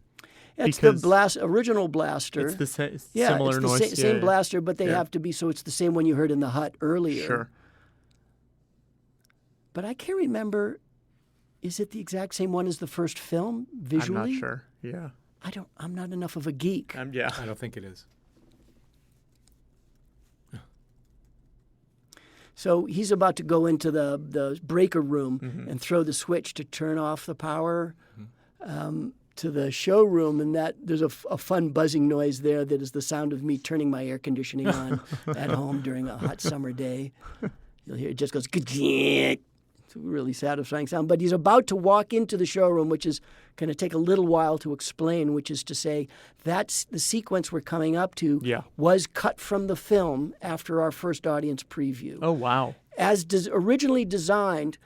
It's the original blaster. It's the similar noise. It's the same blaster, but they have to be, so it's the same one you heard in the hut earlier. But I can't remember, is it the exact same one as the first film, visually? I'm not sure. Yeah. I'm not enough of a geek. I don't think it is. So he's about to go into the breaker room and throw the switch to turn off the power to the showroom, and that there's a fun buzzing noise there that is the sound of me turning my air conditioning on at home during a hot summer day. You'll hear it just goes, ka-jink. It's a really satisfying sound. But he's about to walk into the showroom, which is going to take a little while to explain, which is to say that's the sequence we're coming up to was cut from the film after our first audience preview. Oh, wow. As originally designed,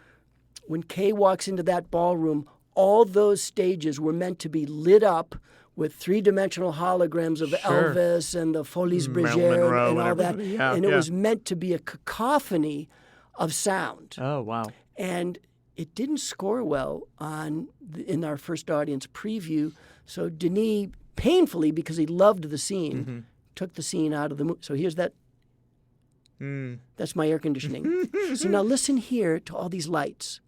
when Kay walks into that ballroom, all those stages were meant to be lit up with three-dimensional holograms of Elvis and the Folies Bergère and all that. And it was meant to be a cacophony of sound. Oh, wow. And it didn't score well in our first audience preview. So Denis, painfully, because he loved the scene, took the scene out of the movie. So here's that. That's my air conditioning. So now listen here to all these lights.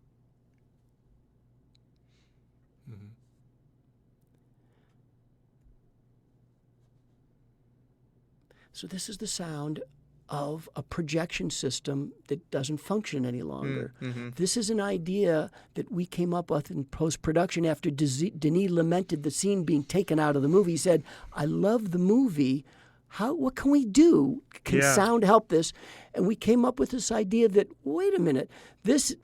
So this is the sound of a projection system that doesn't function any longer. This is an idea that we came up with in post-production after Denis lamented the scene being taken out of the movie. He said, I love the movie. What can we do? Can sound help this? And we came up with this idea that, wait a minute, this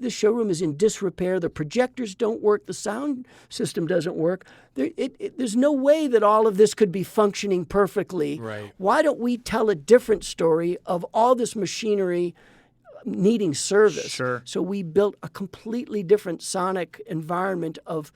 showroom is in disrepair. The projectors don't work. The sound system doesn't work. There's no way that all of this could be functioning perfectly. Right. Why don't we tell a different story of all this machinery needing service? Sure. So we built a completely different sonic environment of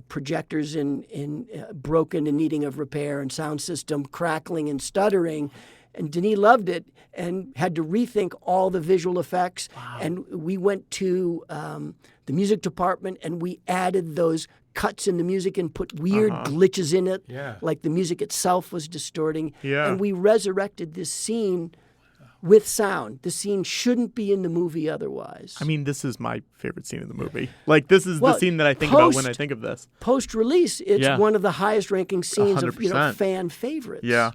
projectors in broken and needing of repair, and sound system crackling and stuttering. And Denis loved it and had to rethink all the visual effects. Wow. And we went to the music department and we added those cuts in the music and put weird glitches in it, like the music itself was distorting. And we resurrected this scene with sound. The scene shouldn't be in the movie otherwise. I mean, this is my favorite scene in the movie. Like, this is the scene that I think about when I think of this. Post-release, it's one of the highest-ranking scenes 100%. Of fan favorites. Yeah.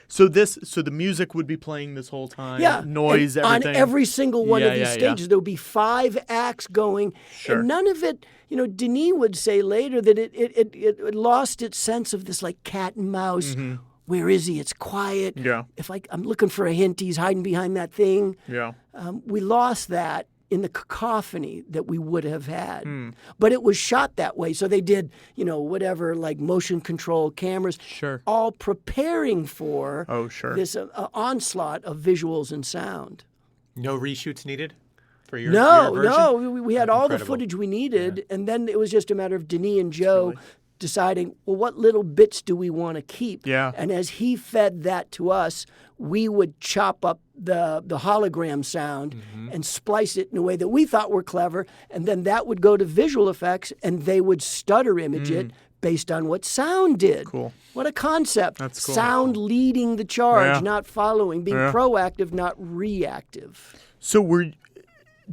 So the music would be playing this whole time. Yeah. Noise, and everything. On every single one of these stages, there would be 5 acts going. Sure. And none of it, Denis would say later that it lost its sense of this, like, cat and mouse. Where is he? It's quiet. Yeah. If I'm looking for a hint, he's hiding behind that thing. Yeah. We lost that in the cacophony that we would have had. But it was shot that way. So they did, whatever, like motion control cameras. Sure. All preparing for this onslaught of visuals and sound. No reshoots needed for your version? No. We had all the footage we needed. And then it was just a matter of Denis and Joe deciding, well, what little bits do we want to keep? Yeah. And as he fed that to us, we would chop up the hologram sound and splice it in a way that we thought were clever, and then that would go to visual effects, and they would stutter image it based on what sound did. Cool. What a concept. That's cool. Sound leading the charge, not following, being proactive, not reactive. So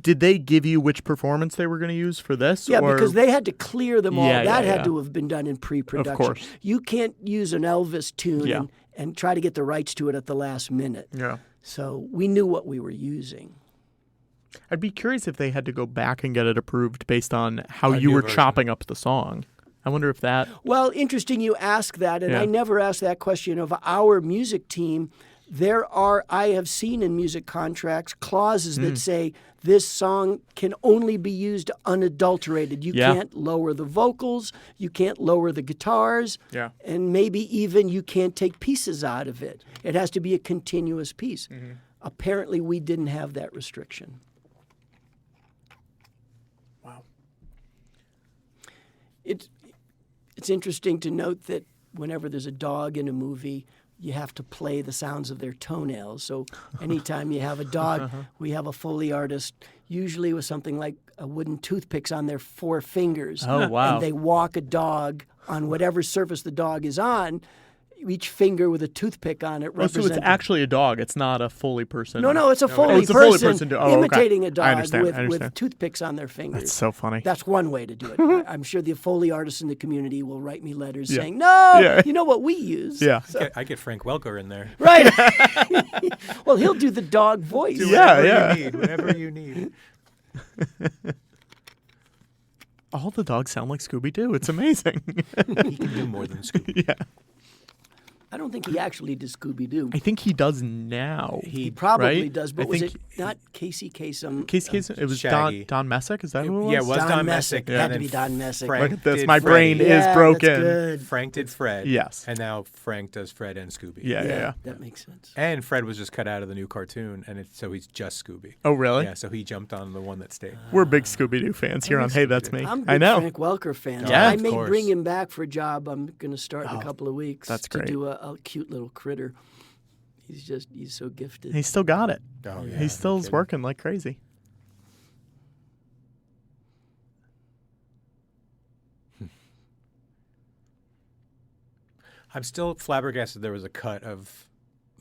did they give you which performance they were going to use for this? Yeah, or? because they had to clear them all. Yeah, that yeah, had to have been done in pre-production. Of course. You can't use an Elvis tune and try to get the rights to it at the last minute. Yeah. So we knew what we were using. I'd be curious if they had to go back and get it approved based on how you were chopping up the song. I wonder if that... Well, interesting you ask that, and I never asked that question of our music team. I have seen in music contracts clauses that say this song can only be used unadulterated. You can't lower the vocals, you can't lower the guitars, and maybe even you can't take pieces out of it. It has to be a continuous piece. Mm-hmm. Apparently, we didn't have that restriction. Wow. It's interesting to note that whenever there's a dog in a movie, you have to play the sounds of their toenails. So anytime you have a dog, we have a Foley artist, usually with something like a wooden toothpicks on their 4 fingers. Oh, wow. And they walk a dog on whatever surface the dog is on, each finger with a toothpick on it represents... So it's actually a dog. It's not a Foley person. No, it's a Foley person imitating a dog with toothpicks on their fingers. That's so funny. That's one way to do it. I'm sure the Foley artists in the community will write me letters saying, no, you know what we use. Yeah. So, I get Frank Welker in there. Right. Well, he'll do the dog voice. Whatever you need. All the dogs sound like Scooby-Doo. It's amazing. He can do more than Scooby. Yeah. I don't think he actually did Scooby-Doo. I think he does now. He probably does, but was it not Casey Kasem? Casey Kasem? It was Don Messick? Is that who it was? Yeah, it was Don Messick. It had to be Don Messick. Look at this. My brain is broken. That's good. Frank did Fred. Yes. And now Frank does Fred and Scooby. Yeah. That makes sense. And Fred was just cut out of the new cartoon, and so he's just Scooby. Oh, really? Yeah, so he jumped on the one that stayed. We're big Scooby-Doo fans here on Hey, That's Me. I'm a I big know. Frank Welker fan. Yeah, I may bring him back for a job I'm going to start in a couple of weeks. That's great. To do a cute little critter. He's so gifted. He still got it. Oh, yeah. He still is working like crazy. I'm still flabbergasted there was a cut of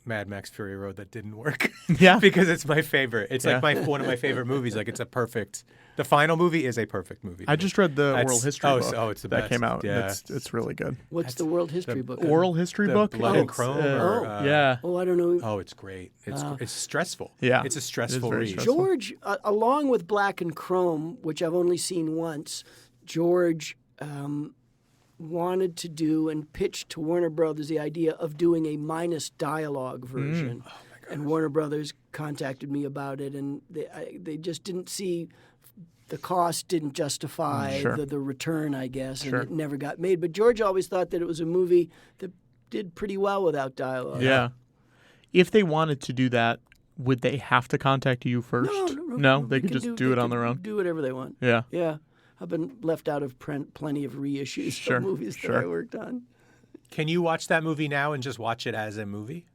Mad Max Fury Road that didn't work. Yeah. Because it's my favorite. It's like one of my favorite movies. Like it's the final movie is a perfect movie. I just read the oral history book. Oh, it's the that best. came out. Yeah. It's really good. What's the world history book? Oral history book? Blood and Chrome. Yeah. Oh, I don't know. Oh, it's great. It's stressful. Yeah. It's a stressful very read. stressful. George, along with Black and Chrome, which I've only seen once, George wanted to do and pitched to Warner Brothers the idea of doing a minus dialogue version. Oh my gosh. And Warner Brothers contacted me about it, and they just didn't see the cost didn't justify the return, I guess, and it never got made. But George always thought that it was a movie that did pretty well without dialogue. Yeah. If they wanted to do that, would they have to contact you first? No, they could just do it on their own. Do whatever they want. Yeah. Yeah. I've been left out of plenty of reissues of movies that I worked on. Can you watch that movie now and just watch it as a movie?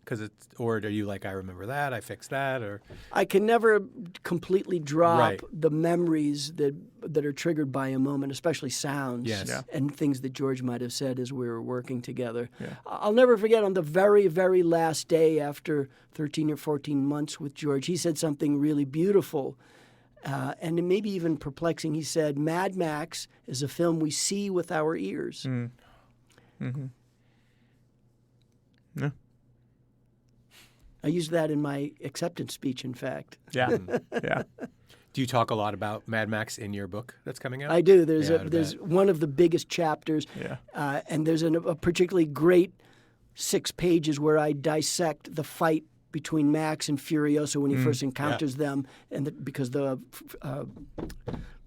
Or are you like, I remember that, I fixed that, or I can never completely drop the memories that are triggered by a moment, especially sounds and things that George might have said as we were working together. Yeah. I'll never forget on the very, very last day after 13 or 14 months with George, he said something really beautiful. And maybe even perplexing. He said, Mad Max is a film we see with our ears. Mm-hmm. Yeah. I used that in my acceptance speech, in fact. Yeah. Yeah. Do you talk a lot about Mad Max in your book that's coming out? I do. There's one of the biggest chapters, and there's a particularly great 6 pages where I dissect the fight between Max and Furiosa when he first encounters them, and because the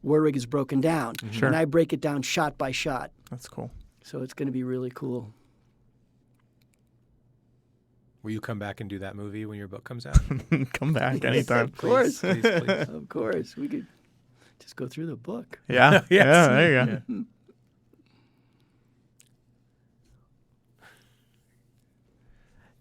war rig is broken down. Sure. And I break it down shot by shot. That's cool. So it's going to be really cool. Will you come back and do that movie when your book comes out? Come back anytime. Of course. Please. Of course. We could just go through the book. Yeah. Yes. Yeah, there you go. Yeah.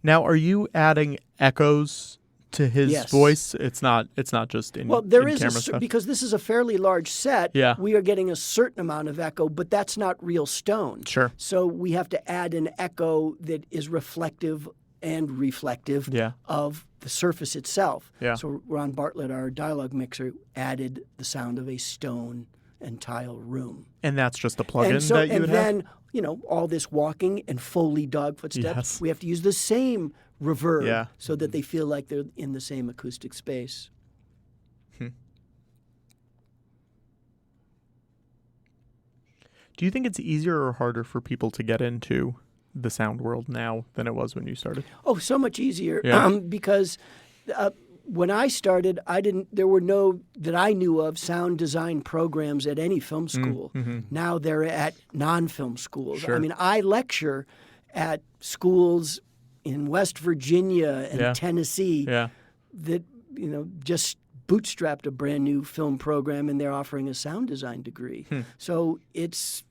Now, are you adding echoes to his voice? It's not just in there in is camera stuff. Because this is a fairly large set. Yeah. We are getting a certain amount of echo, but that's not real stone. Sure. So we have to add an echo that is reflective and reflective of the surface itself. Yeah. So Ron Bartlett, our dialogue mixer, added the sound of a stone and tile room. And that's just a plugin that you would have? All this walking and Foley dog footsteps, we have to use the same reverb so that they feel like they're in the same acoustic space. Do you think it's easier or harder for people to get into the sound world now than it was when you started? Oh, so much easier. Because when I started, there were no, that I knew of, sound design programs at any film school. Now they're at non-film schools. Sure. I mean, I lecture at schools in West Virginia and Tennessee that, just bootstrapped a brand new film program, and they're offering a sound design degree. So it's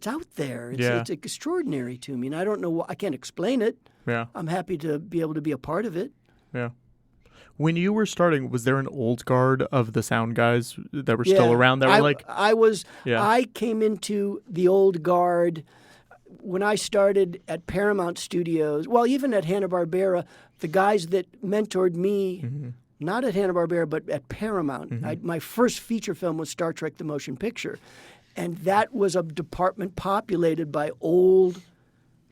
out there. It's extraordinary to me, and I don't know. I can't explain it. Yeah, I'm happy to be able to be a part of it. Yeah. When you were starting, was there an old guard of the sound guys that were still around that were I came into the old guard when I started at Paramount Studios. Well, even at Hanna-Barbera, the guys that mentored me, not at Hanna-Barbera, but at Paramount. My first feature film was Star Trek: The Motion Picture. And that was a department populated by old,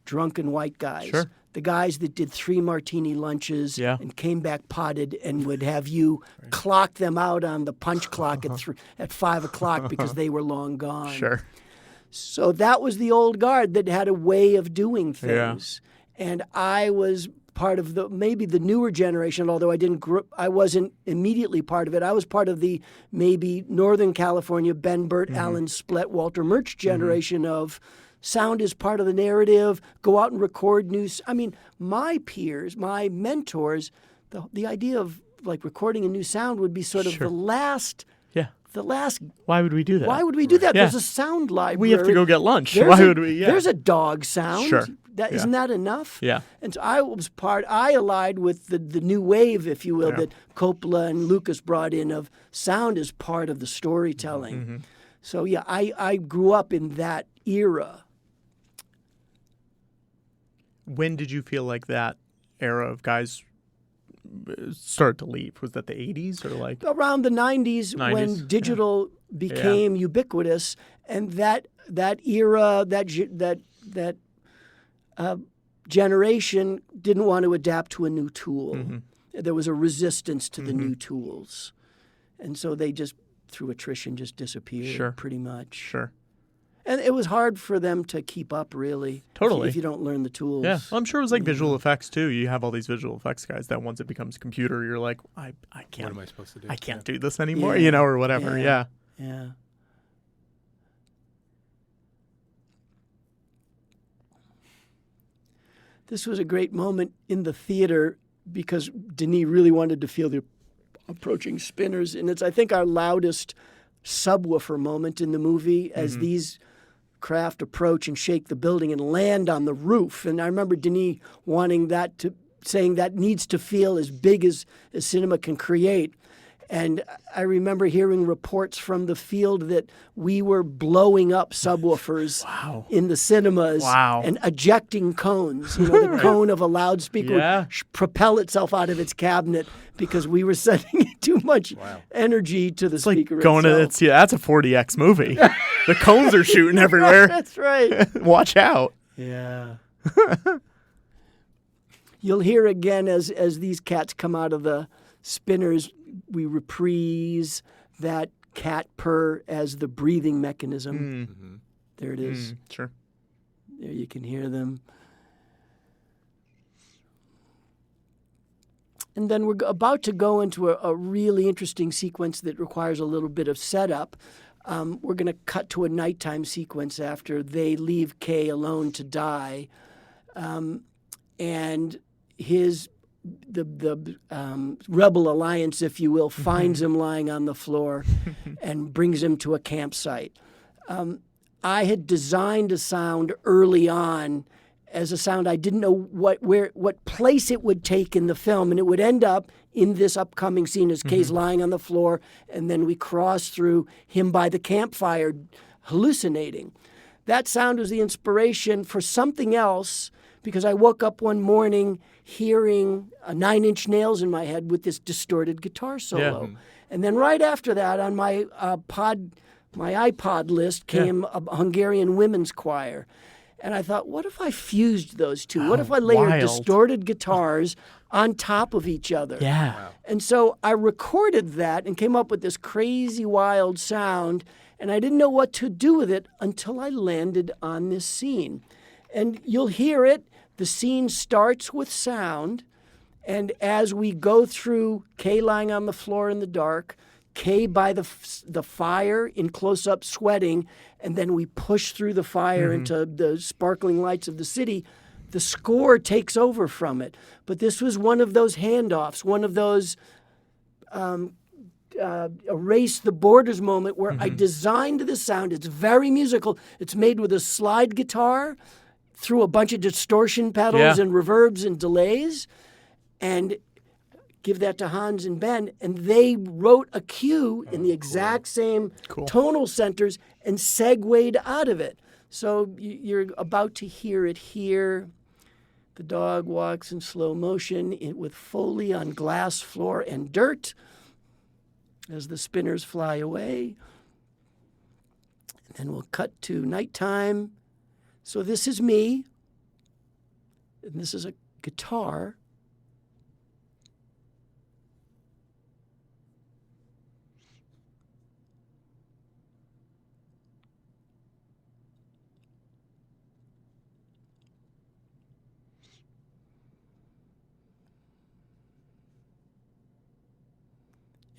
drunken white guys. Sure. The guys that did 3 martini lunches and came back potted and would have you clock them out on the punch clock at 5 o'clock because they were long gone. Sure. So that was the old guard that had a way of doing things. And I was part of maybe the newer generation, although I wasn't immediately part of it. I was part of the maybe Northern California, Ben Burt, Alan Splett, Walter Murch generation of sound is part of the narrative, go out and record news. I mean, my peers, my mentors, the idea of like recording a new sound would be sort of the last. Why would we do that? Why would we do that? There's a sound library. We have to go get lunch. Why would we? There's a dog sound. Sure. Isn't that enough? Yeah. And so I allied with the new wave, if you will, that Coppola and Lucas brought in of sound as part of the storytelling. So I grew up in that era. When did you feel like that era of guys started to leave? Was that the 80s or like around the 90s when digital became ubiquitous, and that era, that generation didn't want to adapt to a new tool. There was a resistance to the new tools, and so they just through attrition just disappeared pretty much. Sure. And it was hard for them to keep up, really. Totally. If you don't learn the tools. Yeah. Well, I'm sure it was like visual effects, too. You have all these visual effects guys that once it becomes computer, you're like, I can't. What am I supposed to do? I can't do this anymore, or whatever. Yeah. This was a great moment in the theater because Denis really wanted to feel the approaching spinners. And it's, I think, our loudest subwoofer moment in the movie as these craft approach and shake the building and land on the roof. And I remember Denis saying that needs to feel as big as cinema can create. And I remember hearing reports from the field that we were blowing up subwoofers in the cinemas and ejecting cones. The cone of a loudspeaker would propel itself out of its cabinet because we were sending too much energy to the speaker itself. That's a 40X movie. The cones are shooting everywhere. That's right. Watch out. Yeah. You'll hear again as these cats come out of the spinners, we reprise that cat purr as the breathing mechanism. There it is. Sure. There you can hear them. And then we're about to go into a really interesting sequence that requires a little bit of setup. We're going to cut to a nighttime sequence after they leave Kay alone to die. And the Rebel Alliance, if you will, finds him lying on the floor and brings him to a campsite. I had designed a sound early on as a sound I didn't know what place it would take in the film, and it would end up in this upcoming scene as Kay's lying on the floor, and then we cross through him by the campfire hallucinating. That sound was the inspiration for something else because I woke up one morning hearing Nine Inch Nails in my head with this distorted guitar solo. Yeah. And then right after that, on my iPod list came a Hungarian women's choir. And I thought, what if I fused those two? What if I layered distorted guitars on top of each other? Yeah. Wow. And so I recorded that and came up with this crazy, wild sound. And I didn't know what to do with it until I landed on this scene. And you'll hear it. The scene starts with sound. And as we go through Kay lying on the floor in the dark, Kay by the fire in close-up sweating, and then we push through the fire into the sparkling lights of the city, the score takes over from it. But this was one of those handoffs, one of those erase the borders moment where I designed the sound. It's very musical. It's made with a slide guitar through a bunch of distortion pedals and reverbs and delays, and give that to Hans and Ben, and they wrote a cue in the exact same tonal centers and segued out of it. So you're about to hear it here. The dog walks in slow motion with Foley on glass floor and dirt as the spinners fly away. And then we'll cut to nighttime. So this is me, and this is a guitar.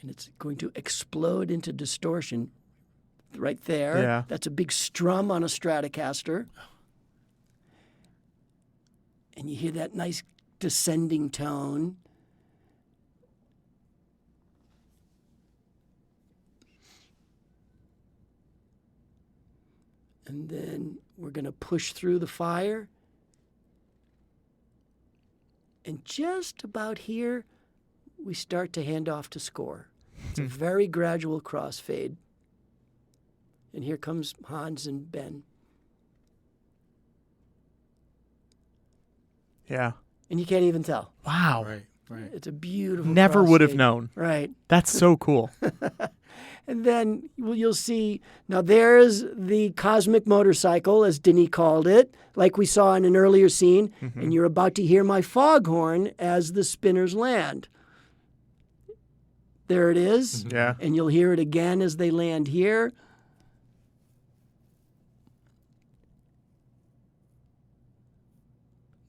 And it's going to explode into distortion right there. Yeah. That's a big strum on a Stratocaster. And you hear that nice descending tone. And then we're going to push through the fire. And just about here, we start to hand off to score. It's a very gradual crossfade. And here comes Hans and Ben. Yeah. And you can't even tell. Wow. Right. It's a beautiful Never would have crossfade. known. Right. That's so cool. And then you'll see, now there's the cosmic motorcycle, as Denis called it, like we saw in an earlier scene. And you're about to hear my foghorn as the spinners land. There it is. Yeah. And you'll hear it again as they land here.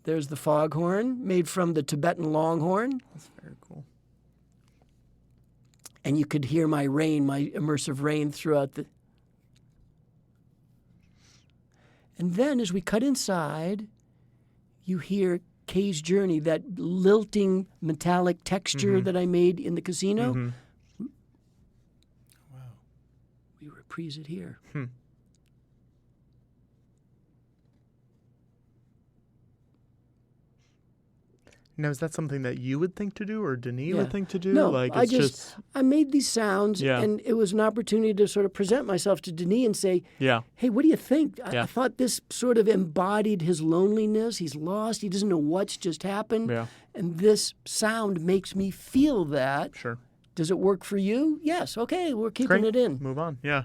There's the foghorn, made from the Tibetan longhorn. That's very cool. And you could hear my rain, my immersive rain throughout the... And then as we cut inside, you hear Kay's journey, that lilting metallic texture that I made in the casino. Wow. We reprise it here. Now, is that something that you would think to do, or Denis would think to do? No, like, it's I made these sounds, Yeah. and it was an opportunity to sort of present myself to Denis and say, Yeah. hey, what do you think? Yeah. I thought this sort of embodied his loneliness. He's lost. He doesn't know what's just happened. Yeah. And this sound makes me feel that. Sure. Does it work for you? Yes. Okay, we're keeping Great. it in. Move on. Yeah.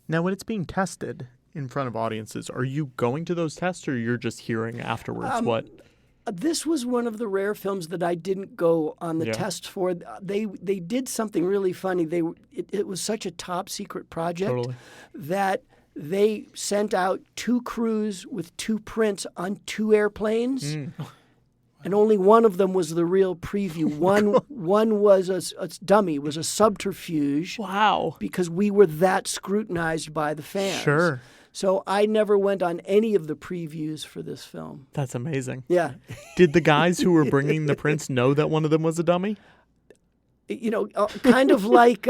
Now, when it's being tested in front of audiences, are you going to those tests, or you're just hearing afterwards what? This was one of the rare films that I didn't go on the test for. They did something really funny. It was such a top secret project that they sent out 2 crews with 2 prints on 2 airplanes. And only one of them was the real preview. One was a dummy, was a subterfuge. Wow. Because we were that scrutinized by the fans. Sure. So I never went on any of the previews for this film. That's amazing. Yeah. Did the guys who were bringing the prints know that one of them was a dummy? You know, kind of like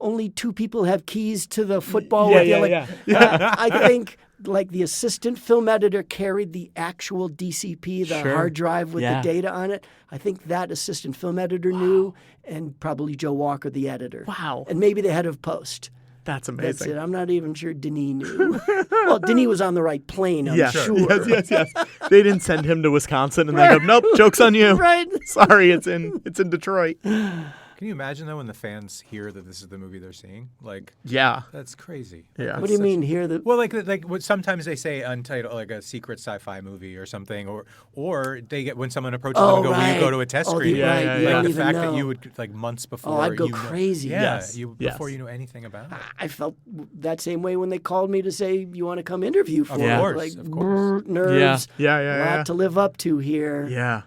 only 2 people have keys to the football. I think like the assistant film editor carried the actual DCP, the hard drive with the data on it. I think that assistant film editor knew, and probably Joe Walker, the editor. Wow. And maybe the head of post. That's amazing. That's it. I'm not even sure Denis knew. Well, Denis was on the right plane, I'm sure. Yes. They didn't send him to Wisconsin and they go, nope, joke's on you. Right. Sorry, it's in Detroit. Can you imagine, though, when the fans hear that this is the movie they're seeing? Like, yeah, that's crazy. Yeah. What do you mean hear that? Well, like what sometimes they say untitled, like a secret sci-fi movie or something, or they get when someone approaches them and go, "Will you go to a test screening?" Like the fact that you would like months before. I'd go crazy. Before you know anything about it. I felt that same way when they called me to say, "You want to come interview for it?" Of course. Nerves. A lot Yeah. to live up to here. Yeah.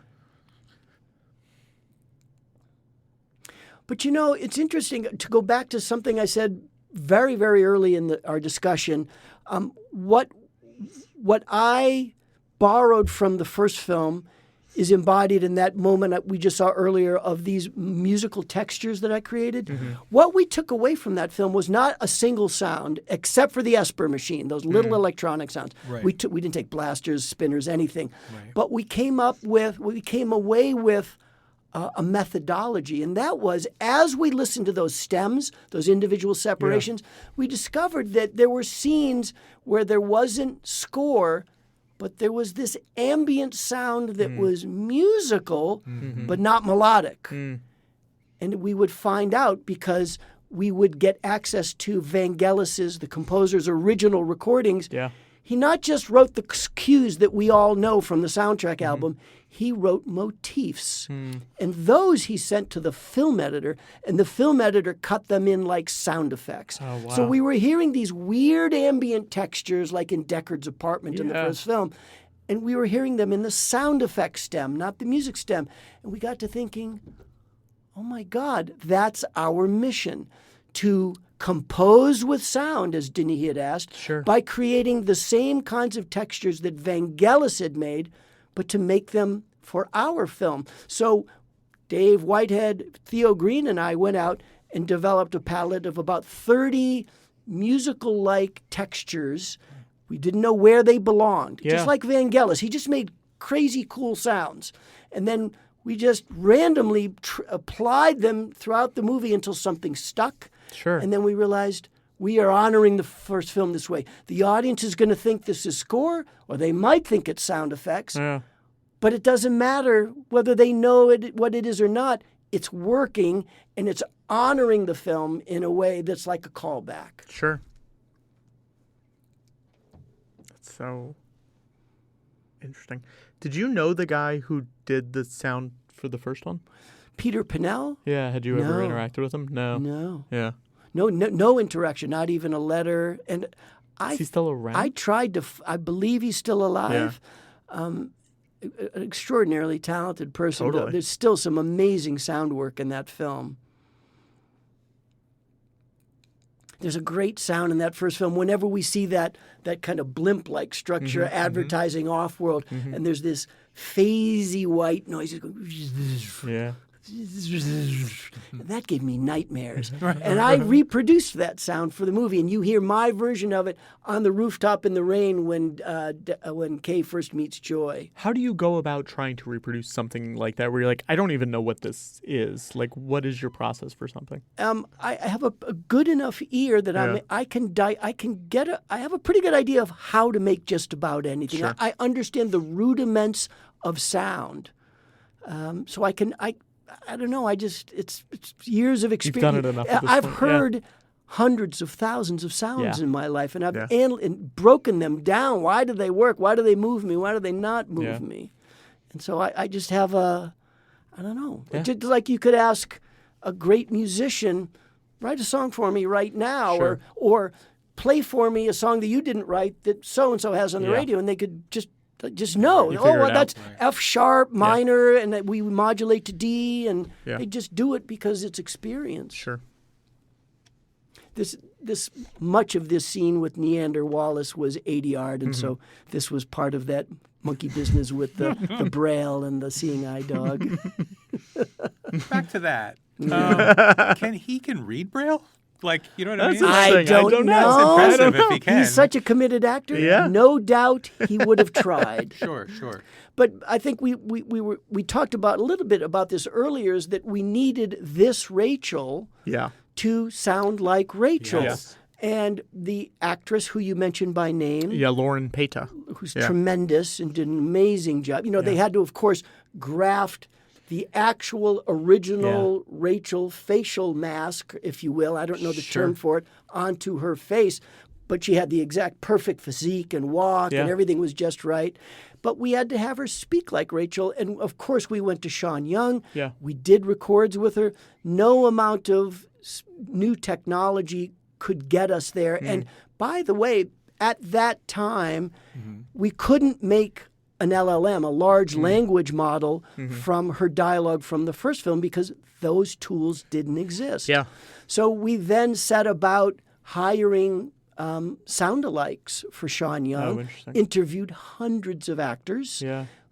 But it's interesting to go back to something I said very, very early in our discussion. What I borrowed from the first film is embodied in that moment that we just saw earlier of these musical textures that I created. Mm-hmm. What we took away from that film was not a single sound, except for the Esper machine, those little electronic sounds. Right. We didn't take blasters, spinners, anything. Right. But we came away with a methodology, and that was, as we listened to those stems, those individual separations, we discovered that there were scenes where there wasn't score, but there was this ambient sound that was musical, but not melodic. And we would find out because we would get access to Vangelis's, the composer's original recordings. Yeah. He not just wrote the cues that we all know from the soundtrack album, he wrote motifs. And those he sent to the film editor, and the film editor cut them in like sound effects. Oh, wow. So we were hearing these weird ambient textures like in Deckard's apartment in the first film, and we were hearing them in the sound effects stem, not the music stem. And we got to thinking, oh my God, that's our mission, to compose with sound, as Denis had asked, by creating the same kinds of textures that Vangelis had made, but to make them for our film. So Dave Whitehead, Theo Green, and I went out and developed a palette of about 30 musical-like textures. We didn't know where they belonged. Just like Vangelis. He just made crazy cool sounds. And then we just randomly applied them throughout the movie until something stuck. And then we realized we are honoring the first film this way. The audience is going to think this is score, or they might think it's sound effects. But it doesn't matter whether they know what it is or not. It's working, and it's honoring the film in a way that's like a callback. Sure. That's so interesting. Did you know the guy who did the sound for the first one? Peter Pinnell? Yeah. Had you ever interacted with him? No. Yeah. No interaction, not even a letter. And is he still around? I tried to. I believe he's still alive. An extraordinarily talented person. Totally. There's still some amazing sound work in that film. There's a great sound in that first film. Whenever we see that kind of blimp-like structure, advertising off-world, and there's this phasey white noise. Yeah. That gave me nightmares. And I reproduced that sound for the movie, and you hear my version of it on the rooftop in the rain when Kay first meets Joy. How do you go about trying to reproduce something like that where you're like, I don't even know what this is? Like, what is your process for something? I have a good enough ear that I have a pretty good idea of how to make just about anything. Sure. I understand the rudiments of sound. So I don't know. It's years of experience. You've done it enough. I've heard hundreds of thousands of sounds in my life, and I've and broken them down. Why do they work? Why do they move me? Why do they not move me? And so I just have I don't know. Yeah. Just like you could ask a great musician, write a song for me right now, or play for me a song that you didn't write that so and so has on the radio, and they could just know. That's F sharp minor, and that we modulate to D, and they just do it because it's experience. Sure. This much of this scene with Neander Wallace was 80-yard, and so this was part of that monkey business with the braille and the seeing eye dog. Back to that. Can read braille? Like, you know what I mean? I don't know. It's impressive if he can. He's such a committed actor. Yeah. No doubt he would have tried. Sure. But I think we talked about a little bit about this earlier, is that we needed this Rachel to sound like Rachel. Yes. And the actress who you mentioned by name, Lauren Peta, who's tremendous and did an amazing job. They had to, of course, graft the actual original Rachel facial mask, if you will, I don't know the term for it, onto her face. But she had the exact perfect physique and walk, and everything was just right. But we had to have her speak like Rachel. And, of course, we went to Sean Young. Yeah. We did records with her. No amount of new technology could get us there. And, by the way, at that time, we couldn't make an LLM, a large language model, from her dialogue from the first film because those tools didn't exist. Yeah. So we then set about hiring sound-alikes for Sean Young, interviewed hundreds of actors,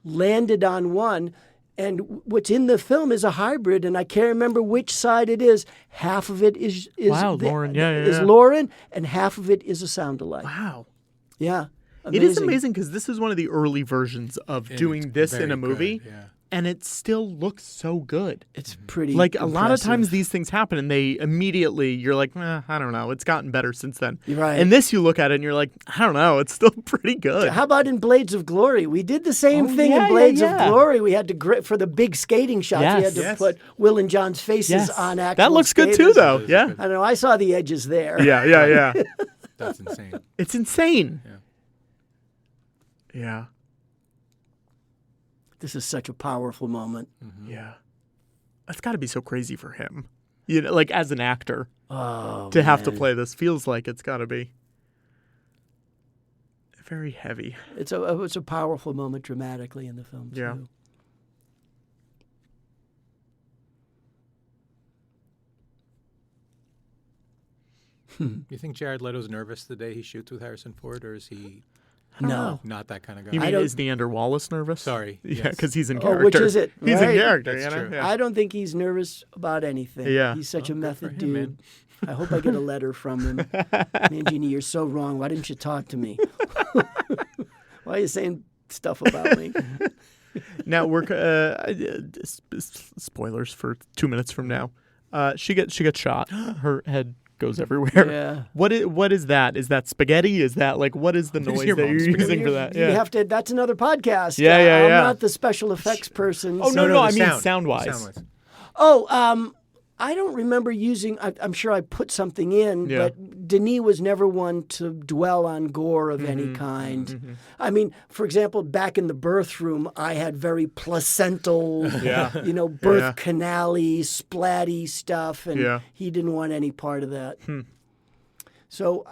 landed on one, and what's in the film is a hybrid, and I can't remember which side it is. Half of it is Lauren, Lauren, and half of it is a sound-alike. Wow. Yeah. Amazing. It is amazing because this is one of the early versions of doing this in a movie. Good, and it still looks so good. It's pretty like impressive. A lot of times these things happen and they immediately, you're like, I don't know, it's gotten better since then. Right. And this, you look at it and you're like, I don't know, it's still pretty good. How about in Blades of Glory? We did the same thing in Blades of Glory. We had to for the big skating shots. We had to put Will and John's faces on actual That looks skaters. good too, though. Yeah. I don't know. I saw the edges there. Yeah. That's insane. It's insane. Yeah. Yeah. This is such a powerful moment. Yeah. That's got to be so crazy for him. Like as an actor. To have to play this feels like it's got to be very heavy. It's a powerful moment dramatically in the film too. Yeah. You think Jared Leto's nervous the day he shoots with Harrison Ford, or is he not that kind of guy? You mean is Neander Wallace nervous? Sorry. Yeah, because he's in character. Which is it? He's in character. That's true. Yeah. I don't think he's nervous about anything. Yeah. He's such a method him, dude. man. I hope I get a letter from him. Mangini, you're so wrong. Why didn't you talk to me? Why are you saying stuff about me? Now we're spoilers for 2 minutes from now. She gets shot. Her head goes everywhere. Yeah. What is that? Is that spaghetti? Is that like what is the noise that you're using for that? You have to. That's another podcast. Yeah. I'm not the special effects person. Oh so. no! I mean sound wise. I don't remember using. I'm sure I put something in, but Denis was never one to dwell on gore of any kind. Mm-hmm. I mean, for example, back in the birth room, I had very placental, birth canal-y, splatty stuff, and he didn't want any part of that. So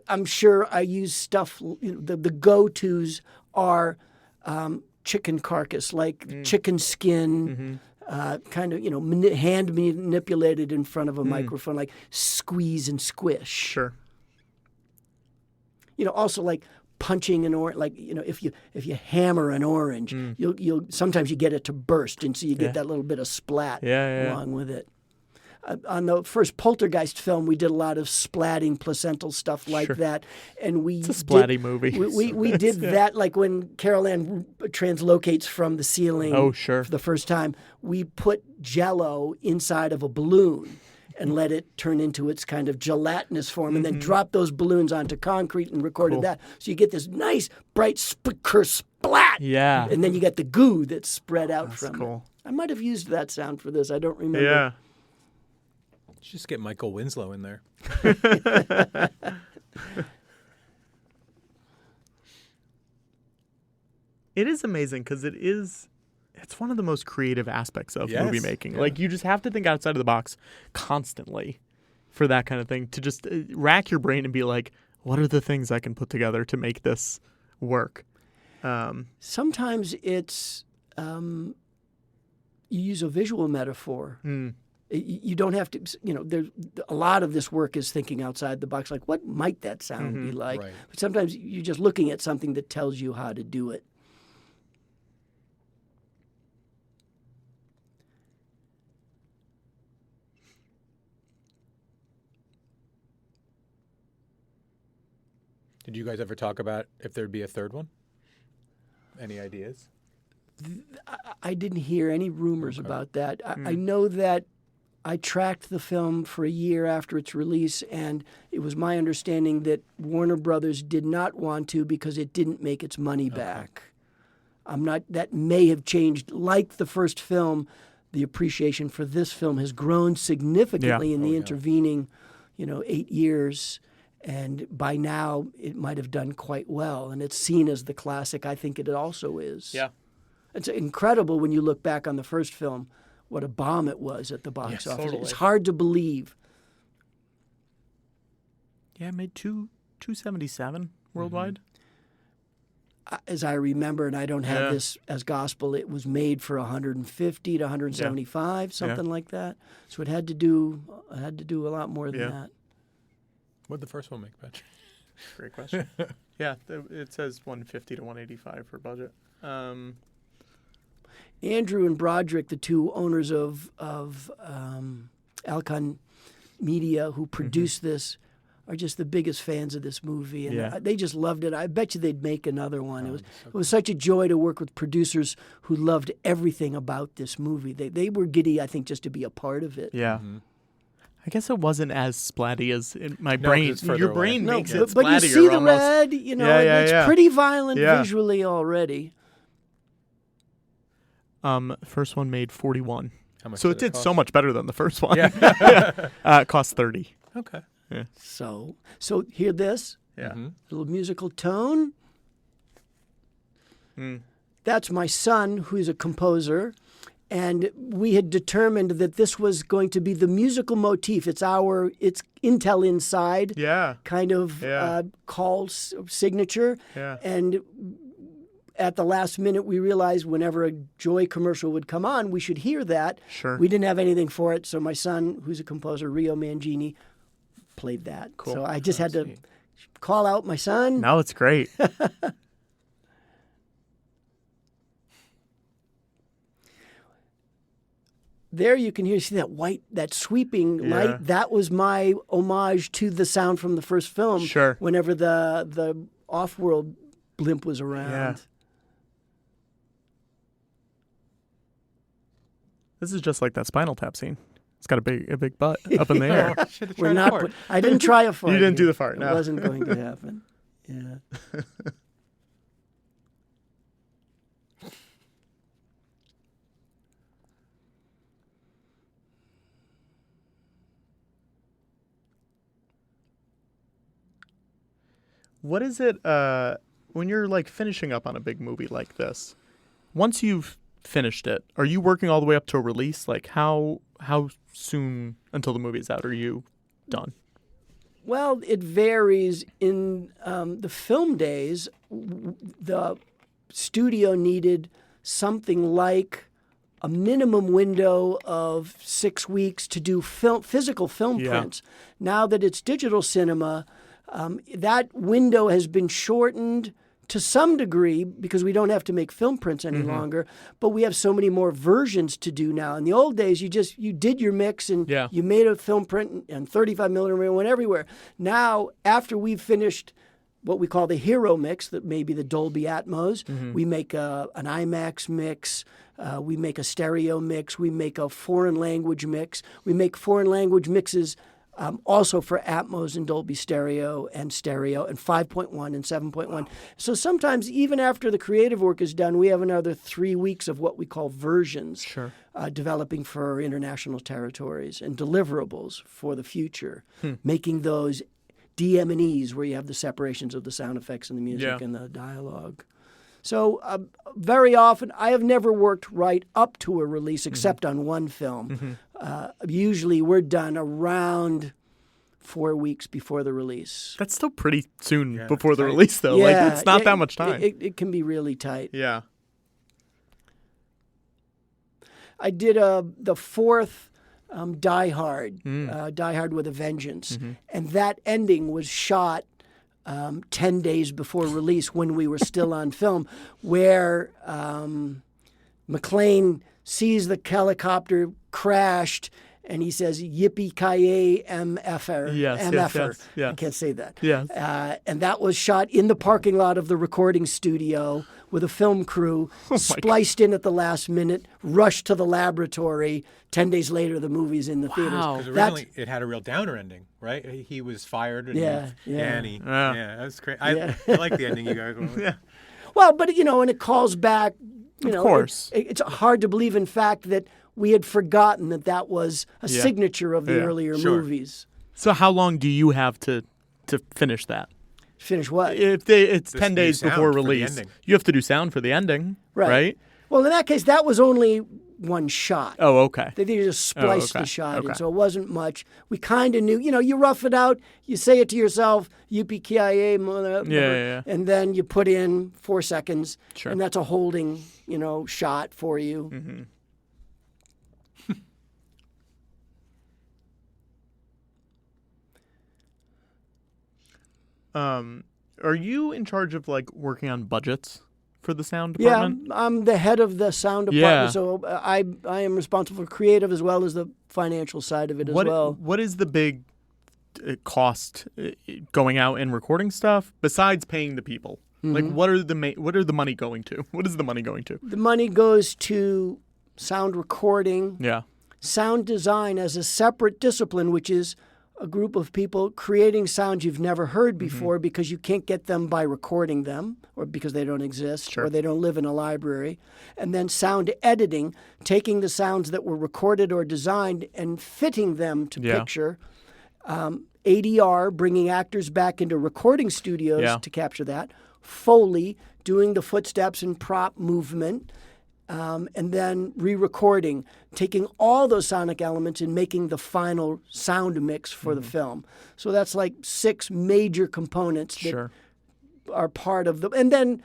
I'm sure I use stuff. The go-tos are chicken carcass, like chicken skin. Kind of, hand manipulated in front of a microphone, like squeeze and squish. Sure. Also like punching an orange, like if you hammer an orange, you'll sometimes you get it to burst, and so you get that little bit of splat along with it. On the first Poltergeist film, we did a lot of splatting, placental stuff like that, and it's a splatty movie. We did that, like when Carol Ann translocates from the ceiling. Oh, sure. For the first time, we put Jell-O inside of a balloon and let it turn into its kind of gelatinous form, and then drop those balloons onto concrete and recorded that. So you get this nice, bright splat. Yeah. And then you get the goo that's spread out from cool. it. I might have used that sound for this. I don't remember. Yeah. Just get Michael Winslow in there. It is amazing because it's one of the most creative aspects of movie making. Like you just have to think outside of the box constantly for that kind of thing, to just rack your brain and be like, what are the things I can put together to make this work? Sometimes it's you use a visual metaphor. You don't have to, there's a lot of this work is thinking outside the box, like what might that sound be like? Right. But sometimes you're just looking at something that tells you how to do it. Did you guys ever talk about if there'd be a third one? Any ideas? I didn't hear any rumors about that. I know that I tracked the film for a year after its release, and it was my understanding that Warner Brothers did not want to because it didn't make its money back. That may have changed. Like the first film, the appreciation for this film has grown significantly in the intervening, 8 years. And by now, it might have done quite well. And it's seen as the classic. I think it also is. Yeah. It's incredible when you look back on the first film, what a bomb it was at the box office. Totally. It's hard to believe. Yeah, it made $277 worldwide. As I remember, and I don't have this as gospel, it was made for 150 to 175, something like that. So it had to do a lot more than that. What'd the first one make, Patrick? Great question. Yeah, it says 150 to 185 for budget. Andrew and Broderick, the two owners of Alcon Media, who produced this, are just the biggest fans of this movie, and they just loved it. I bet you they'd make another one. It was such a joy to work with producers who loved everything about this movie. They were giddy, I think, just to be a part of it. Yeah. I guess it wasn't as splatty as in my brain. Your brain makes it splattier. But you see the almost. red, it's pretty violent visually already. First one made 41. How much so it did so much better than the first one. It cost 30. Okay. Yeah. So hear this. Yeah. A little musical tone. That's my son, who's a composer. And we had determined that this was going to be the musical motif. It's Intel Inside kind of call signature. Yeah. And at the last minute, we realized whenever a Joy commercial would come on, we should hear that. Sure. We didn't have anything for it, so my son, who's a composer, Rio Mangini, played that. Cool. So I just had to call out my son. Now it's great. There you can see that sweeping light. That was my homage to the sound from the first film. Sure. Whenever the off-world blimp was around. Yeah. This is just like that Spinal Tap scene. It's got a big butt up in the air. We're not. I didn't try a fart. You didn't do the fart. No. It wasn't going to happen. Yeah. What is it when you're like finishing up on a big movie like this? Once you've finished it, are you working all the way up to a release? Like how soon until the movie's out are you done? Well, it varies. In the film days, the studio needed something like a minimum window of 6 weeks to do physical film prints. Now that it's digital cinema, that window has been shortened to some degree because we don't have to make film prints any longer, but we have so many more versions to do now. In the old days, you did your mix and you made a film print and 35 millimeter went everywhere. Now, after we've finished what we call the hero mix, that may be the Dolby Atmos, we make an IMAX mix, we make a stereo mix, we make a foreign language mix, we make foreign language mixes also for Atmos and Dolby Stereo and 5.1 and 7.1. Wow. So sometimes even after the creative work is done, we have another 3 weeks of what we call versions developing for international territories and deliverables for the future, making those DM&Es where you have the separations of the sound effects and the music and the dialogue. So very often, I have never worked right up to a release except on one film. Usually we're done around 4 weeks before the release. That's still pretty soon before the release, though. Like it's not that much time. It can be really tight. Yeah. I did the fourth Die Hard, Die Hard with a Vengeance, and that ending was shot 10 days before release when we were still on film, where McClane sees the helicopter crashed and he says yippee-ki-yay MFer. Yes, MFer. yes. I can't say that. Yes. And that was shot in the parking lot of the recording studio with a film crew, spliced in at the last minute, rushed to the laboratory. 10 days later, the movie's in the theaters. Because originally it had a real downer ending, right? He was fired. And that's crazy. I like the ending you guys went with. Yeah. Well, but, and it calls back, of course. It's hard to believe, in fact, that we had forgotten that was a signature of the earlier movies. So how long do you have to finish that? Finish what? If it's 10 days before release, you have to do sound for the ending, right? Well, in that case, that was only one shot. Oh, okay. They just spliced the shot in, so it wasn't much. We kind of knew, you rough it out, you say it to yourself, yippee-ki-yay, and then you put in 4 seconds, and that's a holding, shot for you. Mm-hmm. Are you in charge of working on budgets for the sound department? Yeah, I'm the head of the sound department, so I am responsible for creative as well as the financial side of it as well. What is the big cost going out and recording stuff besides paying the people? Mm-hmm. What are the money going to? What is the money going to? The money goes to sound recording. Yeah. Sound design as a separate discipline, which is a group of people creating sounds you've never heard before because you can't get them by recording them or because they don't exist or they don't live in a library. And then sound editing, taking the sounds that were recorded or designed and fitting them to picture. ADR, bringing actors back into recording studios to capture that. Foley, doing the footsteps and prop movement. And then re-recording, taking all those sonic elements and making the final sound mix for the film. So that's 6 major components that are part of the... And then,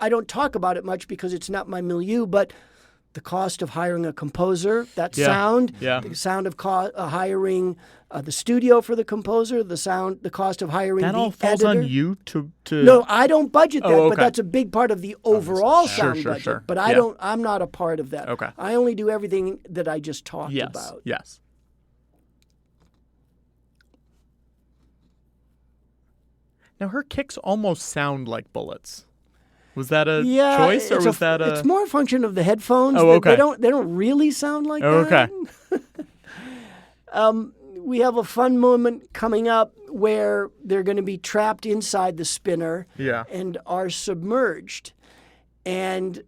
I don't talk about it much because it's not my milieu, but the cost of hiring a composer, sound, the sound of hiring the studio for the composer, the cost of hiring the editor. That all falls on you to... No, I don't budget that, but that's a big part of the overall sound budget. Sure. But I'm not a part of that. Okay. I only do everything that I just talked about. Yes. Now her kicks almost sound like bullets. Was that a choice, or was that a... It's more a function of the headphones. Oh, okay. They don't really sound like that. Okay. We have a fun moment coming up where they're going to be trapped inside the spinner and are submerged. And,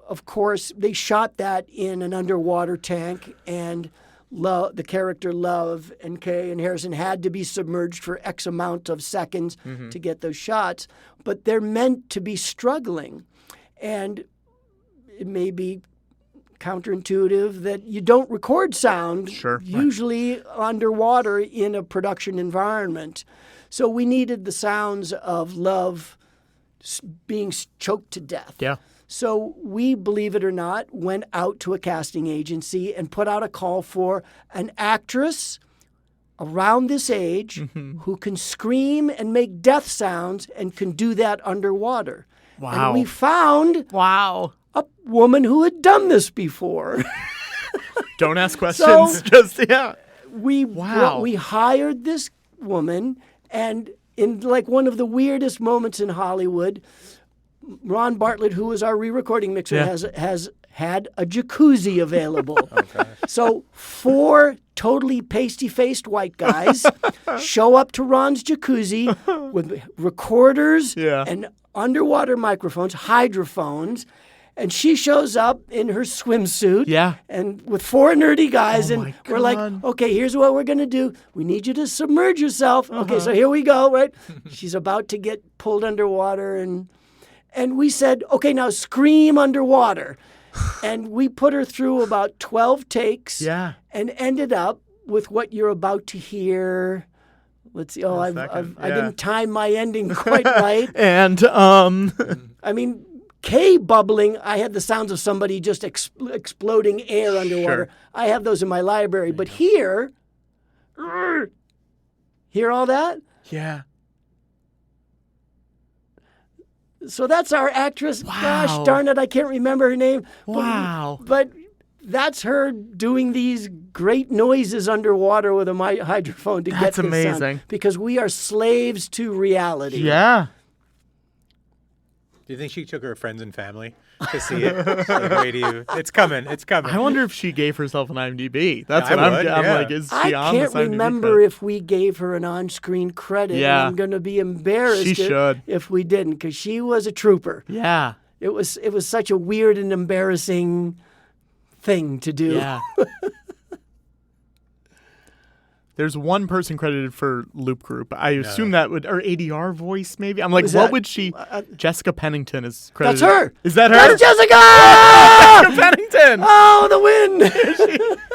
of course, they shot that in an underwater tank, and the character Love and Kay and Harrison had to be submerged for X amount of seconds to get those shots. But they're meant to be struggling. And it may be counterintuitive that you don't record sound usually underwater in a production environment. So we needed the sounds of Love being choked to death. Yeah. So we, believe it or not, went out to a casting agency and put out a call for an actress around this age who can scream and make death sounds and can do that underwater. Wow. And we found a woman who had done this before. Don't ask questions. We hired this woman, and in one of the weirdest moments in Hollywood, Ron Bartlett, who was our re-recording mixer, has had a jacuzzi available. So 4 totally pasty-faced white guys show up to Ron's jacuzzi with recorders and underwater microphones, hydrophones, and she shows up in her swimsuit and with 4 nerdy guys, and we're like, okay, here's what we're going to do. We need you to submerge yourself. Okay, so here we go, right? She's about to get pulled underwater, and we said, okay, now scream underwater. And we put her through about 12 takes and ended up with what you're about to hear. Let's see. I didn't time my ending quite right. And, I mean, K bubbling, I had the sounds of somebody just exploding air underwater. I have those in my library. But here, hear all that? Yeah. So that's our actress. Gosh darn it, I can't remember her name. Wow. But that's her doing these great noises underwater with a hydrophone to get this amazing. sound. Because we are slaves to reality. Yeah. Do you think she took her friends and family to see it? It's coming. It's coming. I wonder if she gave herself an IMDb. That's what I'm like. Is she I on can't this IMDb remember credit? if we gave her an on-screen credit. Yeah. And I'm going to be embarrassed She should. if we didn't, because she was a trooper. Yeah. It was such a weird and embarrassing thing to do. Yeah. There's one person credited for Loop Group. I assume that would, or ADR voice maybe. I'm like, what would she? Jessica Pennington is credited. That's her. Is that her? That's Jessica! Jessica Pennington. Oh, the wind!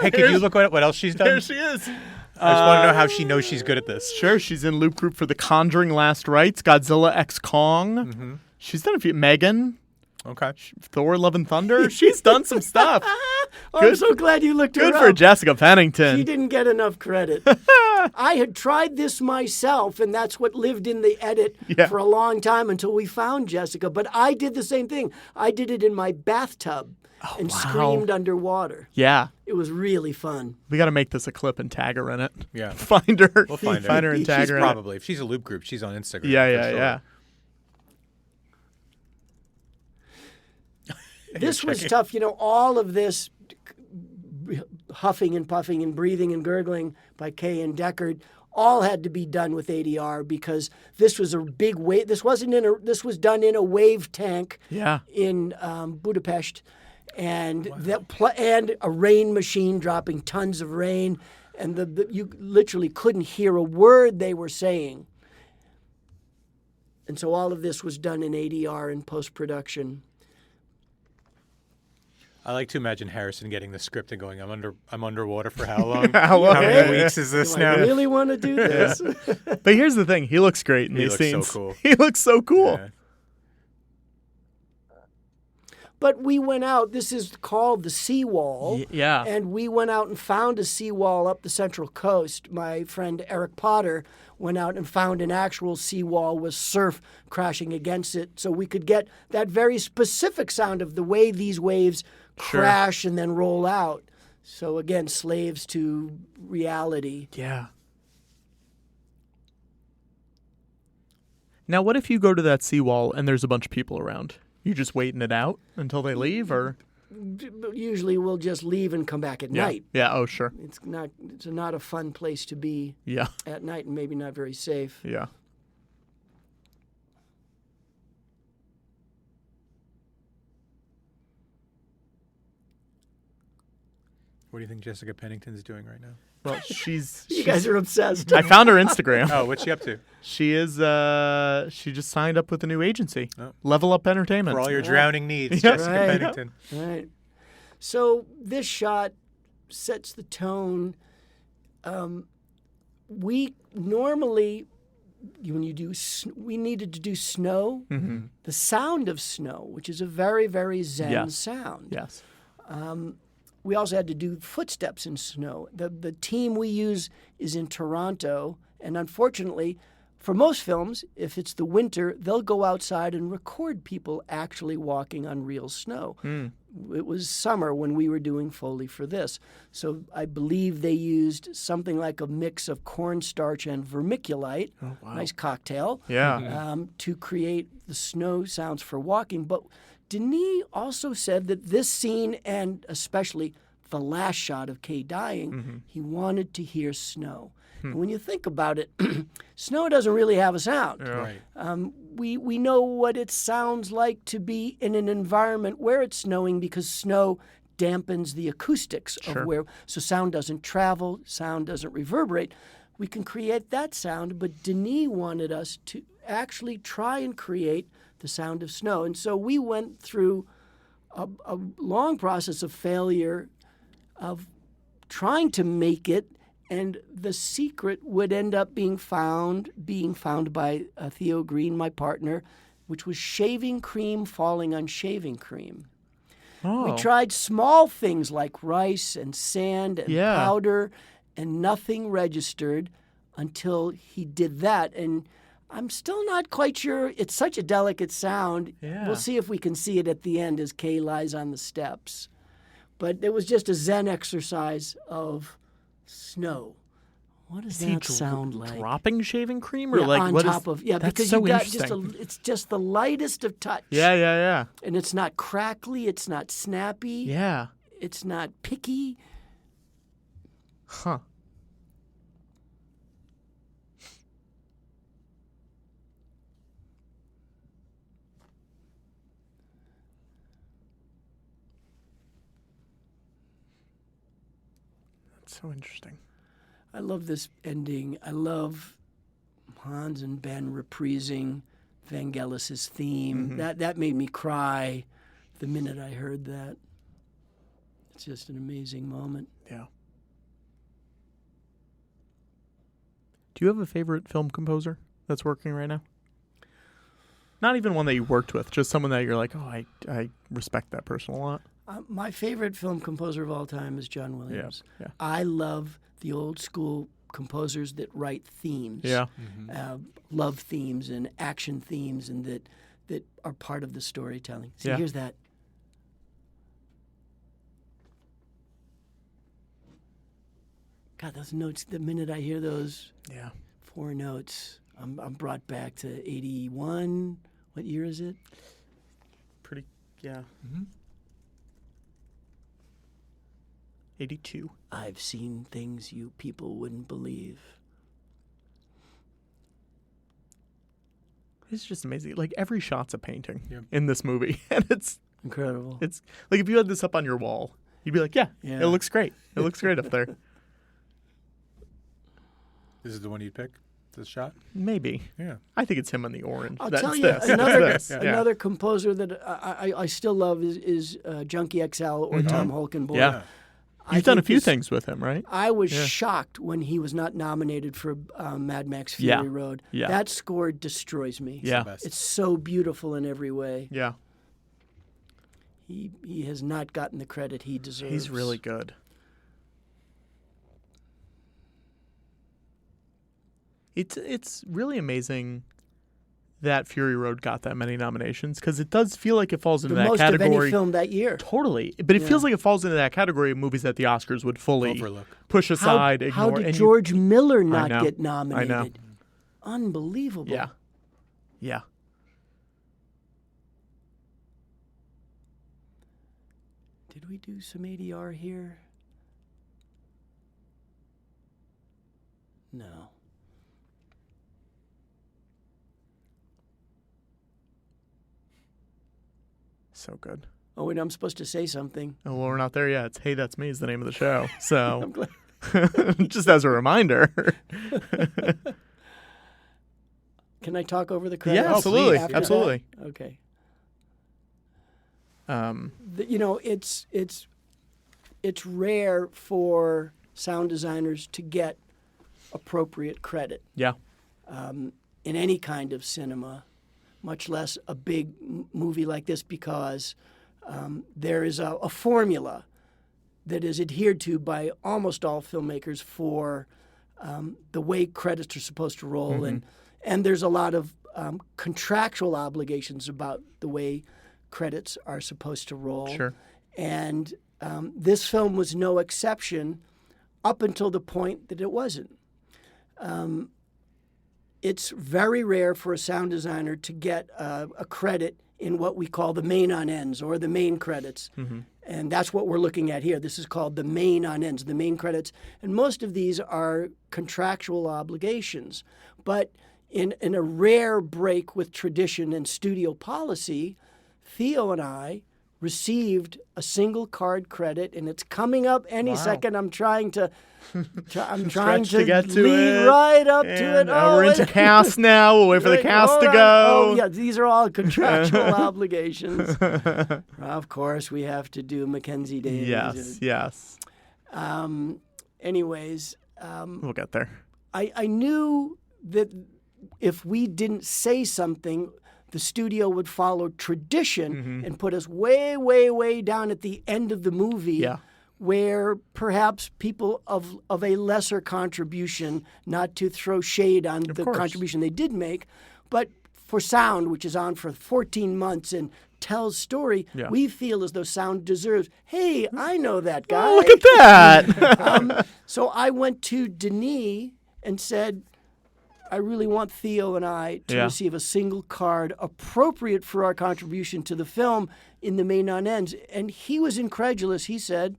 Hey, could you look what else she's done? There she is. I just want to know how she knows she's good at this. Sure, she's in Loop Group for The Conjuring: Last Rites, Godzilla x Kong. Mm-hmm. She's done a few. Megan. Okay. Thor: Love and Thunder. She's done some stuff. I'm so glad you looked her Good up. for Jessica Pennington. She didn't get enough credit. I had tried this myself, and that's what lived in the edit for a long time until we found Jessica. But I did the same thing. I did it in my bathtub and screamed underwater. Yeah. It was really fun. We got to make this a clip and tag her in it. Yeah. Find her. We'll find her. Find her and tag her Probably. If she's a Loop Group, she's on Instagram. Yeah. This was tough. All of this huffing and puffing and breathing and gurgling by Kay and Deckard all had to be done with ADR because this was a big wave. This was done in a wave tank in Budapest, and and a rain machine dropping tons of rain, and you literally couldn't hear a word they were saying. And so all of this was done in ADR in post-production. I like to imagine Harrison getting the script and going, I'm underwater for how long? How many weeks is this now? I really want to do this. But here's the thing. He looks great in these scenes. So cool. He looks so cool. Yeah. But we went out. This is called the seawall. Yeah. And we went out and found a seawall up the Central Coast. My friend Eric Potter went out and found an actual seawall with surf crashing against it, so we could get that very specific sound of the way these waves crash and then roll out. So again, slaves to reality. Yeah. Now, what if you go to that seawall and there's a bunch of people around? You just waiting it out until they leave, or? Usually we'll just leave and come back at night. Yeah, oh, sure. It's not a fun place to be at night, and maybe not very safe. Yeah. What do you think Jessica Pennington's doing right now? Well, she's You guys are obsessed. I found her Instagram. Oh, what's she up to? She is she just signed up with a new agency. Oh. Level Up Entertainment. For all your drowning needs, Jessica Pennington. Right. So this shot sets the tone. We normally, when you do, we needed to do snow, the sound of snow, which is a very, very zen sound. Yes. We also had to do footsteps in snow. The team we use is in Toronto, and unfortunately, for most films, if it's the winter, they'll go outside and record people actually walking on real snow. It was summer when we were doing Foley for this. So I believe they used something like a mix of cornstarch and vermiculite, nice cocktail, to create the snow sounds for walking. But Denis also said that this scene, and especially the last shot of Kay dying, he wanted to hear snow. And when you think about it, snow doesn't really have a sound. Right. We know what it sounds like to be in an environment where it's snowing because snow dampens the acoustics of where, so sound doesn't travel, sound doesn't reverberate. We can create that sound, but Denis wanted us to actually try and create the sound of snow. And so we went through a long process of failure, of trying to make it, and the secret would end up being found by Theo Green, my partner, which was shaving cream falling on shaving cream. We tried small things like rice and sand and powder, and nothing registered until he did that. And I'm still not quite sure. It's such a delicate sound. We'll see if we can see it at the end as Kay lies on the steps. But it was just a Zen exercise of snow. What does that sound like? Dropping shaving cream, or on top of that's because so you got interesting. it's just the lightest of touch. Yeah. And it's not crackly. It's not snappy. Yeah. It's not picky. Huh. That's so interesting. I love this ending. I love Hans and Ben reprising Vangelis's theme. That made me cry the minute I heard that. It's just an amazing moment. Yeah. Do you have a favorite film composer that's working right now? Not even one that you worked with, just someone that you're like, oh, I respect that person a lot. My favorite film composer of all time is John Williams. Yeah. I love the old school composers that write themes. Yeah. Love themes and action themes, and that are part of the storytelling. See, Yeah. here's that. God, those notes, the minute I hear those 4 notes, I'm brought back to 81. What year is it? Pretty, yeah. 82. I've seen things you people wouldn't believe. It's just amazing. Like, every shot's a painting in this movie. And it's incredible. It's like, if you had this up on your wall, you'd be like, yeah. It looks great. It looks great up there. This is the one you'd pick? This shot? Maybe. Yeah. I think it's him on the orange. I'll That's tell you, this. another composer that I still love is Junkie XL or Tom Holkenborg. Yeah. You've done a few things with him, right? I was shocked when he was not nominated for Mad Max Fury Road. Yeah. That score destroys me. Yeah. It's so beautiful in every way. Yeah. He has not gotten the credit he deserves. He's really good. It's really amazing that Fury Road got that many nominations, because it does feel like it falls into that category. The most of any film that year. Totally. But it feels like it falls into that category of movies that the Oscars would fully overlook, push aside, ignore. How did George Miller not get nominated? I know. Unbelievable. Yeah. Yeah. Did we do some ADR here? No. So good. Oh, wait, I'm supposed to say something. Oh, well, we're not there yet. It's Hey, That's Me is the name of the show. So, I'm glad. just as a reminder. Can I talk over the credits? Yeah, absolutely. After Absolutely. that? Okay. It's rare for sound designers to get appropriate credit. Yeah. In any kind of cinema, much less a big movie like this, because there is a formula that is adhered to by almost all filmmakers for the way credits are supposed to roll, and there's a lot of contractual obligations about the way credits are supposed to roll. Sure. And this film was no exception up until the point that it wasn't. It's very rare for a sound designer to get a credit in what we call the main on ends, or the main credits. And that's what we're looking at here. This is called the main on ends, the main credits. And most of these are contractual obligations. But in a rare break with tradition and studio policy, Theo and I received a single card credit, and it's coming up any second. I'm trying to get to lead it, right up to it. We're into cast now. We'll wait for the cast to go. Oh, yeah, these are all contractual obligations. Of course, we have to do Mackenzie Days. Yes. Anyways. We'll get there. I knew that if we didn't say something, the studio would follow tradition and put us way, way, way down at the end of the movie, where perhaps people of a lesser contribution, not to throw shade on the contribution they did make, but for sound, which is on for 14 months and tells story, Yeah. we feel as though sound deserves, hey, I know that guy. Oh, look at that. So I went to Denis and said, I really want Theo and I to receive a single card appropriate for our contribution to the film in the main non-ends. And he was incredulous. He said,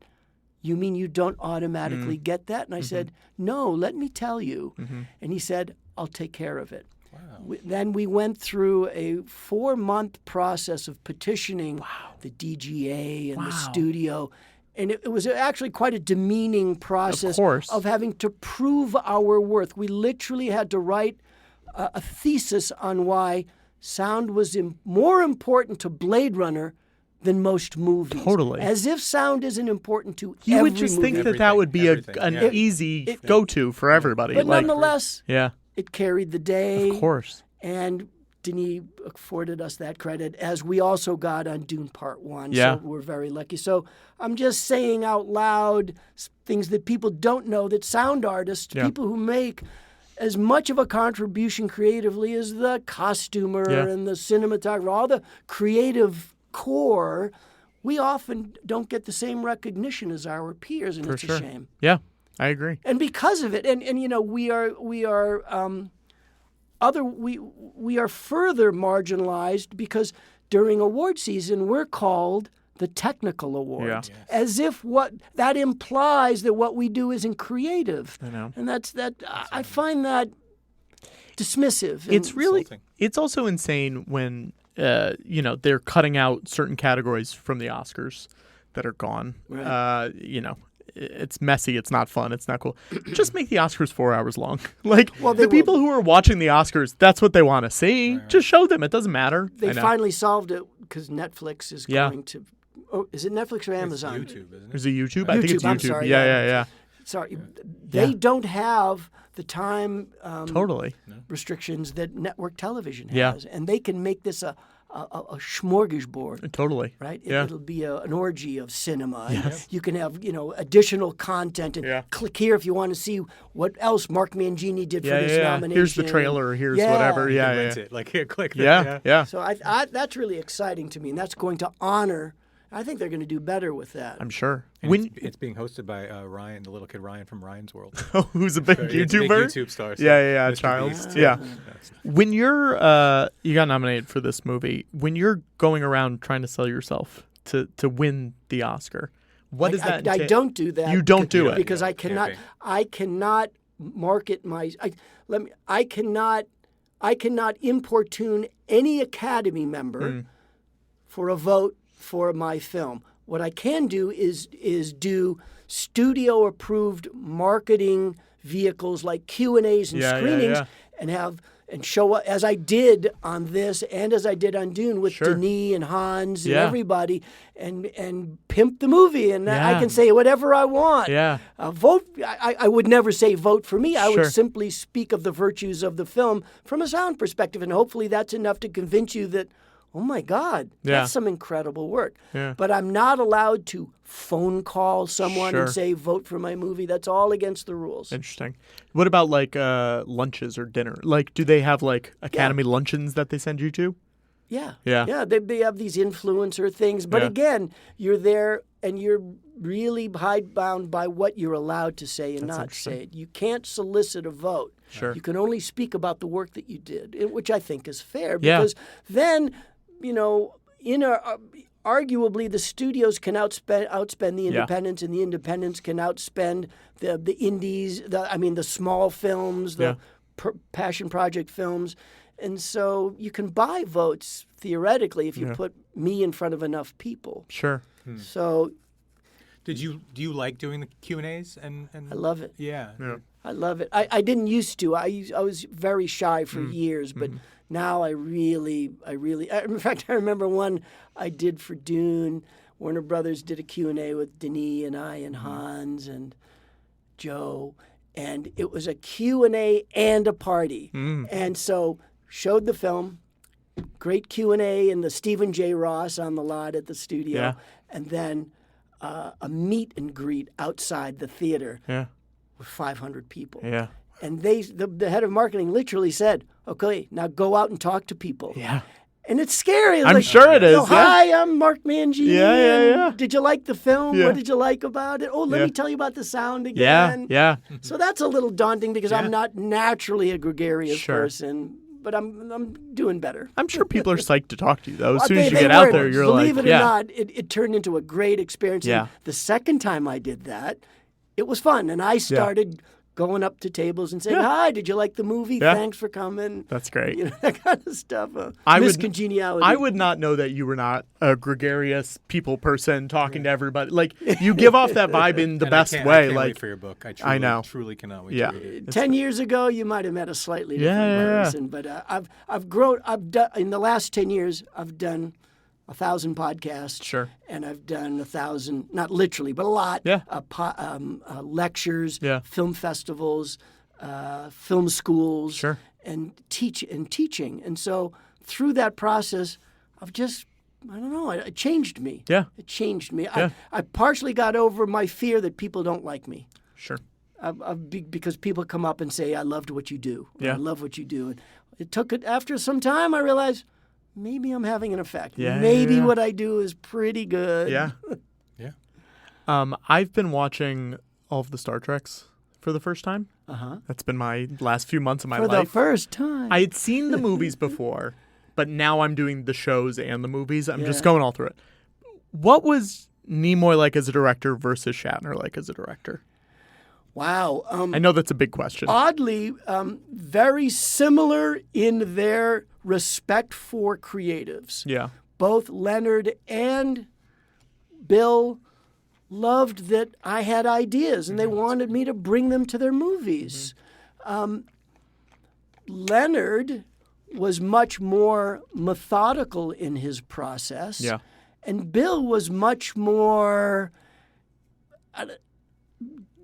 you mean you don't automatically get that? And I said, no, let me tell you. And he said, I'll take care of it. Wow. Then we went through a 4-month process of petitioning the DGA and the studio. And it was actually quite a demeaning process of having to prove our worth. We literally had to write a thesis on why sound was more important to Blade Runner than most movies. Totally. As if sound isn't important to every movie. You would just think that would be an easy go-to for everybody. But nonetheless, yeah, it carried the day. Of course. And Denis afforded us that credit, as we also got on Dune Part 1. Yeah. So we're very lucky. So I'm just saying out loud things that people don't know, that sound artists, people who make as much of a contribution creatively as the costumer and the cinematographer, all the creative core, we often don't get the same recognition as our peers, and it's a shame. Yeah, I agree. And because of it, and you know, we are further marginalized because during award season we're called the technical awards, as if what that implies that what we do isn't creative. I know, and that's I find that dismissive. It's really it's also insane when they're cutting out certain categories from the Oscars that are gone. Right. It's messy. It's not fun. It's not cool. Just make the Oscars 4 hours long. Like, the people who are watching the Oscars, that's what they want to see. Right. Just show them. It doesn't matter. They finally solved it because Netflix is going to... Oh, is it Netflix or Amazon? It's YouTube, isn't it? Is it YouTube? I think it's YouTube. I'm sorry, yeah. Sorry. They don't have the time restrictions that network television has. And they can make this a smorgasbord. Totally. Right? It'll be an orgy of cinema. Yes. You can have, additional content and click here if you want to see what else Mark Mangini did for this nomination. Here's the trailer. Here's whatever. Rent it. Like, here, click. Yeah. So I that's really exciting to me, and that's going to honor. I think they're going to do better with that. I'm sure. It's being hosted by Ryan, the little kid Ryan from Ryan's World. Who's a big YouTuber? Big YouTube star. So Yeah, Childs. Yeah. When you're you got nominated for this movie, when you're going around trying to sell yourself to win the Oscar, what does that entail? I don't do that. You don't do it because I cannot market my. I cannot importune any Academy member for a vote for my film. What I can do is do studio approved marketing vehicles like Q&As and screenings and show up, as I did on this and as I did on Dune with Denis and Hans and everybody, and pimp the movie, and I can say whatever I want. Vote. I would never say vote for me. I would simply speak of the virtues of the film from a sound perspective, and hopefully that's enough to convince you that, oh my God, that's some incredible work. But I'm not allowed to phone call someone and say, vote for my movie. That's all against the rules. Interesting. What about like lunches or dinner? Like, do they have like Academy luncheons that they send you to? Yeah. They have these influencer things. But again, you're there and you're really hidebound by what you're allowed to say and not say. You can't solicit a vote. You can only speak about the work that you did, which I think is fair. Because then... arguably the studios can outspend the independents, and the independents can outspend the indies, the small films, the passion project films. And so you can buy votes, theoretically, if you put me in front of enough people. So... Do you like doing the Q&As? And I love it. Yeah. I love it. I didn't used to. I was very shy for years, but... Now I really, in fact, I remember one I did for Dune. Warner Brothers did a Q&A with Denis and I and Hans and Joe, and it was a Q&A and a party. And so showed the film, great Q&A in the Stephen J. Ross on the lot at the studio, and then a meet and greet outside the theater with 500 people. And the head of marketing literally said, okay, now go out and talk to people. And it's scary. I'm sure it is. Hi, I'm Mark Mangini. Yeah. Did you like the film? Yeah. What did you like about it? Oh, let me tell you about the sound again. Yeah. So that's a little daunting because I'm not naturally a gregarious person, but I'm doing better. I'm sure people are psyched to talk to you, though. As soon as you get out there, you're Believe it or not, it turned into a great experience. Yeah. And the second time I did that, it was fun. And I started going up to tables and saying, hi, did you like the movie? Yeah. Thanks for coming. That's great. You know, that kind of stuff. Miscongeniality. I would not know that you were not a gregarious people person talking to everybody. Like, you give off that vibe in the best way. I can't like, wait for your book. I know. Truly cannot wait to read it. 10 years ago, you might have met a slightly different person. But I've grown. I've done in the last 10 years. I've done 1,000 podcasts. Sure. And I've done 1,000, not literally, but a lot. Yeah. Lectures. Yeah. Film festivals. Film schools. Sure. And teaching. And so through that process, I've just. I don't know. It changed me. Yeah. It changed me. Yeah. I partially got over my fear that people don't like me. Sure. Because people come up and say, I loved what you do. Yeah. I love what you do. And it took it after some time, I realized maybe I'm having an effect. Maybe what I do is pretty good. Yeah. Yeah. I've been watching all of the Star Treks for the first time. That's been my last few months of my life. For the first time. I had seen the movies before, but now I'm doing the shows and the movies. I'm just going all through it. What was Nimoy like as a director versus Shatner like as a director? Wow. I know that's a big question. Oddly, very similar in their respect for creatives. Yeah. Both Leonard and Bill loved that I had ideas, and they wanted me to bring them to their movies. Leonard was much more methodical in his process. Yeah. And Bill was much more...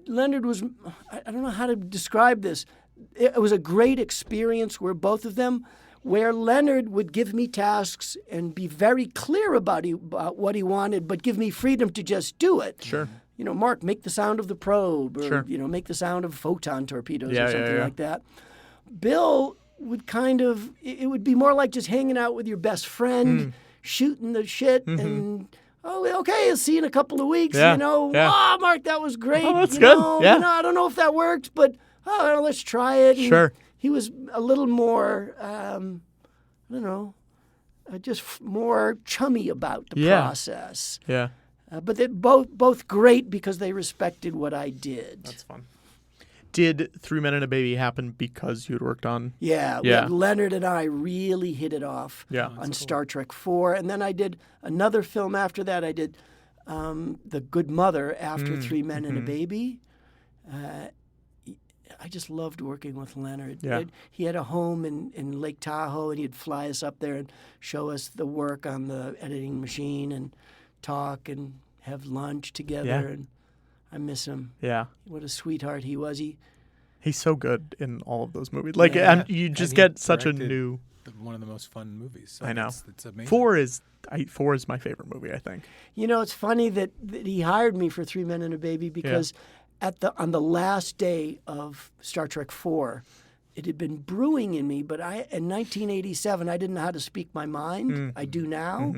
Leonard was... I don't know how to describe this. It was a great experience where both of them... where Leonard would give me tasks and be very clear about what he wanted, but give me freedom to just do it. Sure. You know, Mark, make the sound of the probe, or, Sure. make the sound of photon torpedoes Yeah, or something yeah. like that. Bill would it would be more like just hanging out with your best friend, shooting the shit, and, okay, I'll see you in a couple of weeks, Yeah, yeah. Oh, Mark, that was great. Oh, that's good. Yeah. I don't know if that worked, but, let's try it. And Sure. he was a little more, just more chummy about the process. Yeah. But they're both great because they respected what I did. That's fun. Did 3 Men and a Baby happen because you had worked on? Yeah. Leonard and I really hit it off on Star Trek 4. And then I did another film after that. I did The Good Mother after 3 Men and a Baby. I just loved working with Leonard. Yeah. He had a home in Lake Tahoe, and he'd fly us up there and show us the work on the editing machine and talk and have lunch together. Yeah. And I miss him. Yeah. What a sweetheart he was. He's so good in all of those movies. Like, you just And he get such a directed new... one of the most fun movies. So I know. It's amazing. 4 is my favorite movie, I think. It's funny that he hired me for 3 Men and a Baby because on the last day of Star Trek 4, it had been brewing in me, but in 1987, I didn't know how to speak my mind. I do now.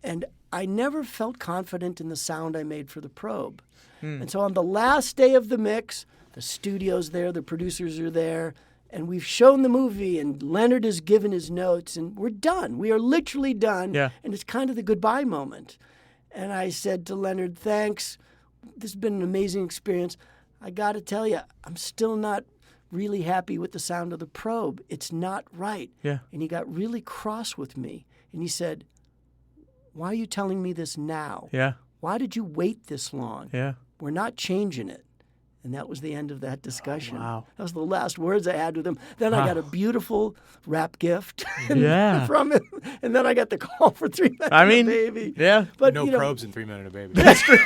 And I never felt confident in the sound I made for the probe. And so on the last day of the mix, the studio's there, the producers are there, and we've shown the movie, and Leonard has given his notes, and we're done. We are literally done. Yeah. And it's kind of the goodbye moment. And I said to Leonard, thanks. This has been an amazing experience. I got to tell you, I'm still not really happy with the sound of the probe. It's not right. Yeah. And he got really cross with me. And he said, why are you telling me this now? Yeah. Why did you wait this long? Yeah. We're not changing it. And that was the end of that discussion. Oh, wow. That was the last words I had with him. Then I got a beautiful wrap gift Yeah. from him. And then I got the call for 3 Men I and a mean, Baby. yeah. But, No probes in 3 Men and a Baby. That's true.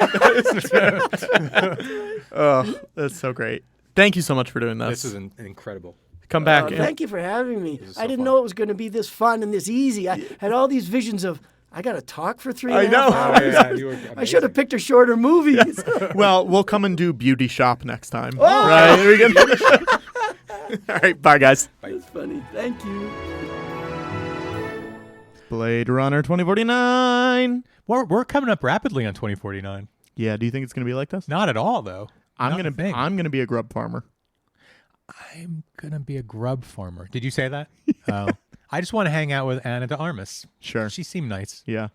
Oh, that's so great. Thank you so much for doing this. This is incredible. Come back. Thank you for having me. This is so I didn't fun. know it was going to be this fun and this easy. I had all these visions of, I got to talk for 3 I and a half know. hours. Yeah, you were I should have picked a shorter movie. Well, we'll come and do Beauty Shop next time. Oh! Right? We can... All right. Bye, guys. That's funny. Thank you. Blade Runner 2049. We're coming up rapidly on 2049. Yeah, do you think it's going to be like this? Not at all, though. I'm going to be a grub farmer. I'm going to be a grub farmer. Did you say that? Oh. I just want to hang out with Ana de Armas. Sure. She seemed nice. Yeah.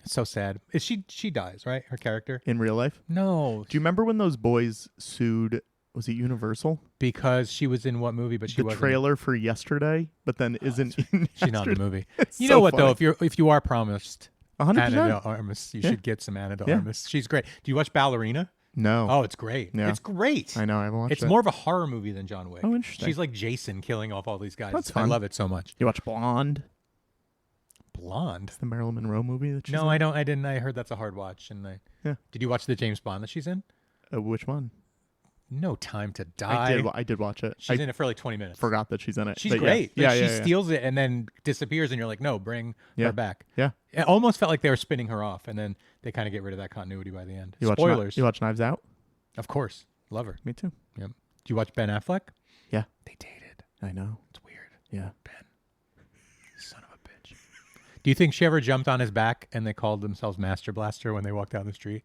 It's so sad. She dies, right? Her character? In real life? No. Do you remember when those boys sued, was it Universal? Because she was in what movie, but she wasn't. The trailer for Yesterday, but then isn't in She's not in the movie. You so know what, funny. though? If you are promised 100%. Ana de Armas, you should get some Ana de Armas. She's great. Do you watch Ballerina? No. Oh, it's great. Yeah. It's great. I know. I haven't watched it. It's more of a horror movie than John Wick. Oh, interesting. She's like Jason killing off all these guys. That's fun. I love it so much. You watch Blonde? Blonde? It's the Marilyn Monroe movie that she's in? I don't. I didn't. I heard that's a hard watch. Did you watch the James Bond that she's in? Which one? No Time to Die. I did watch it. She's in it for like 20 minutes. Forgot that she's in it. She's great. She steals it and then disappears, and you're like, no, bring her back. Yeah. It almost felt like they were spinning her off, and then they kind of get rid of that continuity by the end. Spoilers. You watch Knives Out? Of course. Love her. Me too. Yep. Do you watch Ben Affleck? Yeah. They dated. I know. It's weird. Yeah. Ben. Son of a bitch. Do you think she ever jumped on his back and they called themselves Master Blaster when they walked down the street?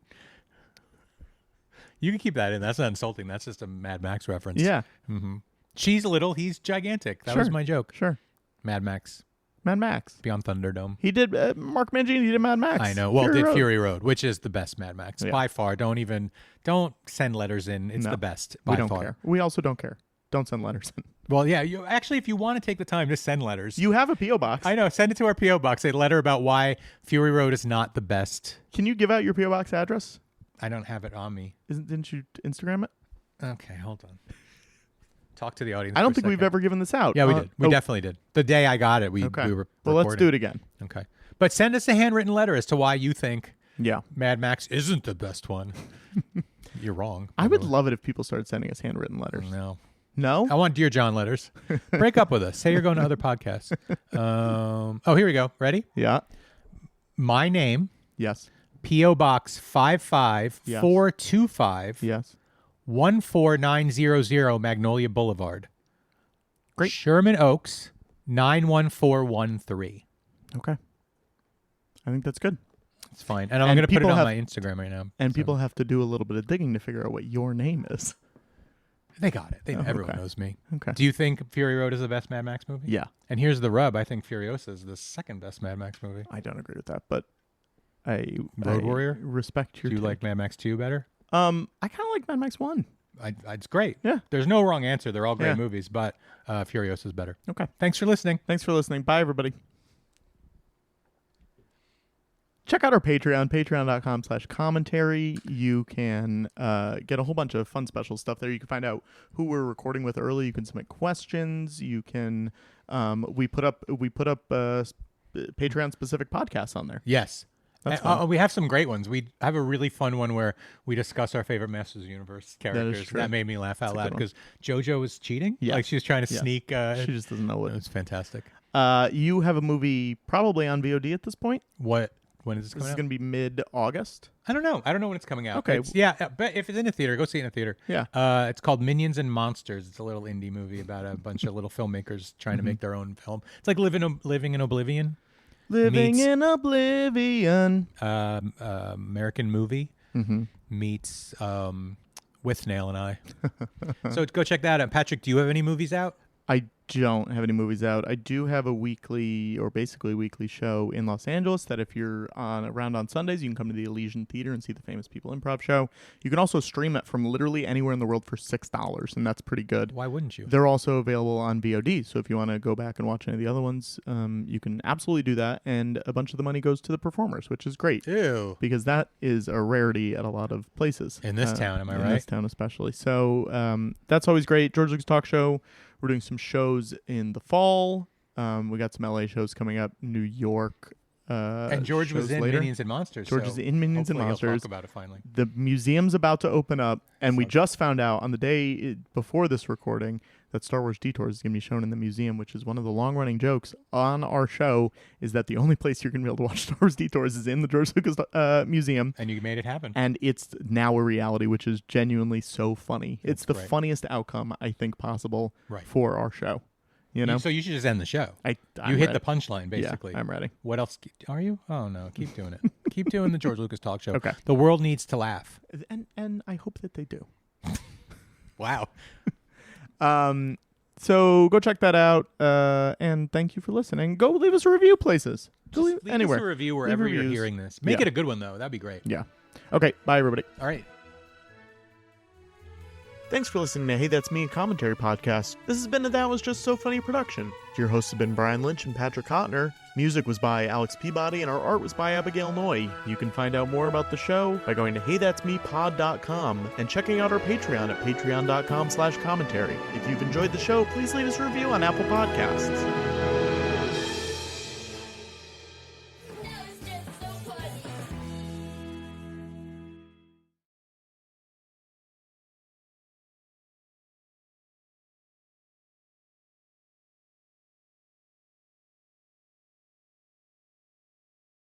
You can keep that in. That's not insulting. That's just a Mad Max reference. Yeah. Mm-hmm. She's little. He's gigantic. That was my joke. Sure. Mad Max. Beyond Thunderdome. He did, Mark Mangini did Mad Max. I know. Well, Fury Road, which is the best Mad Max by far. Don't send letters in. It's the best by far. We don't care. We also don't care. Don't send letters in. Well, yeah. You actually, if you want to take the time, just send letters. You have a P.O. box. I know. Send it to our P.O. box. A letter about why Fury Road is not the best. Can you give out your P.O. box address? I don't have it on me. Didn't you Instagram it? Okay, hold on. Talk to the audience. I don't think we've ever given this out. Yeah, we did. We definitely did. The day I got it, we were recording. Well, let's do it again. Okay. But send us a handwritten letter as to why you think Mad Max isn't the best one. You're wrong. I would love it if people started sending us handwritten letters. No? I want Dear John letters. Break up with us. Say you're going to other podcasts. Here we go. Ready? Yeah. My name. Yes. P.O. Box 55425. Yes. 14900 Magnolia Boulevard. Great. Sherman Oaks 91413. Okay. I think that's good. It's fine. And I'm going to put it on my Instagram right now. And people have to do a little bit of digging to figure out what your name is. They got it. Everyone knows me. Okay. Do you think Fury Road is the best Mad Max movie? Yeah. And here's the rub. I think Furiosa is the second best Mad Max movie. I don't agree with that, but Road Warrior? Respect your Do you like Mad Max 2 better? I kind of like Mad Max 1. It's great. Yeah. There's no wrong answer. They're all great movies, but Furiosa is better. Okay. Thanks for listening. Bye, everybody. Check out our Patreon, patreon.com/commentary. You can get a whole bunch of fun special stuff there. You can find out who we're recording with early. You can submit questions. You can we put up Patreon specific podcasts on there. Yes. We have some great ones. We have a really fun one where we discuss our favorite Masters of the Universe characters. That made me laugh out loud because JoJo was cheating. Yeah. Like she was trying to sneak. She just doesn't know it. It was fantastic. You have a movie probably on VOD at this point. What? When is this coming out? This is going to be mid-August. I don't know. I don't know when it's coming out. Okay. But if it's in a theater, go see it in a theater. Yeah. It's called Minions and Monsters. It's a little indie movie about a bunch of little filmmakers trying to make their own film. It's like Living in Oblivion. In Oblivion. American Movie meets With Nail and I. So go check that out. Patrick, do you have any movies out? I don't have any movies out. I do have a weekly or basically weekly show in Los Angeles that if you're around on Sundays, you can come to the Elysian Theater and see the Famous People Improv Show. You can also stream it from literally anywhere in the world for $6, and that's pretty good. Why wouldn't you? They're also available on VOD, so if you want to go back and watch any of the other ones, you can absolutely do that, and a bunch of the money goes to the performers, which is great. Ew. Because that is a rarity at a lot of places. In this town, am I right? In this town especially. So that's always great. George Lucas Talk Show. We're doing some shows in the fall. We got some LA shows coming up, New York. And George was in Minions and Monsters. George is in Minions and Monsters. He'll talk about it finally. The museum's about to open up, and we just found out on the day before this recording that Star Wars Detours is going to be shown in the museum, which is one of the long-running jokes on our show, is that the only place you're going to be able to watch Star Wars Detours is in the George Lucas Museum. And you made it happen. And it's now a reality, which is genuinely so funny. It's the funniest outcome, I think, possible for our show. You know? So you should just end the show. I'm you hit ready. the punchline, basically. Yeah, I'm ready. What else are you? Oh, no. Keep doing it. Keep doing the George Lucas talk show. Okay. The world needs to laugh. And I hope that they do. Wow. So go check that out. And thank you for listening. Go leave us a review places. Go leave anywhere. Us a review wherever you're hearing this. Make it a good one, though. That'd be great. Yeah. Okay. Bye, everybody. All right. Thanks for listening to Hey That's Me, a commentary podcast. This has been a That Was Just So Funny production. Your hosts have been Brian Lynch and Patrick Hotner. Music was by Alex Peabody, and our art was by Abigail Noy. You can find out more about the show by going to heythat'smepod.com and checking out our Patreon at patreon.com/commentary. If you've enjoyed the show, please leave us a review on Apple Podcasts.